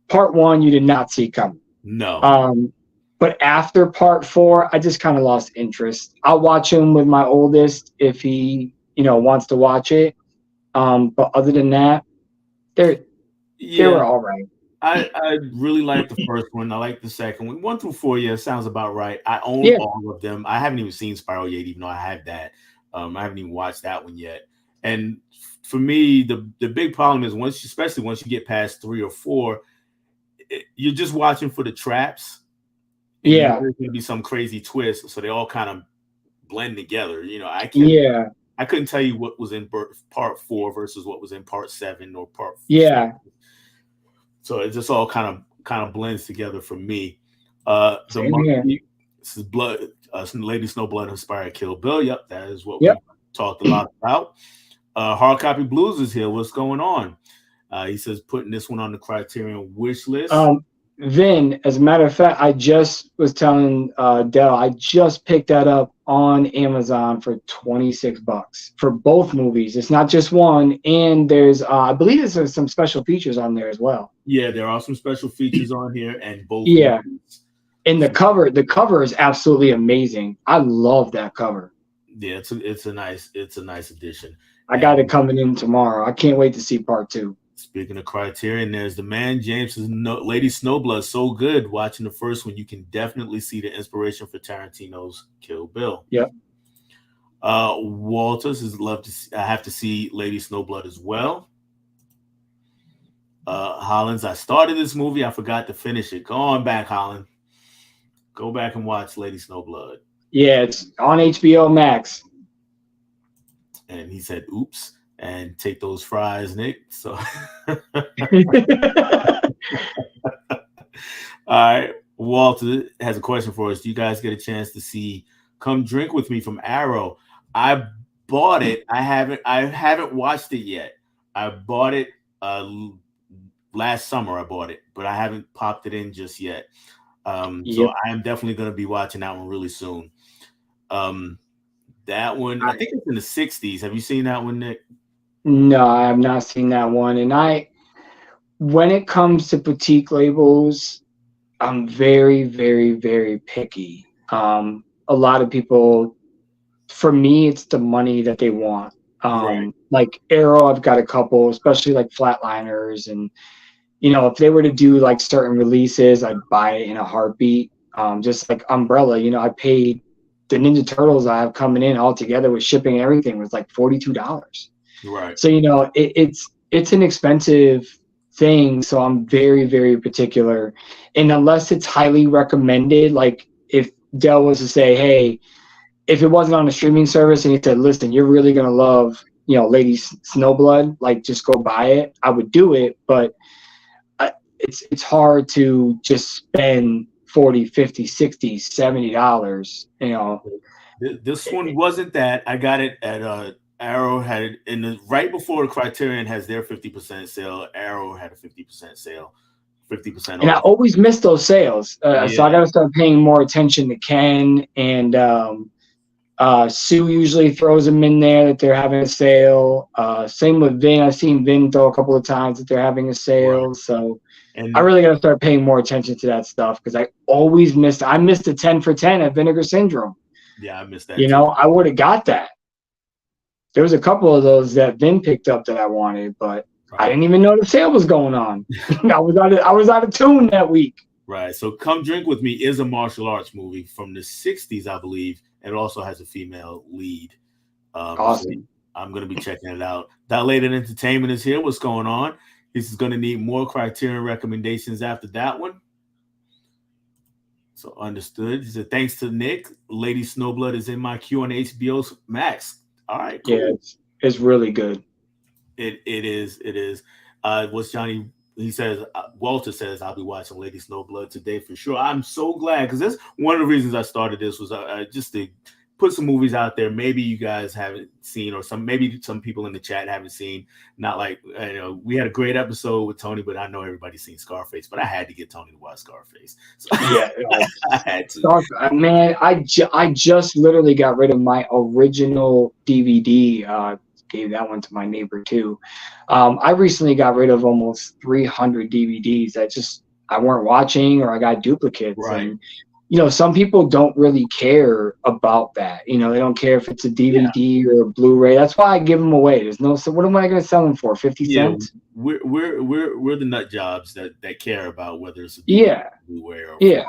Part 1, you did not see coming. No. But after part 4, I just kind of lost interest. I'll watch him with my oldest if he, wants to watch it. But other than that, they Yeah, were all right. I really like the first one. I like the second one. 1 through 4, yeah, sounds about right. I own Yeah, all of them. I haven't even seen Spiral yet, even though I have that. I haven't even watched that one yet. And for me, the big problem is especially once you get past 3 or 4, you're just watching for the traps, and you know yeah, there's going to be some crazy twist, so they all kind of blend together. You know, yeah, I couldn't tell you what was in part 4 versus what was in part 7 or part. yeah. So it just all kind of blends together for me. The Same here. monkey, this is blood. Lady Snowblood inspired Kill Bill. Yep, that is what Yep. we talked a lot about. Hard Copy Blues is here. What's going on? He says putting this one on the Criterion wish list. Vin, as a matter of fact, I just was telling Dell, I just picked that up on Amazon for $26 for both movies. It's not just one, and there's I believe there's some special features on there as well. Yeah, there are some special features on here, and both. Yeah, movies. and the cover is absolutely amazing. I love that cover. Yeah, it's a nice addition. I got it coming in tomorrow. I can't wait to see part 2. Speaking of Criterion, there's the man James says Lady Snowblood so good. Watching the first one, you can definitely see the inspiration for Tarantino's Kill Bill. Yep. Walter says I have to see Lady Snowblood as well. Hollins, I started this movie, I forgot to finish it. Go on back, Holland. Go back and watch Lady Snowblood. Yeah, it's on HBO Max. And he said, "Oops." And take those fries, Nick. So, all right. Walter has a question for us. Do you guys get a chance to see Come Drink with Me from Arrow? I bought it. I haven't watched it yet. I bought it last summer. I bought it, but I haven't popped it in just yet. So I am definitely going to be watching that one really soon. That one, I think it's in the 60s. Have you seen that one, Nick? No, I have not seen that one. And when it comes to boutique labels, I'm very, very, very picky. A lot of people, for me, it's the money that they want. Right. Like Arrow, I've got a couple, especially like Flatliners. And, you know, if they were to do like certain releases, I'd buy it in a heartbeat. Just like Umbrella, you know, I paid the Ninja Turtles I have coming in all together with shipping and everything was like $42. Right. So, you know, it's an expensive thing. So I'm very, very particular. And unless it's highly recommended, like if Dell was to say, hey, if it wasn't on a streaming service and he said, listen, you're really going to love, you know, Lady Snowblood, like just go buy it, I would do it. But it's hard to just spend $40, $50, $60, $70, you know. This one wasn't that. I got it at Arrow had it in the right before the Criterion has their 50% sale. Arrow had a 50% sale, 50% off. And I always miss those sales. So I got to start paying more attention to Ken, and Sue usually throws them in there that they're having a sale. Same with Vin. I've seen Vin throw a couple of times that they're having a sale. Right. So I really got to start paying more attention to that stuff because I always missed. I missed a 10 for 10 at Vinegar Syndrome. Yeah, I missed that. You know, I would have got that. There was a couple of those that Vin picked up that I wanted, but I didn't even know the sale was going on. I was out of tune that week. Right. So Come Drink With Me is a martial arts movie from the 60s, I believe. And it also has a female lead. Awesome. I'm going to be checking it out. Dilated Entertainment is here. What's going on? This is going to need more Criterion recommendations after that one. So understood. He said, thanks to Nick, Lady Snowblood is in my queue on HBO Max. All right, cool. Yeah, it's really good. It is. What's Johnny? He says, Walter says, I'll be watching Lady Snowblood today for sure. I'm so glad because that's one of the reasons I started this was just to put some movies out there. Maybe you guys haven't seen, or maybe some people in the chat haven't seen. Not like, you know, we had a great episode with Tony, but I know everybody's seen Scarface. But I had to get Tony to watch Scarface. So yeah, I had to. Man, I just literally got rid of my original DVD. Gave that one to my neighbor too. I recently got rid of almost 300 DVDs that I weren't watching, or I got duplicates. Right. And some people don't really care about that. They don't care if it's a DVD or a Blu-ray. That's why I give them away. There's no, so what am I going to sell them for? 50 cents? We're the nut jobs that care about whether it's a DVD, Blu-ray or yeah.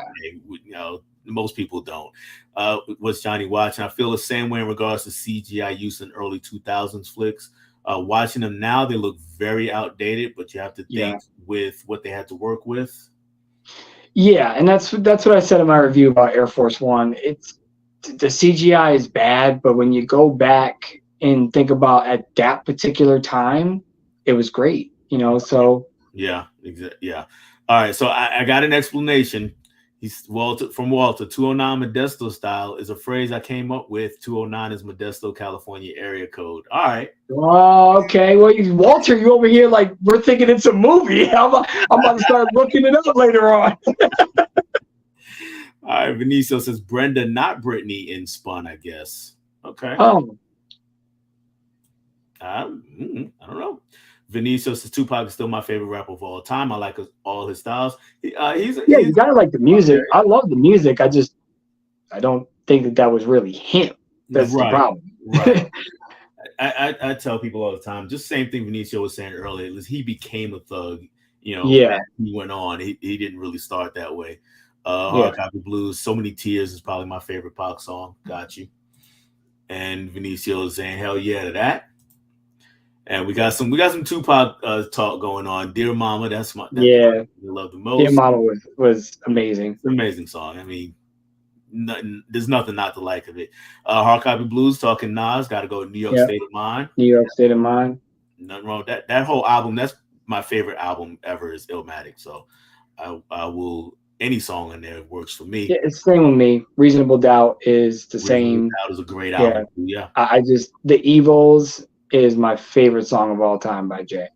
Most people don't. What's Johnny watching? I feel the same way in regards to CGI use in early 2000s flicks. Watching them now, they look very outdated, but you have to think with what they had to work with. Yeah, and that's what I said in my review about Air Force One. It's the CGI is bad, but when you go back and think about at that particular time, it was great. So yeah, exactly. Yeah. All right, so I got an explanation. He's Walter 209 Modesto style is a phrase I came up with. 209 is Modesto, California area code. All right. Oh, okay. Well, Walter, you over here like we're thinking it's a movie. I'm about to start looking it up later on. All right. Vinicio says Brenda, not Brittany, in Spun, I guess. Okay. I don't know. Vinicio says Tupac is still my favorite rapper of all time. I like all his styles. You gotta like the music. I love the music. I don't think that was really him. That's the problem. Right. I tell people all the time, just the same thing Vinicio was saying earlier, is he became a thug, as he went on. He didn't really start that way. Hard Copy Blues, So Many Tears is probably my favorite Pac song. Got you. And Vinicio is saying hell yeah to that. And we got some Tupac talk going on. Dear Mama, that's I love the most. Dear Mama was amazing. It's an amazing song. I mean, there's nothing not to like of it. Hard Copy Blues talking Nas, got to go New York State of Mind. New York State of Mind. Nothing wrong with that. That whole album, that's my favorite album ever, is Illmatic. So I will, any song in there works for me. Yeah, it's the same with me. Reasonable Doubt is the same. Reasonable Doubt is a great album. Yeah. The Evils is my favorite song of all time by Jay.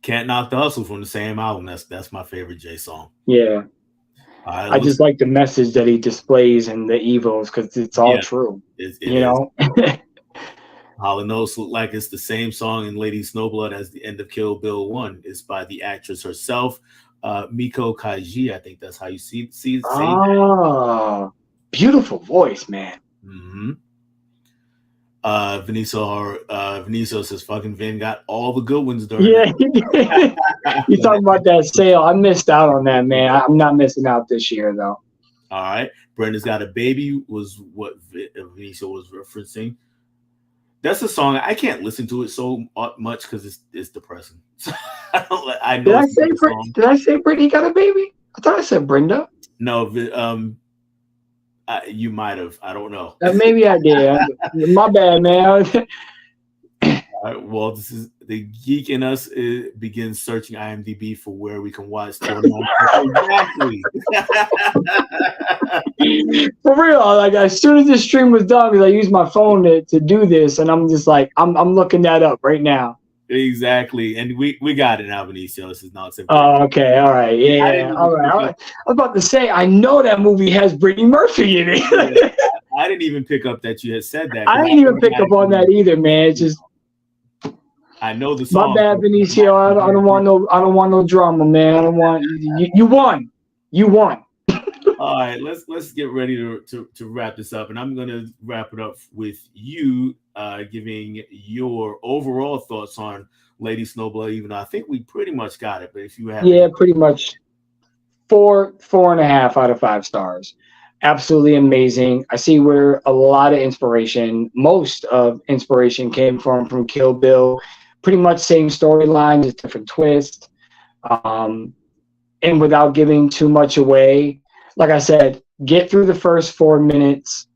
Can't Knock the Hustle from the same album. That's my favorite Jay song. Yeah. I just like the message that he displays in the Evils because it's all true. Hall & Oates look like it's the same song in Lady Snowblood as the end of Kill Bill 1. It's by the actress herself, Miko Kaji. I think that's how you see that. Beautiful voice, man. Mm-hmm. Vinicio says fucking Vin got all the good ones during. Yeah, you talking about that sale? I missed out on that, man. I'm not missing out this year though. All right, Brenda's Got a Baby was what Vinicio was referencing. That's a song I can't listen to it so much because it's depressing. I know. Did I say Brittany Got a Baby? I thought I said Brenda. No, you might have. I don't know. Maybe I did. My bad, man. All right, well, this is the geek in us begins searching IMDb for where we can watch. Exactly. For real, like as soon as this stream was done, because I used my phone to do this, and I'm just like, I'm looking that up right now. Exactly, and we got it now, Benicio. This is not simple. Oh, okay, all right, yeah, all right. I was about to say, I know that movie has Brittany Murphy in it. I didn't even pick up that you had said that. I didn't even pick up on that either, man. It's just I know the song. My bad, Benicio. I don't want no drama, man. I don't want you won. You won. All right, let's get ready to wrap this up, and I'm gonna wrap it up with you giving your overall thoughts on Lady Snowblood. Even though I think we pretty much got it, but if you have pretty much 4.5 out of 5 stars. Absolutely amazing. I see where a lot of inspiration, most of inspiration came from Kill Bill. Pretty much same storyline, just different twist. And without giving too much away, like I said, get through the first 4 minutes.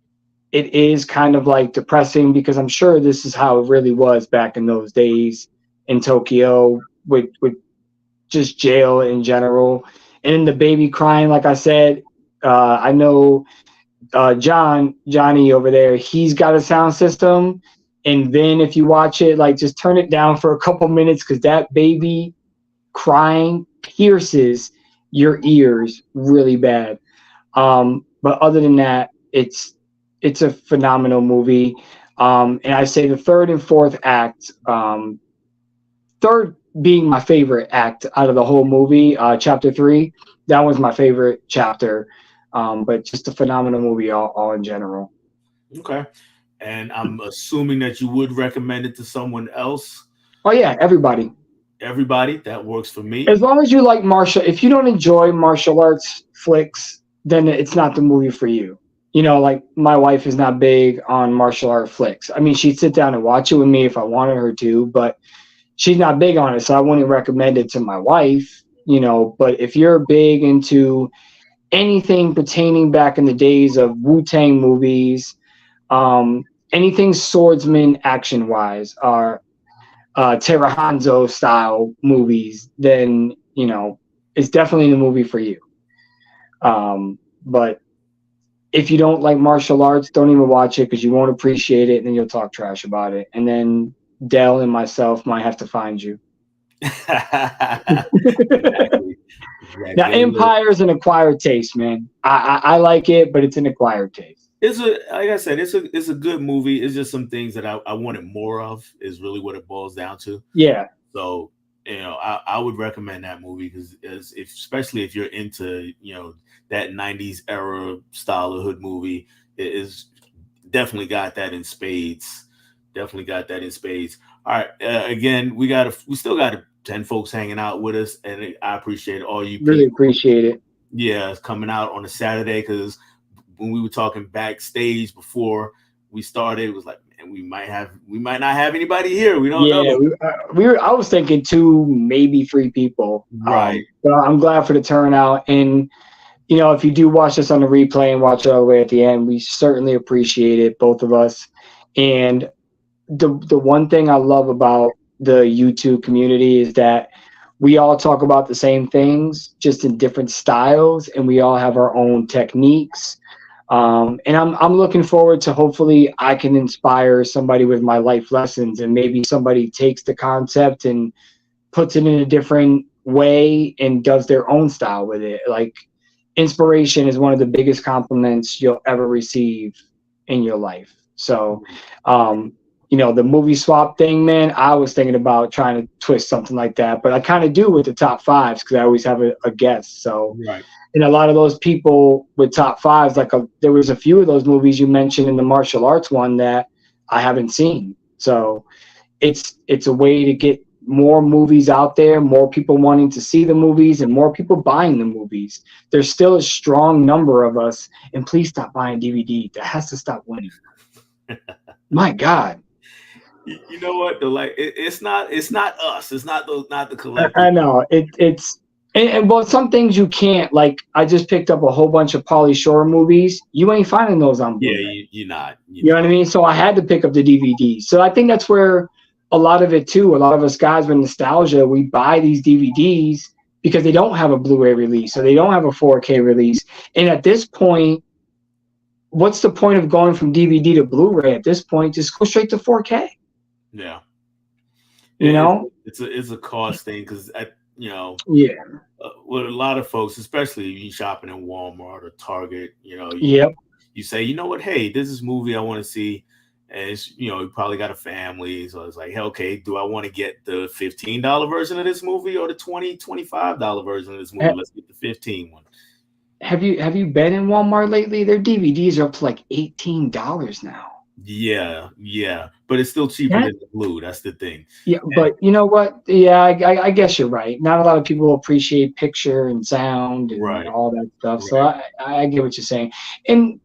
It is kind of like depressing because I'm sure this is how it really was back in those days in Tokyo with just jail in general. And the baby crying, like I said, I know Johnny over there, he's got a sound system. And then if you watch it, like just turn it down for a couple minutes because that baby crying pierces your ears really bad. But other than that, it's a phenomenal movie. And I say the third and fourth act, third being my favorite act out of the whole movie, chapter 3, that was my favorite chapter. But just a phenomenal movie all in general. Okay. And I'm assuming that you would recommend it to someone else. Oh yeah, everybody. Everybody, that works for me. As long as you like if you don't enjoy martial arts flicks, then it's not the movie for you. You know, like my wife is not big on martial art flicks. I mean, she'd sit down and watch it with me if I wanted her to, but she's not big on it, so I wouldn't recommend it to my wife. You know, but if you're big into anything pertaining back in the days of Wu-Tang movies, anything swordsman action wise, or Terra Hanzo style movies, then you know it's definitely the movie for you. But if you don't like martial arts, don't even watch it because you won't appreciate it, and then you'll talk trash about it, and then Dell and myself might have to find you. Exactly. Now, Empire is an acquired taste, man. I like it, but it's an acquired taste. It's a like I said, it's a good movie. It's just some things that I wanted more of. Is really what it boils down to. Yeah. So I would recommend that movie because especially if you're into that '90s era style of hood movie, it is definitely got that in spades. Definitely got that in spades. All right, again, we still got 10 folks hanging out with us, and I appreciate all you really people. Appreciate it. Yeah, it's coming out on a Saturday because when we were talking backstage before we started, it was like, man, we might not have anybody here. We don't know. I was thinking 2, maybe 3 people. Right. But I'm glad for the turnout. And if you do watch this on the replay and watch it all the way at the end, we certainly appreciate it, both of us. And the one thing I love about the YouTube community is that we all talk about the same things, just in different styles, and we all have our own techniques. And I'm looking forward to, hopefully I can inspire somebody with my life lessons, and maybe somebody takes the concept and puts it in a different way and does their own style with it. Like, inspiration is one of the biggest compliments you'll ever receive in your life. So, the movie swap thing, man, I was thinking about trying to twist something like that, but I kind of do with the top 5s because I always have a guest. So, right. And a lot of those people with top 5s, there was a few of those movies you mentioned in the martial arts one that I haven't seen. So it's a way to get more movies out there, more people wanting to see the movies, and more people buying the movies. There's still a strong number of us, and please stop buying DVD. That has to stop winning. My God. You know what? It's not us. It's not the collective. I know it's. And well, some things you can't, like, I just picked up a whole bunch of Pauly Shore movies. You ain't finding those on Blu-ray. Yeah, you're not. You know what I mean? So I had to pick up the DVD. So I think that's where a lot of it too, a lot of us guys with nostalgia, we buy these DVDs because they don't have a Blu-ray release, or they don't have a 4K release. And at this point, what's the point of going from DVD to Blu-ray at this point? Just go straight to 4K. Yeah. It's a cost thing because yeah. With a lot of folks, especially if you shopping in Walmart or Target, Yep. You say, you know what, hey, this is a movie I want to see, and it's, you probably got a family, so it's like, hey, okay, do I want to get the $15 version of this movie or the $25 version of this movie? Let's get the 15 one. Have you been in Walmart lately? Their DVDs are up to like $18 now. Yeah, but it's still cheaper than the blue. That's the thing. Yeah, but you know what? Yeah, I guess you're right. Not a lot of people appreciate picture and sound and all that stuff. Right. So I get what you're saying. And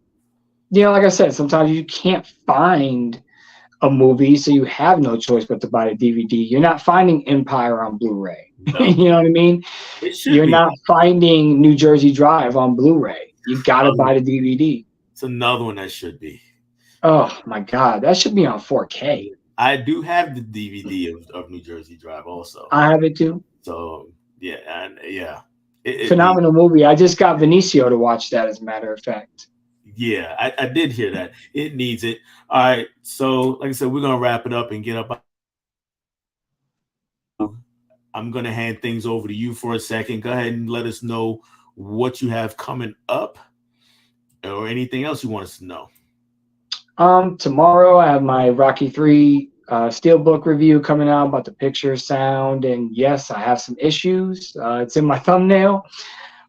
like I said, sometimes you can't find a movie, so you have no choice but to buy a DVD. You're not finding Empire on Blu-ray. No. You know what I mean? You're not finding New Jersey Drive on Blu-ray. You got to buy the DVD. It's another one that should be. Oh my God, that should be on 4K. I do have the DVD of New Jersey Drive also. I have it too. So yeah, phenomenal movie. I just got Benicio to watch that, as a matter of fact. Yeah, I did hear that. It needs it. All right, so like I said, we're gonna wrap it up and get up. I'm gonna hand things over to you for a second. Go ahead and let us know what you have coming up, or anything else you want us to know. Tomorrow I have my Rocky 3 Steelbook review coming out about the picture, sound, and yes, I have some issues. It's in my thumbnail,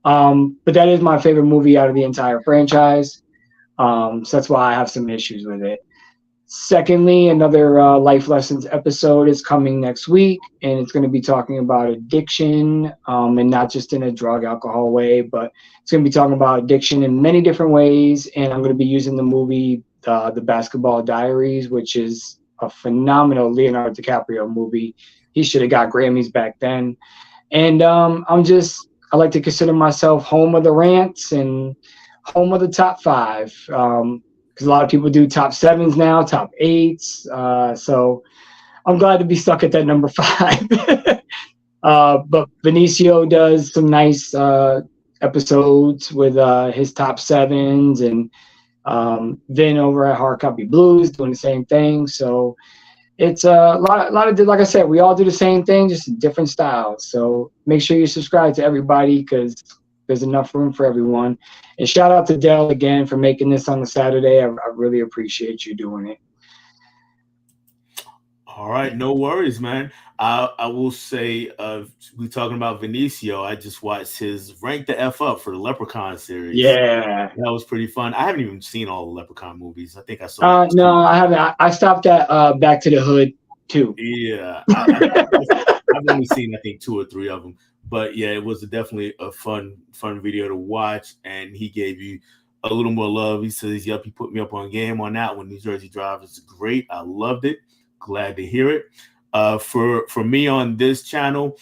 But that is my favorite movie out of the entire franchise. So that's why I have some issues with it. Secondly, another Life Lessons episode is coming next week, and it's going to be talking about addiction, and not just in a drug, alcohol way, but it's going to be talking about addiction in many different ways. And I'm going to be using the movie The Basketball Diaries, which is a phenomenal Leonardo DiCaprio movie. He should have got Grammys back then. And I like to consider myself home of the rants and home of the top five. Because a lot of people do top sevens now, top eights. So I'm glad to be stuck at that number five. But Benicio does some nice episodes with his top sevens, and Vin over at Hard Copy Blues doing the same thing. So it's a lot of, like I said, we all do the same thing, just in different styles. So make sure you subscribe to everybody, because there's enough room for everyone. And shout out to Dell again for making this on the Saturday. I really appreciate you doing it. All right, no worries, man. I will say, we talking about Benicio. I just watched his Rank the F Up for the Leprechaun series. Yeah, that was pretty fun. I haven't even seen all the Leprechaun movies. I think I saw. No, I haven't. I stopped at Back to the Hood too. Yeah, I've only seen I think 2 or 3 of them. But yeah, it was definitely a fun video to watch, and he gave you a little more love. He says, "Yep, he put me up on game on that one. New Jersey Drive is great. I loved it. Glad to hear it." For me on this channel,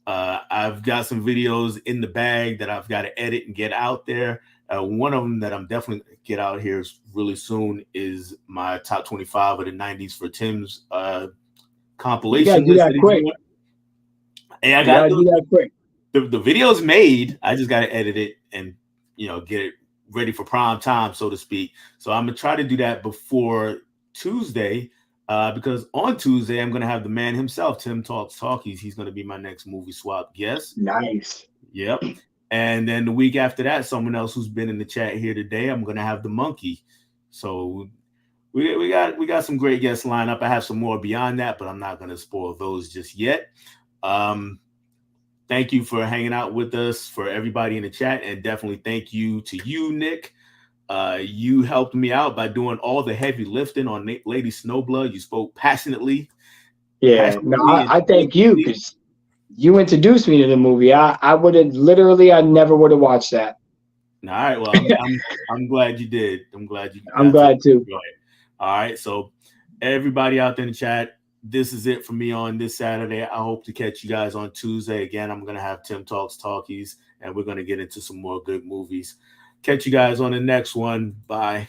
I've got some videos in the bag that I've got to edit and get out there. One of them that I'm definitely gonna get out here really soon is my top 25 of the 90s for Tim's compilation list. That quick. Hey, I got to do that quick. The video's made. I just got to edit it and get it ready for prime time, so to speak. So I'm gonna try to do that before Tuesday, because on Tuesday I'm gonna have the man himself, Tim Talks Talkies. He's gonna be my next movie swap guest. Nice. Yep. And then the week after that, someone else who's been in the chat here today, I'm gonna have the Monkey. So we got some great guests lined up. I have some more beyond that, but I'm not gonna spoil those just yet. Thank you for hanging out with us, for everybody in the chat, and definitely thank you to you, Nick. You helped me out by doing all the heavy lifting on Lady Snowblood. You spoke passionately. Yeah, I thank you, because you introduced me to the movie. I would have I never would have watched that. All right, well, I'm glad you did. I'm glad too. All right, so everybody out there in the chat, this is it for me on this Saturday. I hope to catch you guys on Tuesday. Again, I'm going to have Tim Talks Talkies, and we're going to get into some more good movies. Catch you guys on the next one. Bye.